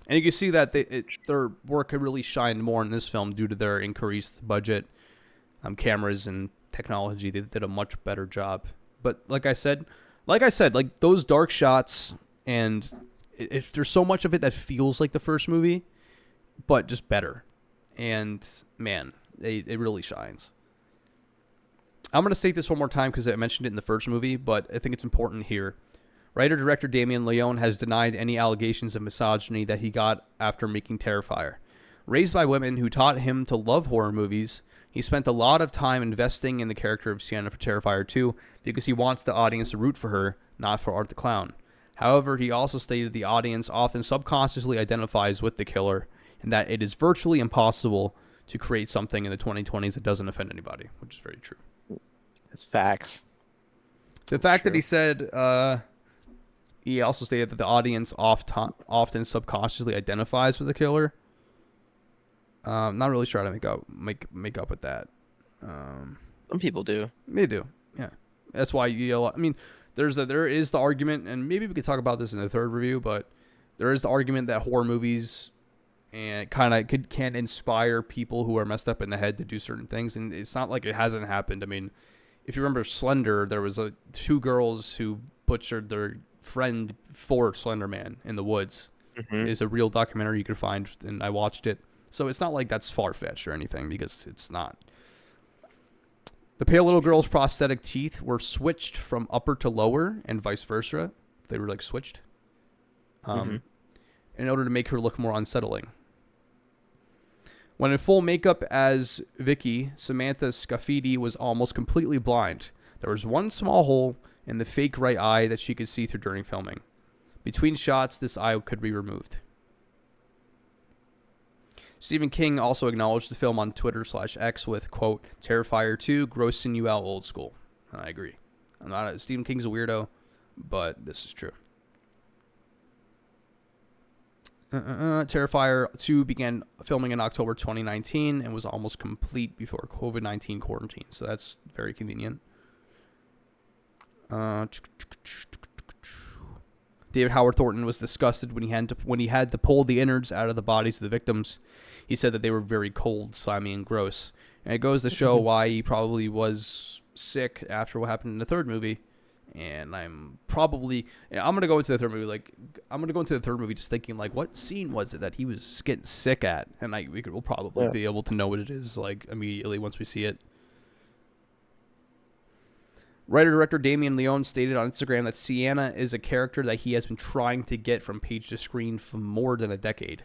And you can see that their work really shined more in this film due to their increased budget, cameras and technology. They did a much better job. But like I said, like those dark shots, and if there's so much of it that feels like the first movie, but just better. And man, it really shines. I'm going to state this one more time because I mentioned it in the first movie, but I think it's important here. Writer-director Damien Leone has denied any allegations of misogyny that he got after making Terrifier. Raised by women who taught him to love horror movies, he spent a lot of time investing in the character of Sienna for Terrifier 2 because he wants the audience to root for her, not for Art the Clown. However, he also stated the audience often subconsciously identifies with the killer and that it is virtually impossible to create something in the 2020s that doesn't offend anybody, which is very true. That's facts. The fact that he said... he also stated that the audience often subconsciously identifies with the killer. Not really sure how to make up with that. Some people do. They do, yeah. That's why I mean, there is the argument, and maybe we could talk about this in the third review, but there is the argument that horror movies and can inspire people who are messed up in the head to do certain things, and it's not like it hasn't happened. I mean, if you remember Slender, there was two girls who butchered their friend for Slender Man in the woods. Mm-hmm. is a real documentary you can find, and I watched it. So it's not like that's far-fetched or anything, because it's not. The pale little girl's prosthetic teeth were switched from upper to lower and vice versa. They were like switched Mm-hmm. in order to make her look more unsettling. When in full makeup as Vicky, Samantha Scafidi was almost completely blind. There was one small hole in the fake right eye that she could see through during filming. Between shots, this eye could be removed. Stephen King also acknowledged the film on Twitter/X with, quote, Terrifier 2, grossing you out old school. I agree. Stephen King's a weirdo, but this is true. Terrifier 2 began filming in October 2019 and was almost complete before COVID-19 quarantine. So that's very convenient. David Howard Thornton was disgusted when he had to pull the innards out of the bodies of the victims. He said that they were very cold, slimy, and gross. And it goes to show why he probably was sick after what happened in the third movie. And I'm gonna go into the third movie just thinking, like, what scene was it that he was getting sick at? And we'll probably be able to know what it is, like, immediately once we see it. Writer-director Damien Leone stated on Instagram that Sienna is a character that he has been trying to get from page to screen for more than a decade.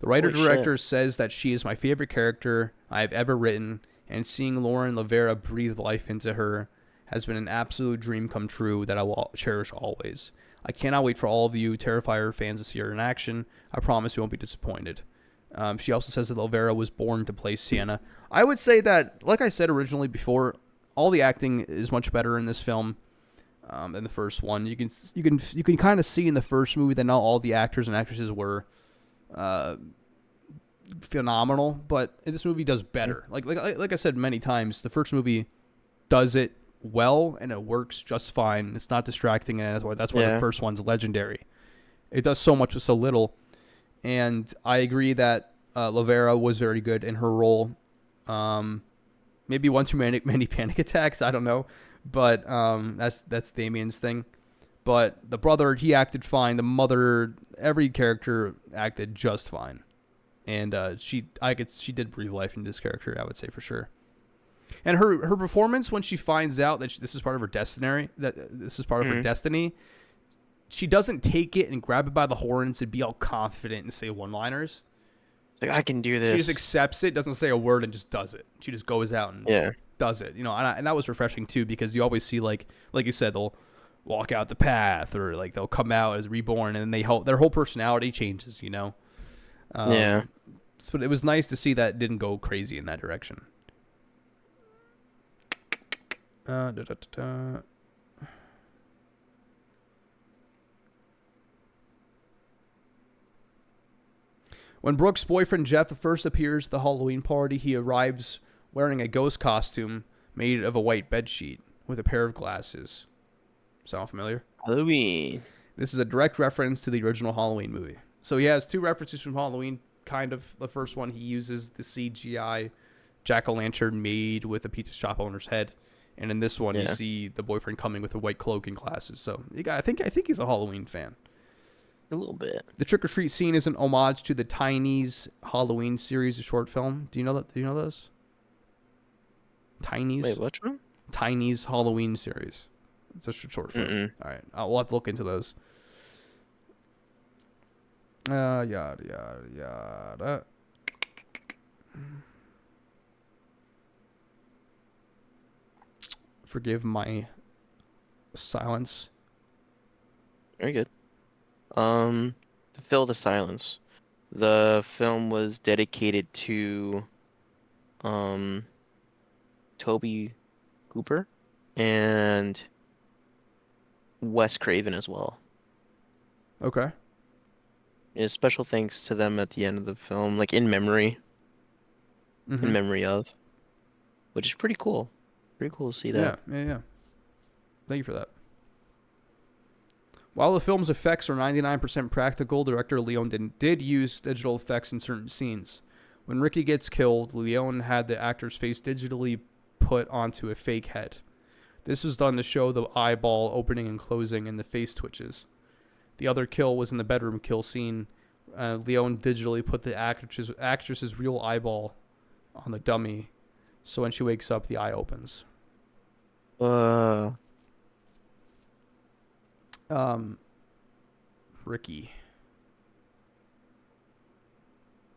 The writer-director says that she is my favorite character I have ever written, and seeing Lauren Lavera breathe life into her has been an absolute dream come true that I will cherish always. I cannot wait for all of you Terrifier fans to see her in action. I promise you won't be disappointed. She also says that Lavera was born to play Sienna. I would say that, like I said originally before, all the acting is much better in this film than the first one. You can kind of see in the first movie that not all the actors and actresses were phenomenal, but this movie does better. Like I said many times, the first movie does it well and it works just fine. It's not distracting, and that's why the first one's legendary. It does so much with so little, and I agree that Lavera was very good in her role. Maybe one too many panic attacks, I don't know, but that's Damien's thing. But the brother, he acted fine. The mother, every character acted just fine, and she did breathe life into this character, I would say, for sure. And her performance when she finds out that this is part of her destiny, she doesn't take it and grab it by the horns and be all confident and say one-liners. Like, I can do this. She just accepts it, doesn't say a word, and just does it. She just goes out and does it. And that was refreshing too, because you always see, like you said, they'll walk out the path, or like they'll come out as reborn, and then their whole personality changes. So it was nice to see that it didn't go crazy in that direction. When Brooke's boyfriend Jeff first appears at the Halloween party, he arrives wearing a ghost costume made of a white bedsheet with a pair of glasses. Sound familiar? Halloween. This is a direct reference to the original Halloween movie. So he has two references from Halloween. Kind of the first one, he uses the CGI jack-o'-lantern made with a pizza shop owner's head. And in this one, you see the boyfriend coming with a white cloak and glasses. So I think he's a Halloween fan. A little bit. The trick or treat scene is an homage to the Tiny's Halloween series of short film. Do you know that? Do you know those? Tiny's. Wait, which one? Tiny's Halloween series. It's a short film. Mm-mm. All right, we'll have to look into those. Yada yada yada. Forgive my silence. Very good. To fill the silence, the film was dedicated to Toby Cooper and Wes Craven as well. Okay. And special thanks to them at the end of the film, like in memory of, which is pretty cool. Pretty cool to see that. Yeah. Thank you for that. While the film's effects are 99% practical, director Leone did use digital effects in certain scenes. When Ricky gets killed, Leone had the actor's face digitally put onto a fake head. This was done to show the eyeball opening and closing and the face twitches. The other kill was in the bedroom kill scene. Leone digitally put the actress's real eyeball on the dummy, so when she wakes up, the eye opens. Ricky.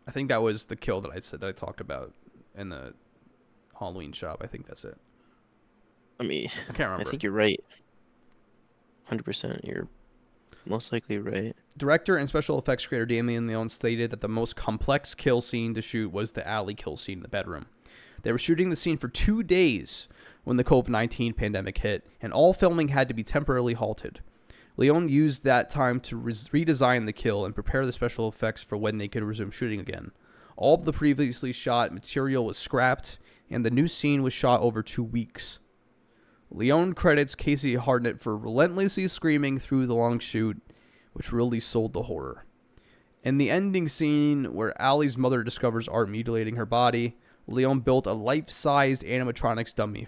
I think that was the kill that I said that I talked about in the Halloween shop. I think that's it. I mean, I can't remember. I think you're right. 100%. You're most likely right. Director and special effects creator Damien Leone stated that the most complex kill scene to shoot was the alley kill scene in the bedroom. They were shooting the scene for 2 days when the COVID-19 pandemic hit, and all filming had to be temporarily halted. Leone used that time to redesign the kill and prepare the special effects for when they could resume shooting again. All of the previously shot material was scrapped, and the new scene was shot over 2 weeks. Leone credits Casey Hartnett for relentlessly screaming through the long shoot, which really sold the horror. In the ending scene, where Allie's mother discovers Art mutilating her body, Leone built a life-sized animatronics dummy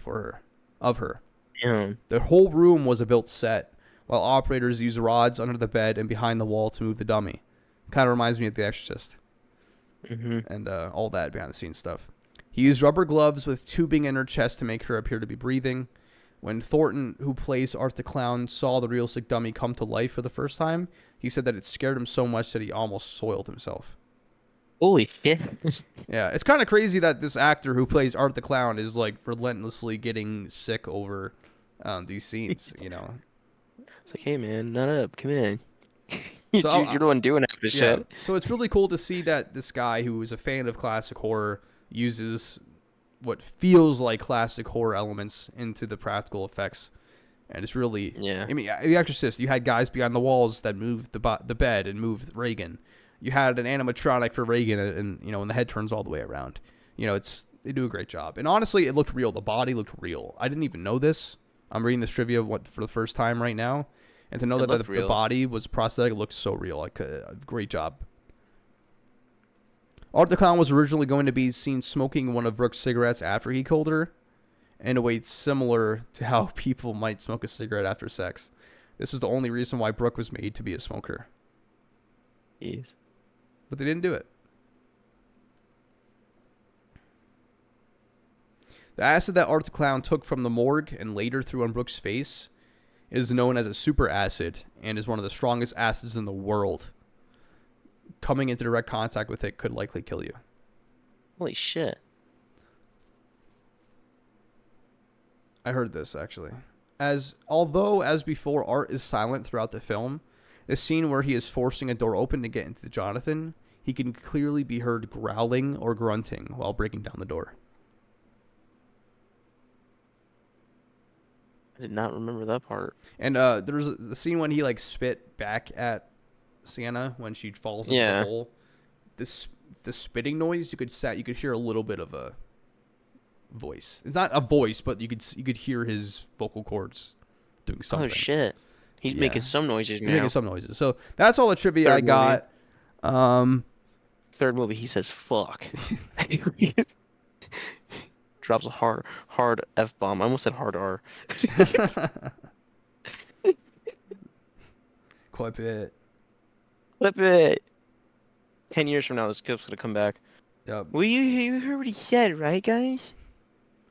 of her. Damn. The whole room was a built set, while operators used rods under the bed and behind the wall to move the dummy. Kind of reminds me of The Exorcist. And all that behind-the-scenes stuff. He used rubber gloves with tubing in her chest to make her appear to be breathing. When Thornton, who plays Art the Clown, saw the realistic dummy come to life for the first time, he said that it scared him so much that he almost soiled himself. Holy shit. Yeah, it's kind of crazy that this actor who plays Art the Clown is like relentlessly getting sick over these scenes, you know. It's like, hey man, not up, come in. So You're the one doing half the shit. So it's really cool to see that this guy who is a fan of classic horror uses what feels like classic horror elements into the practical effects, and it's really I mean, The Exorcist, you had guys behind the walls that moved the bed and moved Reagan. You had an animatronic for Reagan, and you know, when the head turns all the way around, you know, they do a great job. And honestly, it looked real. The body looked real. I didn't even know this. I'm reading this trivia for the first time right now, and to know that the body was prosthetic, it looked so real. Like great job. Art the Clown was originally going to be seen smoking one of Brooke's cigarettes after he killed her, in a way similar to how people might smoke a cigarette after sex. This was the only reason why Brooke was made to be a smoker. Jeez. But they didn't do it. The acid that Art the Clown took from the morgue and later threw on Brooke's face is known as a super acid and is one of the strongest acids in the world. Coming into direct contact with it could likely kill you. Holy shit. I heard this, actually. Although, as before, Art is silent throughout the film, the scene where he is forcing a door open to get into Jonathan, he can clearly be heard growling or grunting while breaking down the door. I did not remember that part. And there's the scene when he like spit back at Sienna when she falls into the hole. The spitting noise, you could hear a little bit of a voice. It's not a voice, but you could hear his vocal cords doing something. Oh shit. He's making some noises now. He's making some noises. So that's all the trivia I got. Third movie, he says fuck. Drops a hard F-bomb. I almost said hard R. Clip it. Flip it. 10 years from now, this clip's gonna come back. Yep. Well, you heard what he said, right, guys?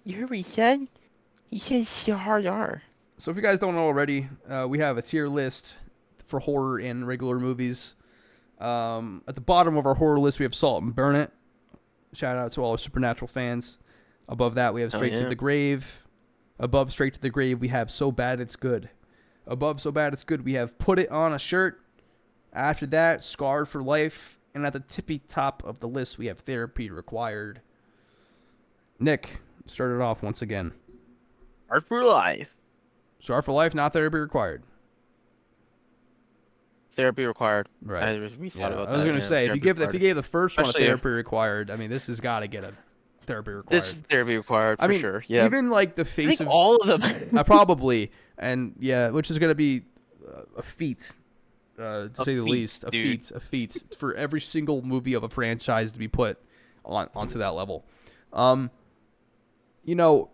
You heard what he said? He said hard R. So if you guys don't know already, we have a tier list for horror and regular movies. At the bottom of our horror list, we have Salt and Burn It. Shout out to all our Supernatural fans. Above that, we have Straight to the Grave. Above Straight to the Grave, we have So Bad It's Good. Above So Bad It's Good, we have Put It on a Shirt. After that, Scarred for Life. And at the tippy top of the list, we have Therapy Required. Nick, start it off once again. Scarred for Life. Scarred for Life, not Therapy Required. Therapy Required. Right. I was going to say, if you give the first one a Therapy Required, I mean, this has got to get a Therapy Required. This is Therapy Required for sure. Yeah. Even like the face of all of them. probably, and yeah, which is going to be a feat, to say the least. A feat for every single movie of a franchise to be put onto that level. You know,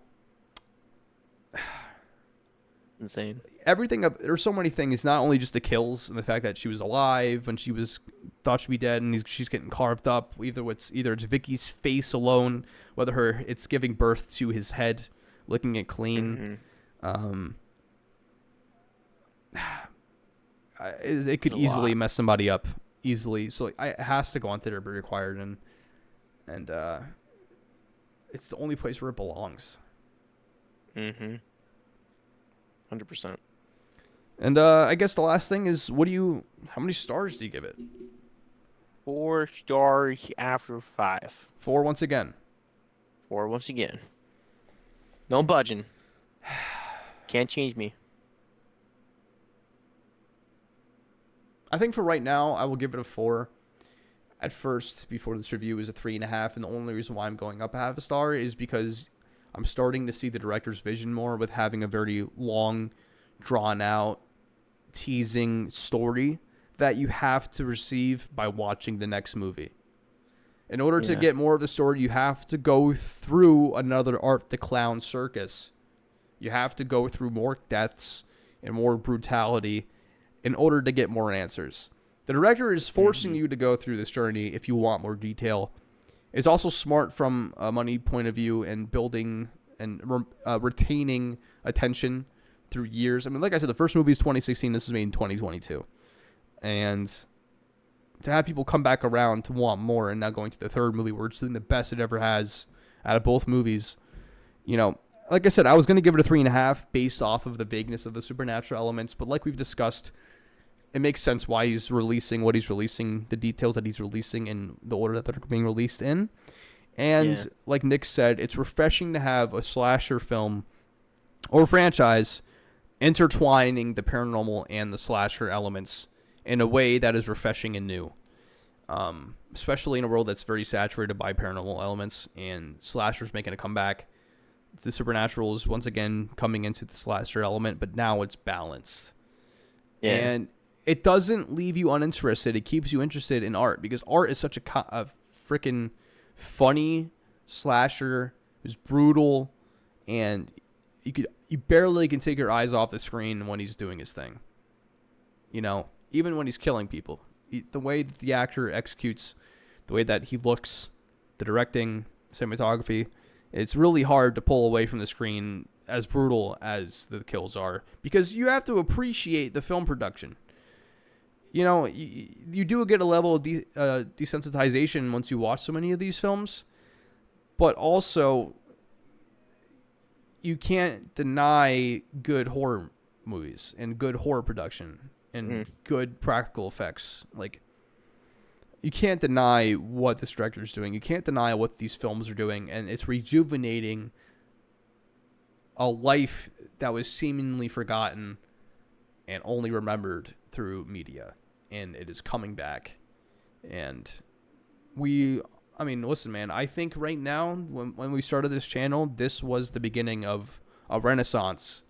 Insane. Everything up there's so many things, not only just the kills and the fact that she was alive when she was thought she'd be dead, and she's getting carved up. Either it's Vicky's face alone, whether it's giving birth to his head, licking it clean. Mm-hmm. um it could A easily lot. mess somebody up easily, so it has to go on theater, be required, and it's the only place where it belongs. Mm-hmm. 100%. And I guess the last thing is, how many stars do you give it? 4 stars after 5. 4 once again. 4 once again. No budging. Can't change me. I think for right now, I will give it a 4. At first, before this review, is a 3.5, and the only reason why I'm going up a half a star is because I'm starting to see the director's vision more with having a very long, drawn out, teasing story that you have to receive by watching the next movie. In order to Yeah. get more of the story, you have to go through another Art the Clown circus. You have to go through more deaths and more brutality in order to get more answers. The director is forcing you to go through this journey if you want more detail. It's also smart from a money point of view and building and retaining attention through years. I mean, like I said, the first movie is 2016. This is made in 2022. And to have people come back around to want more, and now going to the third movie where it's doing the best it ever has out of both movies, like I said, I was going to give it a 3.5 based off of the vagueness of the supernatural elements. But like we've discussed, it makes sense why he's releasing what he's releasing, the details that he's releasing in the order that they're being released in. And Yeah. like Nick said, it's refreshing to have a slasher film or franchise intertwining the paranormal and the slasher elements in a way that is refreshing and new. Especially in a world that's very saturated by paranormal elements and slashers making a comeback. The supernatural is once again coming into the slasher element, but now it's balanced. Yeah. And it doesn't leave you uninterested. It keeps you interested in art, because art is such a freaking funny slasher. It's brutal, and you barely can take your eyes off the screen when he's doing his thing. Even when he's killing people, the way that the actor executes, the way that he looks, the directing, cinematography, it's really hard to pull away from the screen as brutal as the kills are, because you have to appreciate the film production. You do get a level of desensitization once you watch so many of these films, but also you can't deny good horror movies and good horror production and good practical effects. Like, you can't deny what this director is doing. You can't deny what these films are doing, and it's rejuvenating a life that was seemingly forgotten and only remembered through media, and it is coming back. And listen, man, I think right now, when we started this channel, this was the beginning of a renaissance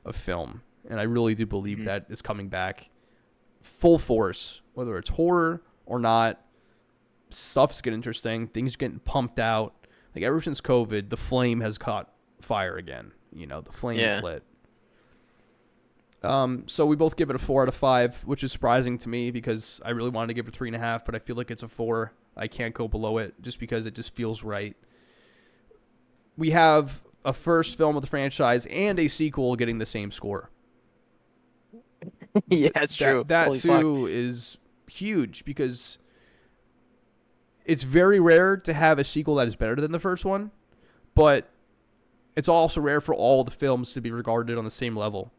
of film, and I really do believe that is coming back full force, whether it's horror or not. Stuff's getting interesting, things are getting pumped out. Like, ever since COVID, the flame has caught fire again. The flame is lit. So we both give it a 4 out of 5, which is surprising to me because I really wanted to give it 3.5, but I feel like it's a 4. I can't go below it just because it just feels right. We have a first film of the franchise and a sequel getting the same score. Yeah, it's true. That Holy too fuck. is huge, because it's very rare to have a sequel that is better than the first one, but it's also rare for all the films to be regarded on the same level.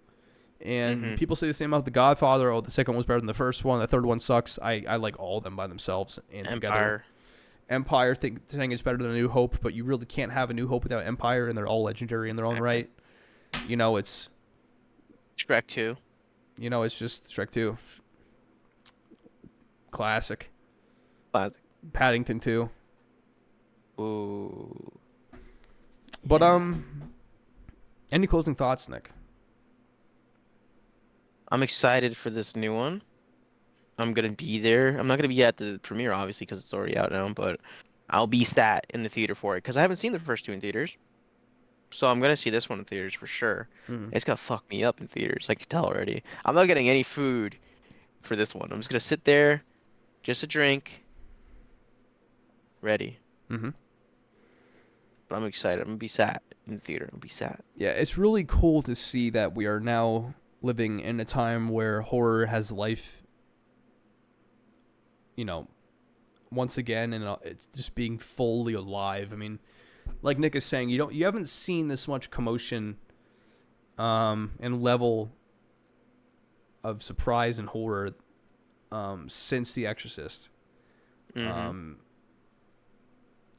And people say the same about The Godfather. Oh, the second one's better than the first one. The third one sucks. I like all of them by themselves and together. Empire saying it's better than A New Hope, but you really can't have A New Hope without Empire, and they're all legendary in their own right. It's Shrek 2. It's just Shrek 2. Classic. Classic. Paddington 2. Ooh. But any closing thoughts, Nick? I'm excited for this new one. I'm gonna be there. I'm not gonna be at the premiere, obviously, because it's already out now, but I'll be sat in the theater for it, because I haven't seen the first two in theaters. So I'm gonna see this one in theaters for sure. Mhm. It's gonna fuck me up in theaters. I can tell already. I'm not getting any food for this one. I'm just gonna sit there, just a drink, ready. Mhm. But I'm excited. I'm gonna be sad in the theater. I'm gonna be sad. Yeah, it's really cool to see that we are now living in a time where horror has life, you know, once again, and it's just being fully alive. I mean, like Nick is saying, you haven't seen this much commotion, and level of surprise and horror, since The Exorcist. Mm-hmm. Um,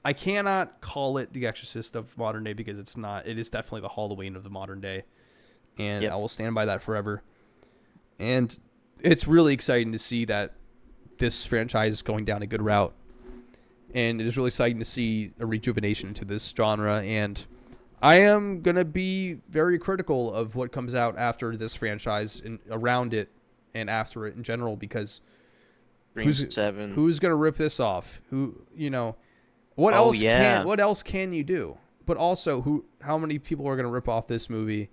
I cannot call it The Exorcist of modern day because it's not. It is definitely the Halloween of the modern day, and Yep. I will stand by that forever. And it's really exciting to see that this franchise is going down a good route, and it is really exciting to see a rejuvenation into this genre. And I am gonna be very critical of what comes out after this franchise and around it, and after it in general, because Scream who's 7. who's gonna rip this off? Oh yeah. What else can you do? But also, how many people are gonna rip off this movie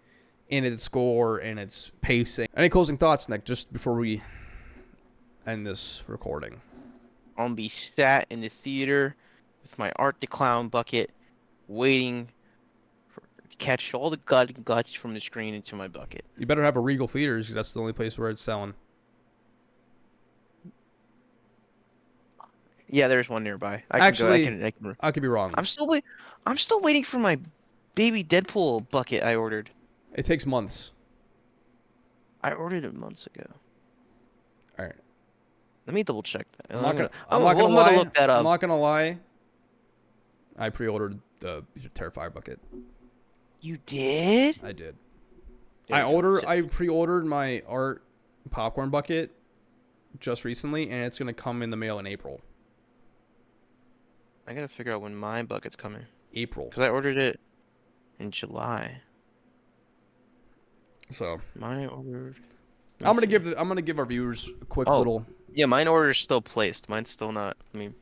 in its score and its pacing? Any closing thoughts, Nick? Just before we end this recording. I'm gonna be sat in the theater with my Art the Clown bucket, waiting to catch all the guts from the screen into my bucket. You better have a Regal Theaters because that's the only place where it's selling. Yeah, there's one nearby. Actually, I can. I could be wrong. I'm still waiting for my baby Deadpool bucket I ordered. It takes months. I ordered it months ago. All right. Let me double check that. I'm not gonna I'm gonna look that I'm up. not gonna lie. I pre-ordered the Terrifier bucket. You did? I did. There you go. I pre-ordered my art popcorn bucket just recently, and it's gonna come in the mail in April. I gotta figure out when my bucket's coming. April. Because I ordered it in July. So Mine ordered. I'm gonna give our viewers a quick Oh. little. Yeah, mine order's still placed. Mine's still not. I mean,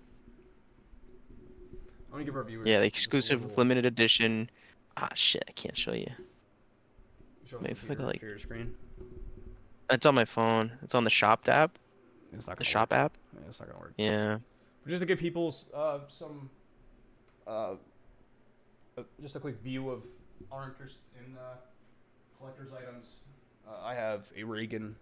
I'm gonna give our viewers. yeah, the just a exclusive little- limited edition. Ah, shit, I can't show you. show Maybe the if I go, like- share your screen. It's on my phone. It's on the Shop app. It's not The gonna Shop work. app. Yeah, it's not gonna work. Yeah. Just to give people some, just a quick view of our interest in collector's items. I have a Reagan.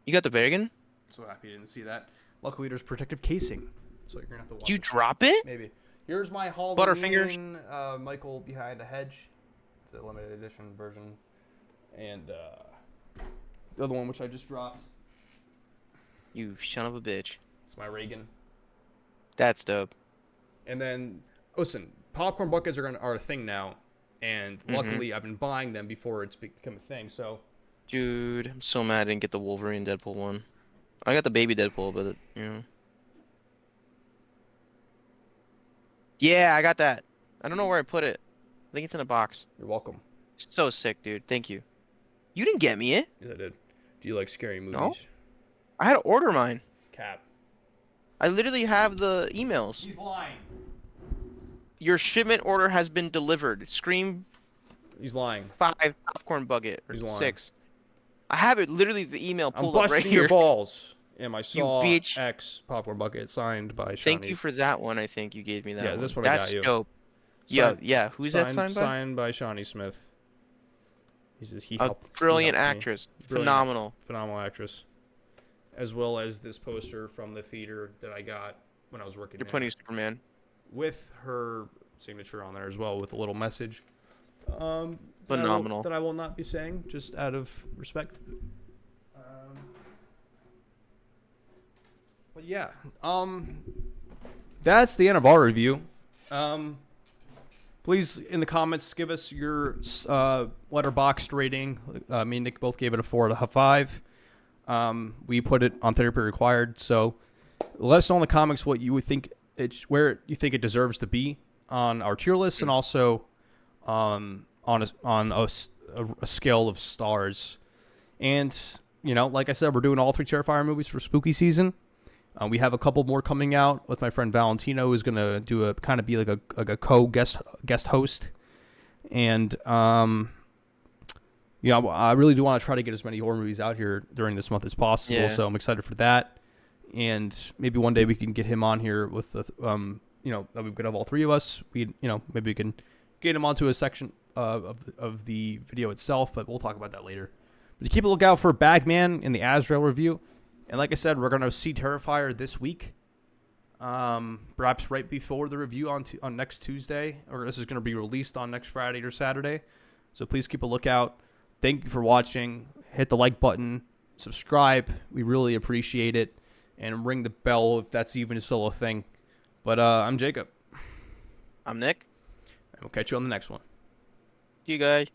You got the Vegan? So happy you didn't see that. Luckily, there's protective casing, so you're gonna have to watch. Did you it. drop it? Maybe. Here's my Halloween Butterfingers. Michael Behind a Hedge. It's a limited edition version, and the other one which I just dropped. You son of a bitch. It's my Reagan. That's dope. And then, listen, popcorn buckets are a thing now, and luckily I've been buying them before it's become a thing. So, Dude, I'm so mad I didn't get the Wolverine Deadpool one. I got the baby Deadpool, but you know. Yeah, I got that. I don't know where I put it. I think it's in a box. you're welcome. So sick, dude. Thank you. You didn't get me it. Yes, I did. Do you like scary movies? No. I had to order mine. Cap. I literally have the emails. He's lying. Your shipment order has been delivered. Scream He's lying. 5 popcorn bucket or He's lying. 6. I have it literally the email I'm pulled up right busting here. your balls. And my Saw bitch. X popcorn bucket signed by Shawnee. Thank you for that one. I think you gave me that Yeah, one. this one I That's got you. dope. Signed- Yeah. Who's that signed by? Signed by Shawnee Smith. He A helped. he brilliant helped me. actress. Brilliant. Phenomenal. Actress. As well as this poster from the theater that I got when I was working You're there. putting Superman. With her signature on there as well, with a little message. Phenomenal. That I will not be saying, just out of respect. But yeah, that's the end of our review. Please, in the comments, give us your letterboxed rating. Me and Nick both gave it a 4 out of 5. We put it on therapy required, so let us know in the comments what you would think where you think it deserves to be on our tier list, and also on a scale of stars. And like I said, we're doing all 3 Terrifier movies for spooky season. We have a couple more coming out with my friend Valentino, who's gonna do a kind of be like a co guest host, and yeah, I really do want to try to get as many horror movies out here during this month as possible. Yeah. So I'm excited for that, and maybe one day we can get him on here with the that we could have all three of us. Maybe we can get him onto a section of the video itself, but we'll talk about that later. But keep a lookout for Bagman in the Azrael review. And like I said, we're going to see Terrifier this week. Perhaps right before the review on next Tuesday. Or this is going to be released on next Friday or Saturday. So please keep a lookout. Thank you for watching. Hit the like button. Subscribe. We really appreciate it. And ring the bell if that's even still a thing. But I'm Jacob. I'm Nick. And we'll catch you on the next one. See you guys.